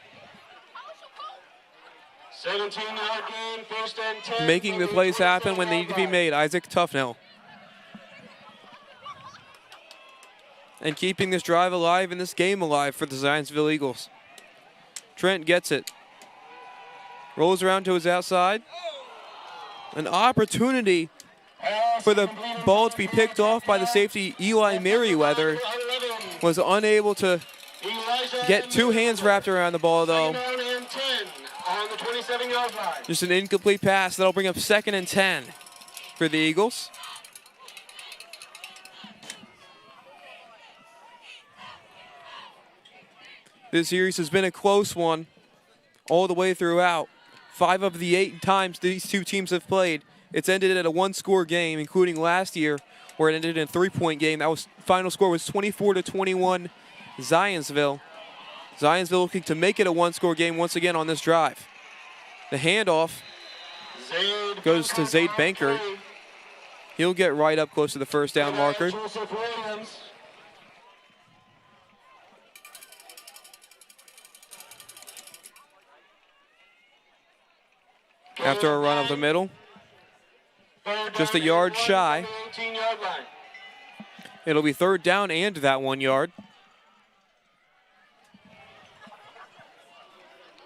17-yard gain, 1st and 10. Making the plays happen when they need to be made, Isaac Tufnell. And keeping this drive alive and this game alive for the Zionsville Eagles. Trent gets it. Rolls around to his outside. An opportunity for the ball to be picked off by the safety, Eli Merriweather. Was unable to get 2 hands wrapped around the ball, though. On the 27-yard line. Just an incomplete pass. That'll bring up 2nd and 10 for the Eagles. This series has been a close one all the way throughout. 5 of the 8 times these 2 teams have played, it's ended at a 1-score game, including last year where it ended in a 3-point game. That was final score was 24-21 Zionsville. Zionsville looking to make it a 1-score game once again on this drive. The handoff goes to Zaid Bankert. He'll get right up close to the first down marker. Joseph Williams. After a run up the middle. Just a yard shy. 18-yard line. It'll be 3rd down and that 1 yard.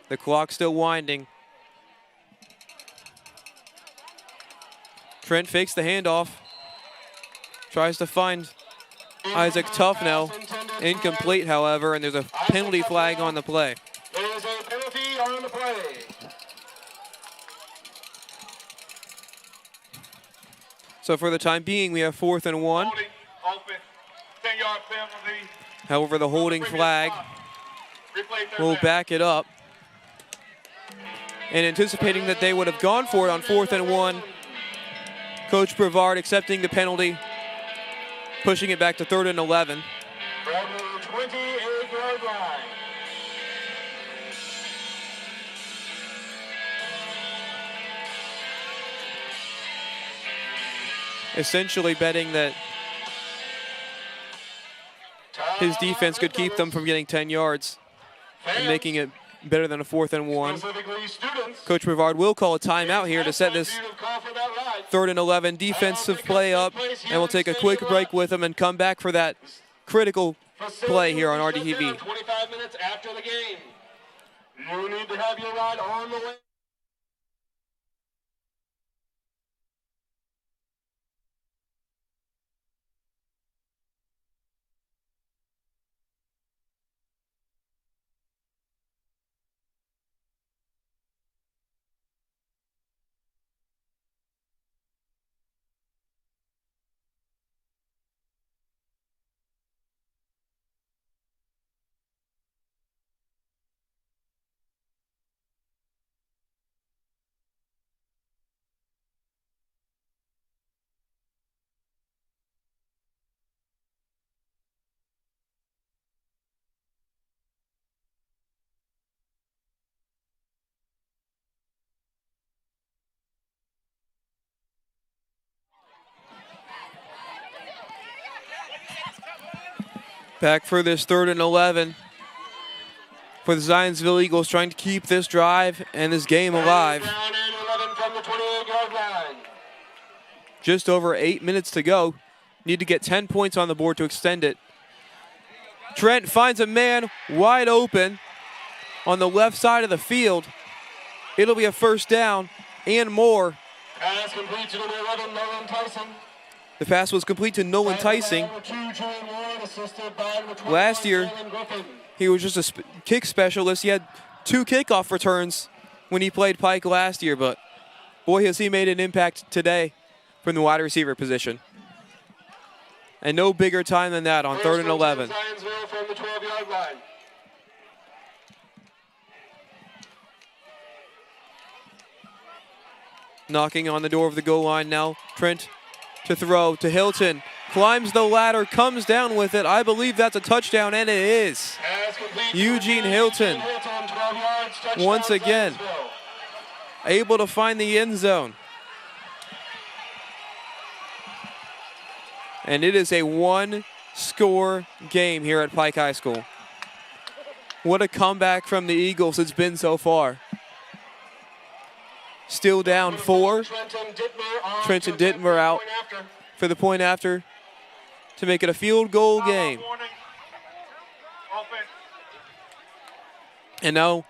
The clock still winding. Trent fakes the handoff. Tries to find Isaac Tufnell. Incomplete, however, and there's a penalty flag on the play. There is a penalty on the play. So for the time being, we have 4th and 1. Holding, open, 10-yard penalty. However, the holding flag will back it up. And anticipating that they would have gone for it on 4th and 1, Coach Brevard accepting the penalty, pushing it back to 3rd and 11. From the 28-yard line. Essentially betting that his defense could keep them from getting 10 yards and making it better than a 4th and 1. Coach Brevard will call a timeout here to set this 3rd and 11 defensive play up, and we'll take a quick break with them and come back for that critical play here on RDTV. 25 minutes after the game. You need to have your ride on the way. Back for this 3rd and 11 for the Zionsville Eagles, trying to keep this drive and this game alive. Down and 11 from the 28-yard line. Just over 8 minutes to go. Need to get 10 points on the board to extend it. Trent finds a man wide open on the left side of the field. It'll be a 1st down and more. Pass complete to number 11, Nolan Tyson. The pass was complete to Nolan Tyson. Last year, he was just a kick specialist. He had 2 kickoff returns when he played Pike last year, but boy, has he made an impact today from the wide receiver position. And no bigger time than that on 3rd and 11. Zionsville from the 12-yard line. Knocking on the door of the goal line now. Trent to throw to Hilton. Climbs the ladder, comes down with it. I believe that's a touchdown, and it is. Eugene Hilton, 12 yards, touchdown, once again, Zionsville. able to find the end zone. And it is a 1-score game here at Pike High School. What a comeback from the Eagles it's been so far. Still down 4. Trenton Dittmer out for the point after to make it a field goal game. And now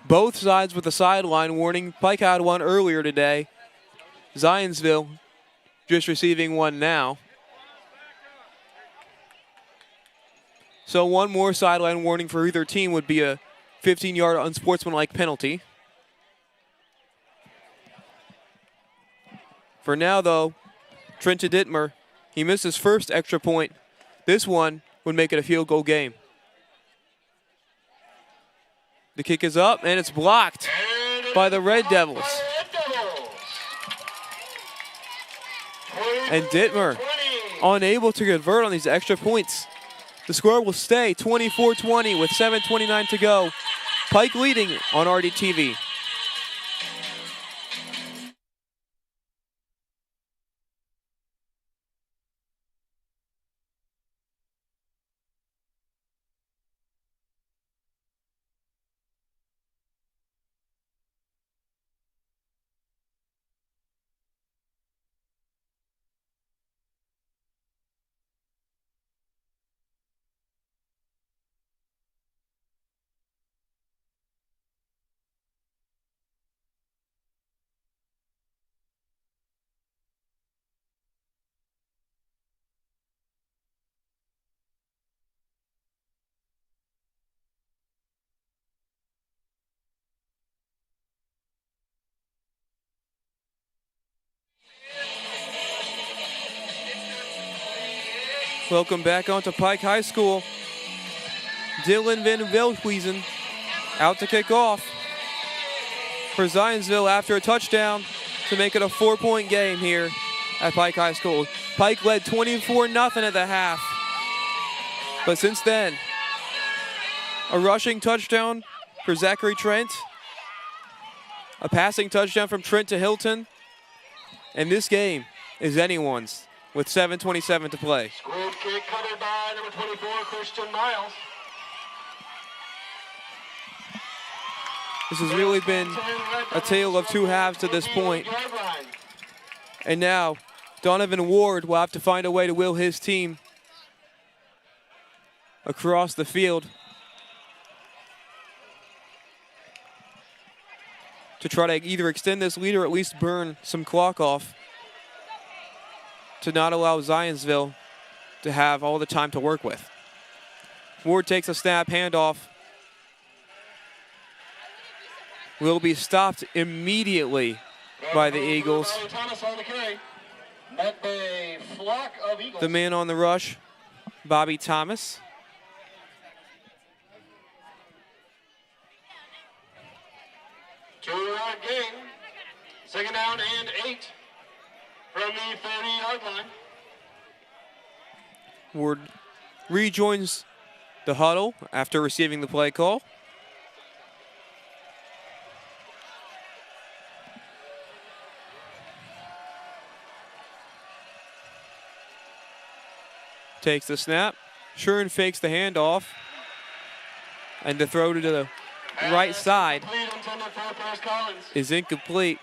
both sides with the sideline warning. Pike had one earlier today. Zionsville just receiving one now. So one more sideline warning for either team would be a 15-yard unsportsmanlike penalty. For now, though, Trenton Dittmer, he missed his first extra point. This one would make it a field goal game. The kick is up, and it's blocked by the Red Devils. And Dittmer unable to convert on these extra points. The score will stay 24-20 with 7:29 to go. Pike leading on RDTV. Welcome back onto Pike High School. Dylan Van Veldhuizen out to kick off for Zionsville after a touchdown to make it a 4-point game here at Pike High School. Pike led 24-0 at the half. But since then, a rushing touchdown for Zachary Trent, a passing touchdown from Trent to Hilton, and this game is anyone's with 7:27 to play. Squib kick covered by number 24, Christian Miles. This has really been a tale of two halves to this point. And now, Donovan Ward will have to find a way to will his team across the field to try to either extend this lead or at least burn some clock off to not allow Zionsville to have all the time to work with. Ward takes a snap, handoff. Will be stopped immediately by the Eagles. The man on the rush, Bobby Thomas. Two-yard gain. Second down and 8 from the 30-yard line. Ward rejoins the huddle after receiving the play call. Takes the snap. Shuren fakes the handoff. And the throw to the right side is incomplete.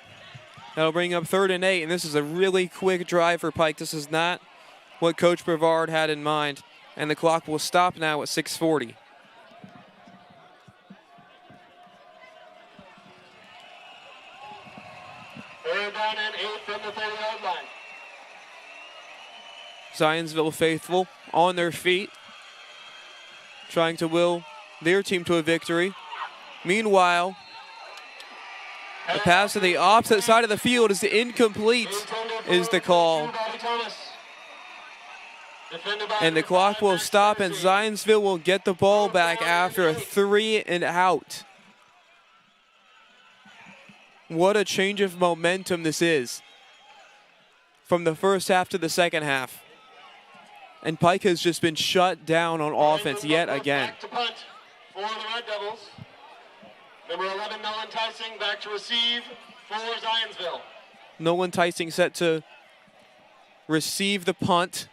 That'll bring up 3rd and 8, and this is a really quick drive for Pike. This is not what Coach Brevard had in mind, and the clock will stop now at 6:40. Third down and 8 from the 30-yard line. Zionsville faithful on their feet, trying to will their team to a victory. Meanwhile, a pass to the opposite side of the field is incomplete, is the call. And the clock will stop, and Zionsville will get the ball back after a 3 and out. What a change of momentum this is from the first half to the second half. And Pike has just been shut down on offense yet again. Back to punt for the Red Devils. Number 11, Nolan Tysing, back to receive for Zionsville. Nolan Tysing set to receive the punt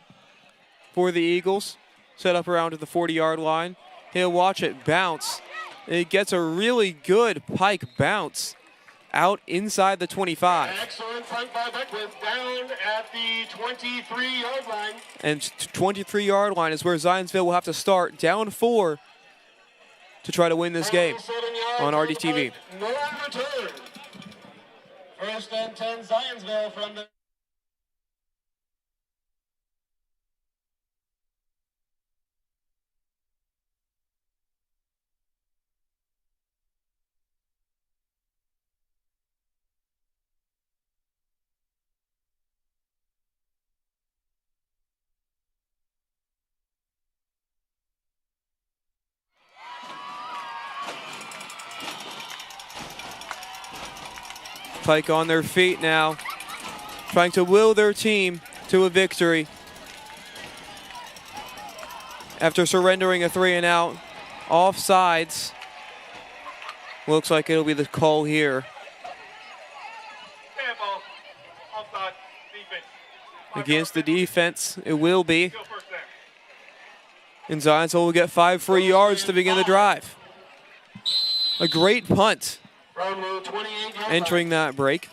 for the Eagles. Set up around to the 40-yard line. He'll watch it bounce. It gets a really good Pike bounce out inside the 25. Excellent punt by Beckwith, down at the 23-yard line. And 23-yard line is where Zionsville will have to start, down 4 to try to win this game on RDTV. No return. First and 10, Zionsville from the... Pike on their feet now, trying to will their team to a victory. After surrendering a 3 and out, offsides. Looks like it'll be the call here. Handball, offside, defense. Against the defense, it will be. And Zionsville will get 5 free yards to begin the drive. A great punt entering that break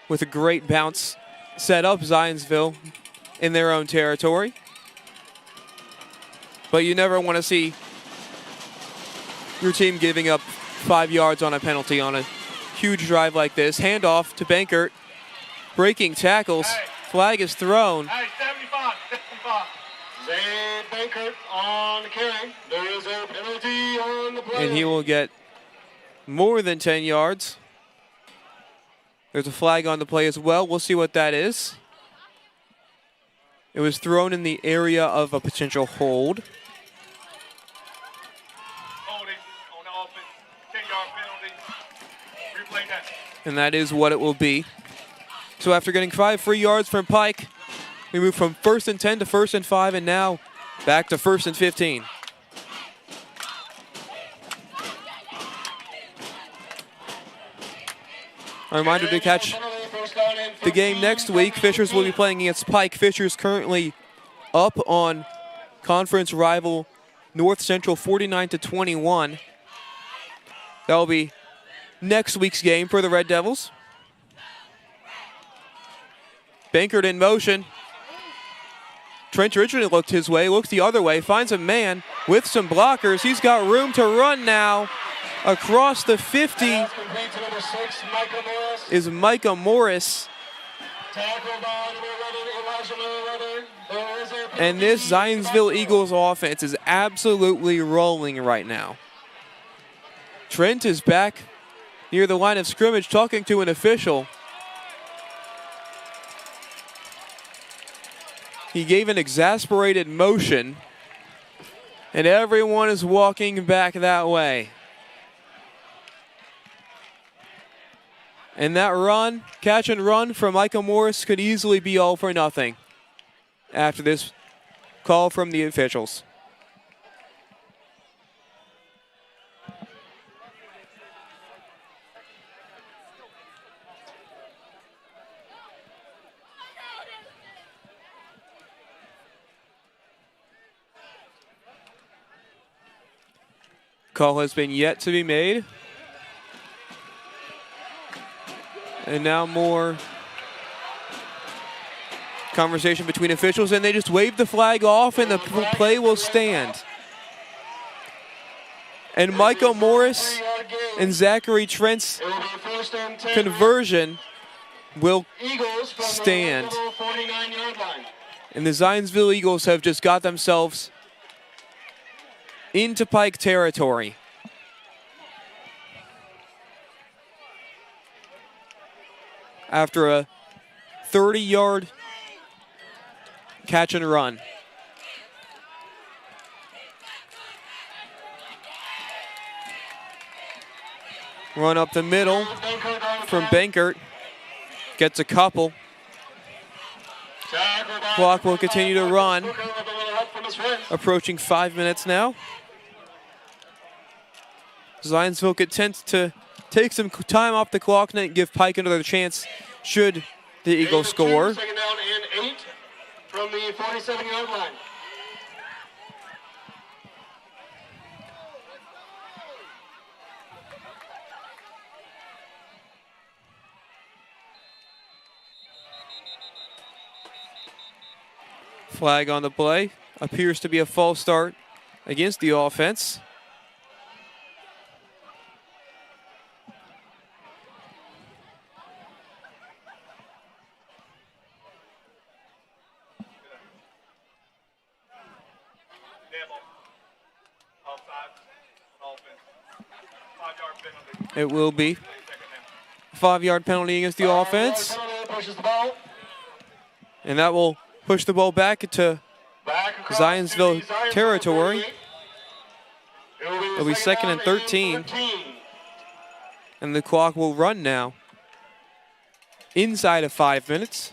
with a great bounce set up Zionsville in their own territory. But you never want to see your team giving up 5 yards on a penalty on a huge drive like this. Handoff to Bankert, breaking tackles. Flag is thrown. 75. Zay Bankert on the carry. There is a penalty on the play. And he will get more than 10 yards. There's a flag on the play as well. We'll see what that is. It was thrown in the area of a potential hold. Holding on the offense, 10-yard penalty. Replay that. And that is what it will be. So after getting 5 free yards from Pike, we move from 1st and 10 to 1st and 5, and now back to 1st and 15. A reminder to catch the game next week. Fishers will be playing against Pike. Fishers currently up on conference rival North Central 49-21. That will be next week's game for the Red Devils. Bankert in motion. Trent originally looked his way, looks the other way, finds a man with some blockers. He's got room to run now. Across the 50 is Micah Morris. And this Zionsville Eagles offense is absolutely rolling right now. Trent is back near the line of scrimmage talking to an official. He gave an exasperated motion, and everyone is walking back that way. And that run, catch and run from Micah Morris could easily be all for nothing after this call from the officials. Call has been yet to be made. And now more conversation between officials, and they just wave the flag off and the play will stand. And Michael Morris and Zachary Trent's conversion will stand. And the Zionsville Eagles have just got themselves into Pike territory. After a 30-yard catch and run. Run up the middle from Bankert. Gets a couple. Clock will continue to run. Approaching 5 minutes now. Zionsville content to take some time off the clock and give Pike another chance should the Eagles score. Second down and 8 from the 47-yard line. Flag on the play. Appears to be a false start against the offense. It will be a 5-yard penalty against the offense. And that will push the ball back into Zionsville territory. It'll be 2nd and 13. And the clock will run now inside of 5 minutes.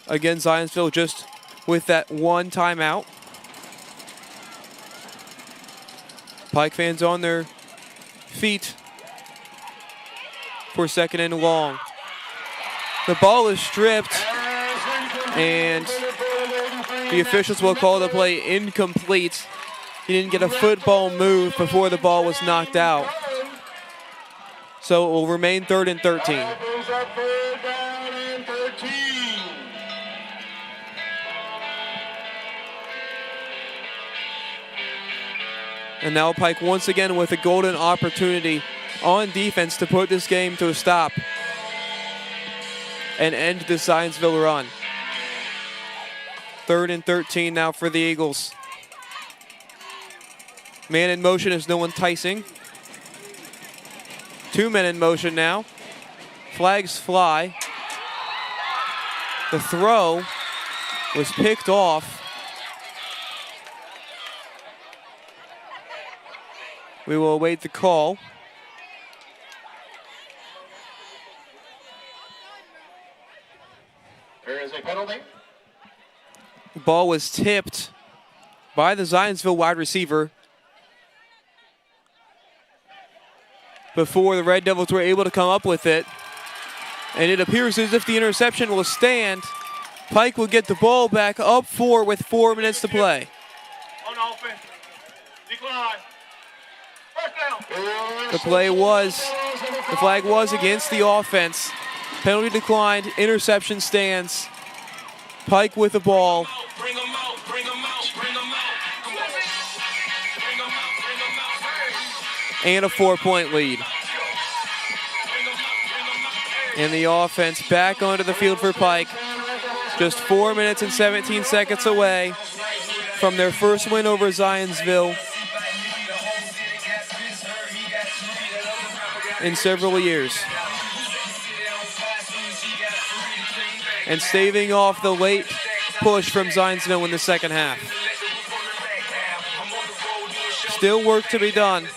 Again, Zionsville just with that one timeout. Pike fans on their feet for 2nd and long. The ball is stripped, and the officials will call the play incomplete. He didn't get a football move before the ball was knocked out. So it will remain 3rd and 13. And now Pike once again with a golden opportunity on defense to put this game to a stop and end the Zionsville run. 3rd and 13 now for the Eagles. Man in motion is no enticing. 2 men in motion now. Flags fly. The throw was picked off. We will await the call. There is a penalty. The ball was tipped by the Zionsville wide receiver before the Red Devils were able to come up with it. And it appears as if the interception will stand. Pike will get the ball back up 4 with 4 minutes to play. On offense. Decline. First down. The flag was against the offense. Penalty declined, interception stands. Pike with the ball. Bring 'em out, bring 'em out, bring 'em out. Come on. Bring 'em out, bring 'em out. And a 4-point lead. And the offense back onto the field for Pike. Just 4 minutes and 17 seconds away from their first win over Zionsville in several years. And staving off the late push from Zionsville in the second half. Still work to be done.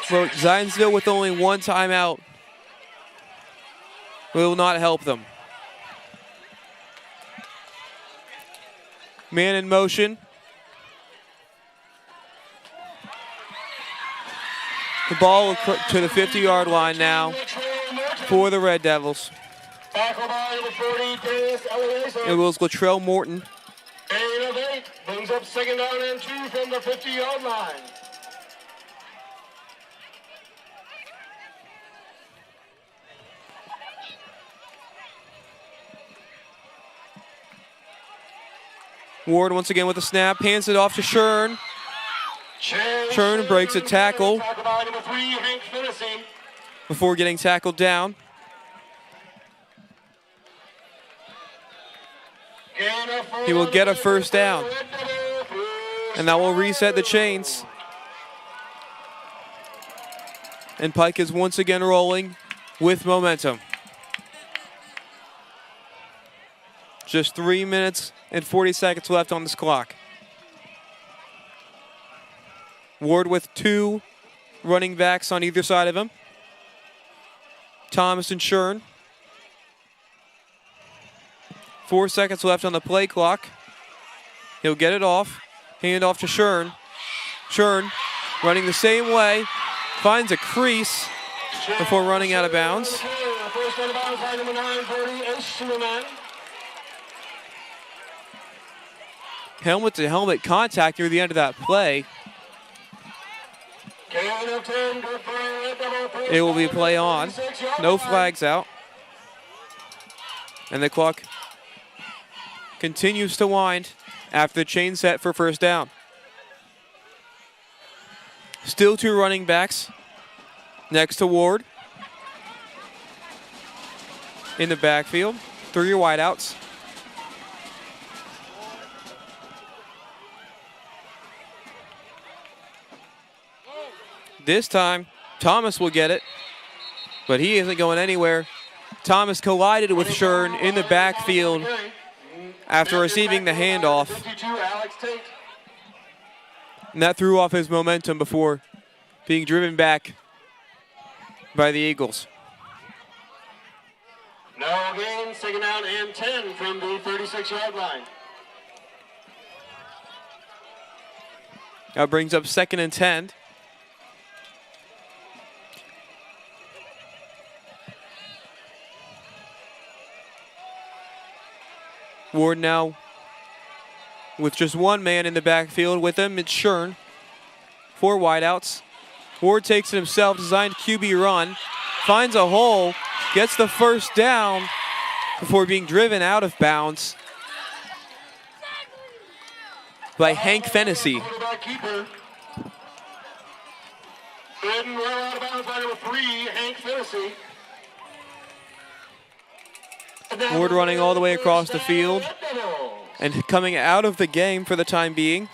But Zionsville with only one timeout will not help them. Man in motion. The ball to the 50-yard line now for the Red Devils. Tackle by number 40, Dennis Eliezer. It was Latrell Morton. Gain of 8. Brings up second down and 2 from the 50-yard line. Ward once again with the snap, hands it off to Shern. Shern breaks a tackle Tackle by number 3, Hank Fennessy. before getting tackled down. He will get a first down. And that will reset the chains. And Pike is once again rolling with momentum. Just 3 minutes and 40 seconds left on this clock. Ward with 2 running backs on either side of him. Thomas and Shern. 4 seconds left on the play clock. He'll get it off. Hand off to Shern. Shern running the same way. Finds a crease before running out of bounds. First out of bounds by number 9, Brody Eschliman. Helmet to helmet contact near the end of that play. It will be play on. No flags out. And the clock continues to wind after the chain set for first down. Still 2 running backs next to Ward. In the backfield, 3 wideouts. This time, Thomas will get it, but he isn't going anywhere. Thomas collided with Shern in the backfield after receiving the handoff. And that threw off his momentum before being driven back by the Eagles. No gain, second down and 10 from the 36-yard line. That brings up second and 10. Ward now with just 1 man in the backfield with him. It's Shern. 4 wideouts. Ward takes it himself, designed QB run. Finds a hole, gets the first down before being driven out of bounds by Hank Fennessy. Ridden well out of bounds by number 3, Hank Fennessy. Ward running all the way across the field and coming out of the game for the time being.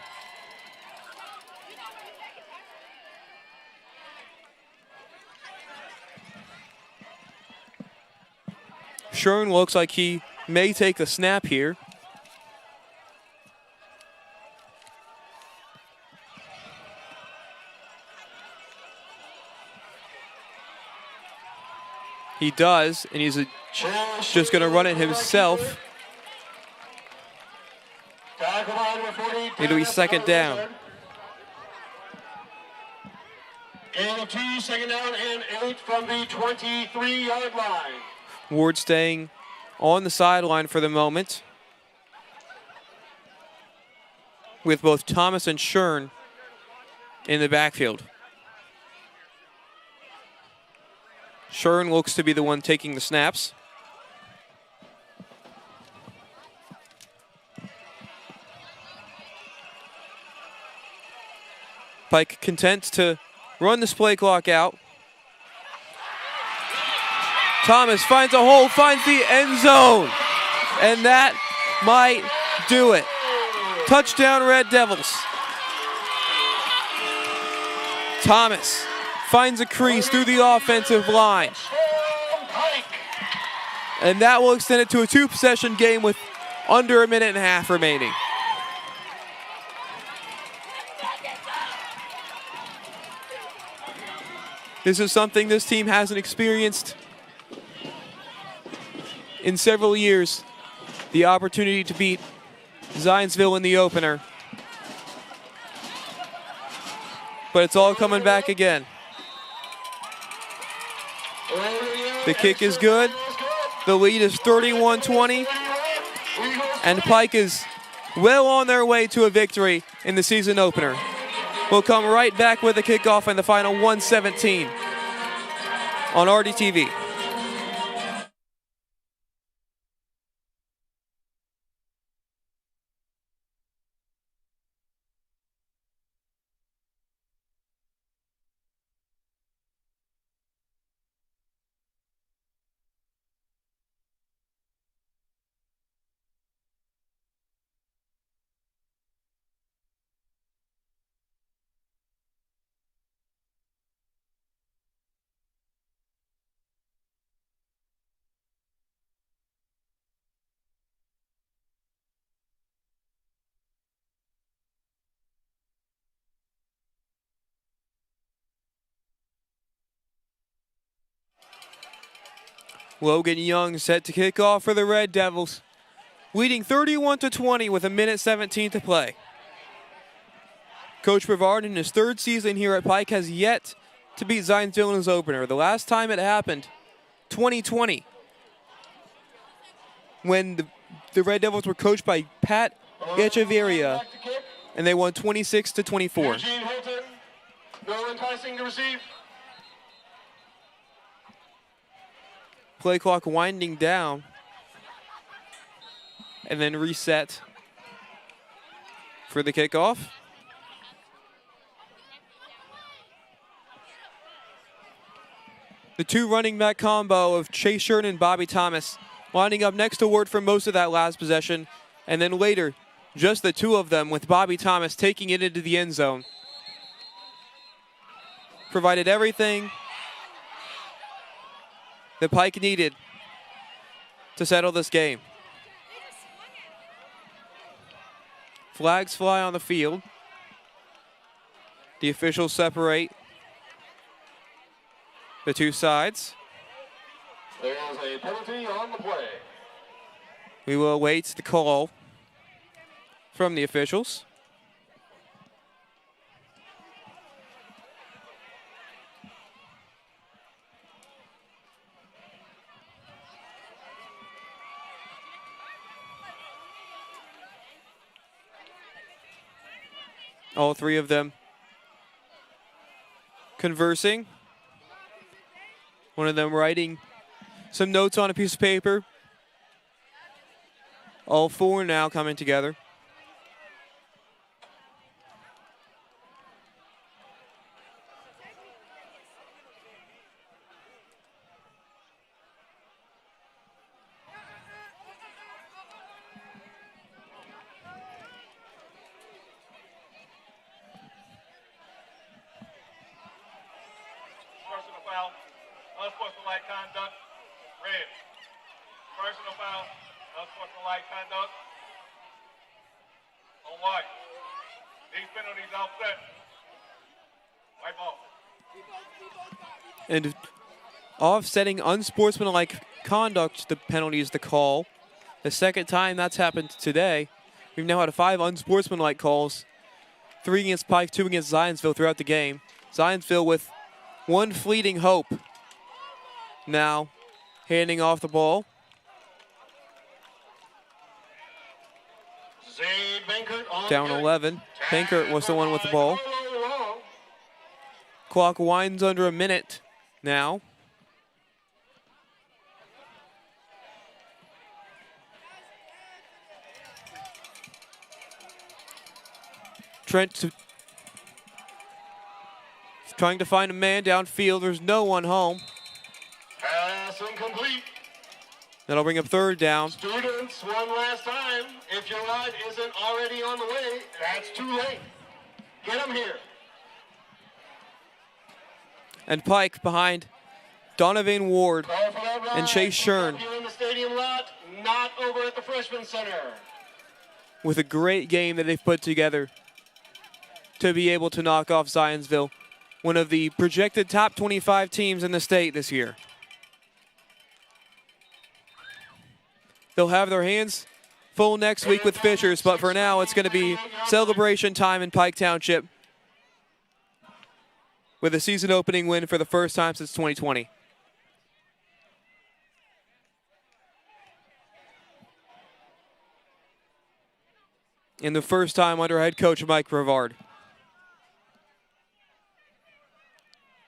Shern looks like he may take the snap here. He does, and he's just going to run it himself. It'll be second down. Gain of 2, second down and 8 from the 23-yard line. Ward staying on the sideline for the moment, with both Thomas and Shern in the backfield. Shern looks to be the one taking the snaps. Pike content to run this play clock out. Thomas finds a hole, finds the end zone, and that might do it. Touchdown, Red Devils. Thomas finds a crease through the offensive line. And that will extend it to a 2-possession game with under a minute and a half remaining. This is something this team hasn't experienced in several years. The opportunity to beat Zionsville in the opener. But it's all coming back again. The kick is good. The lead is 31-20. And Pike is well on their way to a victory in the season opener. We'll come right back with the kickoff and the final 1:17 on RDTV. Logan Young set to kick off for the Red Devils, leading 31-20 with 1:17 to play. Coach Brevard, in his third season here at Pike, has yet to beat Zionsville in his opener. The last time it happened, 2020, when the Red Devils were coached by Pat Echeverria, and they won 26-24. Eugene Hilton, no enticing to receive. Play clock winding down, and then reset for the kickoff. The two running back combo of Chase Shern and Bobby Thomas lining up next to Ward for most of that last possession, and then later, just the two of them with Bobby Thomas taking it into the end zone. Provided everything that Pike needed to settle this game. Flags fly on the field. The officials separate the two sides. There is a penalty on the play. We will await the call from the officials. All three of them conversing. One of them writing some notes on a piece of paper. All four now coming together. Unsportsmanlike conduct, red. Personal foul. Unsportsmanlike conduct. On white. These penalties offset. White ball. And offsetting unsportsmanlike conduct, the penalty is the call. The second time that's happened today. We've now had 5 unsportsmanlike calls. 3 against Pike, 2 against Zionsville throughout the game. Zionsville with one fleeting hope. Now handing off the ball. Down 11. Bankert was the one with the ball. Clock winds under a minute now. Trent trying to find a man downfield. There's no one home. Pass incomplete. That'll bring up third down. Students, one last time. If your ride isn't already on the way, that's too late. Get them here. And Pike behind Donovan Ward and Chase Shern. Here in the stadium lot, not over at the freshman center. With a great game that they've put together to be able to knock off Zionsville, one of the projected top 25 teams in the state this year. They'll have their hands full next week with Fishers, but for now it's going to be celebration time in Pike Township with a season opening win for the first time since 2020. And the first time under head coach Mike Brevard.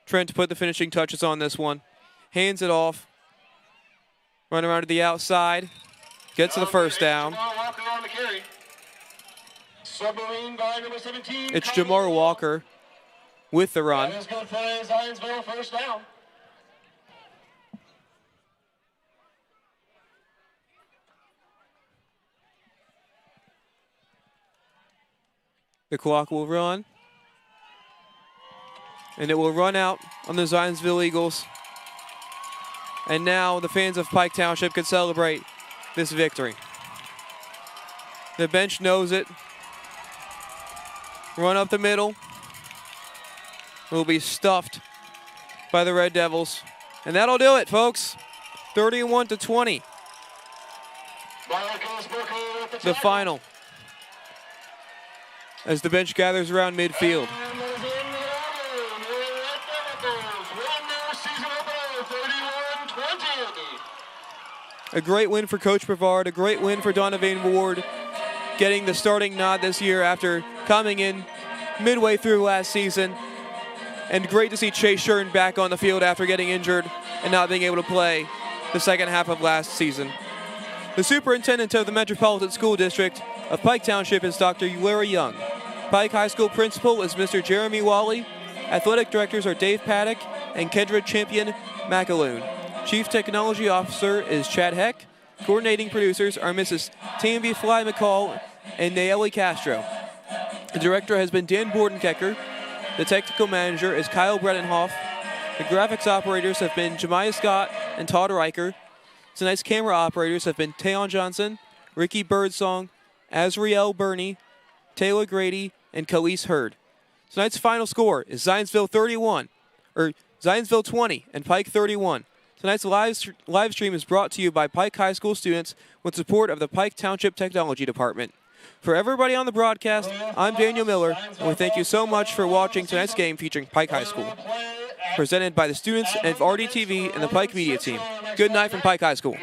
Trent put the finishing touches on this one. Hands it off. Run around to the outside. Gets to the first down. It's Jamar Walker with the run. That is good play, Zionsville, first down. The clock will run. And it will run out on the Zionsville Eagles. And now the fans of Pike Township can celebrate this victory. The bench knows it. Run up the middle. Will be stuffed by the Red Devils. And that'll do it, folks. 31-20. The final. As the bench gathers around midfield. A great win for Coach Brevard, a great win for Donovan Ward, getting the starting nod this year after coming in midway through last season. And great to see Chase Shern back on the field after getting injured and not being able to play the second half of last season. The superintendent of the Metropolitan School District of Pike Township is Dr. Larry Young. Pike High School principal is Mr. Jeremy Wally. Athletic directors are Dave Paddock and Kendra Champion McAloon. Chief Technology Officer is Chad Heck. Coordinating producers are Mrs. Tamby Fly McCall and Naeli Castro. The director has been Dan Bordenkecker. The technical manager is Kyle Bredenhoff. The graphics operators have been Jemiah Scott and Todd Riker. Tonight's camera operators have been Tayon Johnson, Ricky Birdsong, Azriel Burney, Taylor Grady, and Khalees Hurd. Tonight's final score is Zionsville 20 and Pike 31. Tonight's live stream is brought to you by Pike High School students with support of the Pike Township Technology Department. For everybody on the broadcast, I'm Daniel Miller, and we thank you so much for watching tonight's game featuring Pike High School. Presented by the students of RDTV and the Pike Media Team. Good night from Pike High School.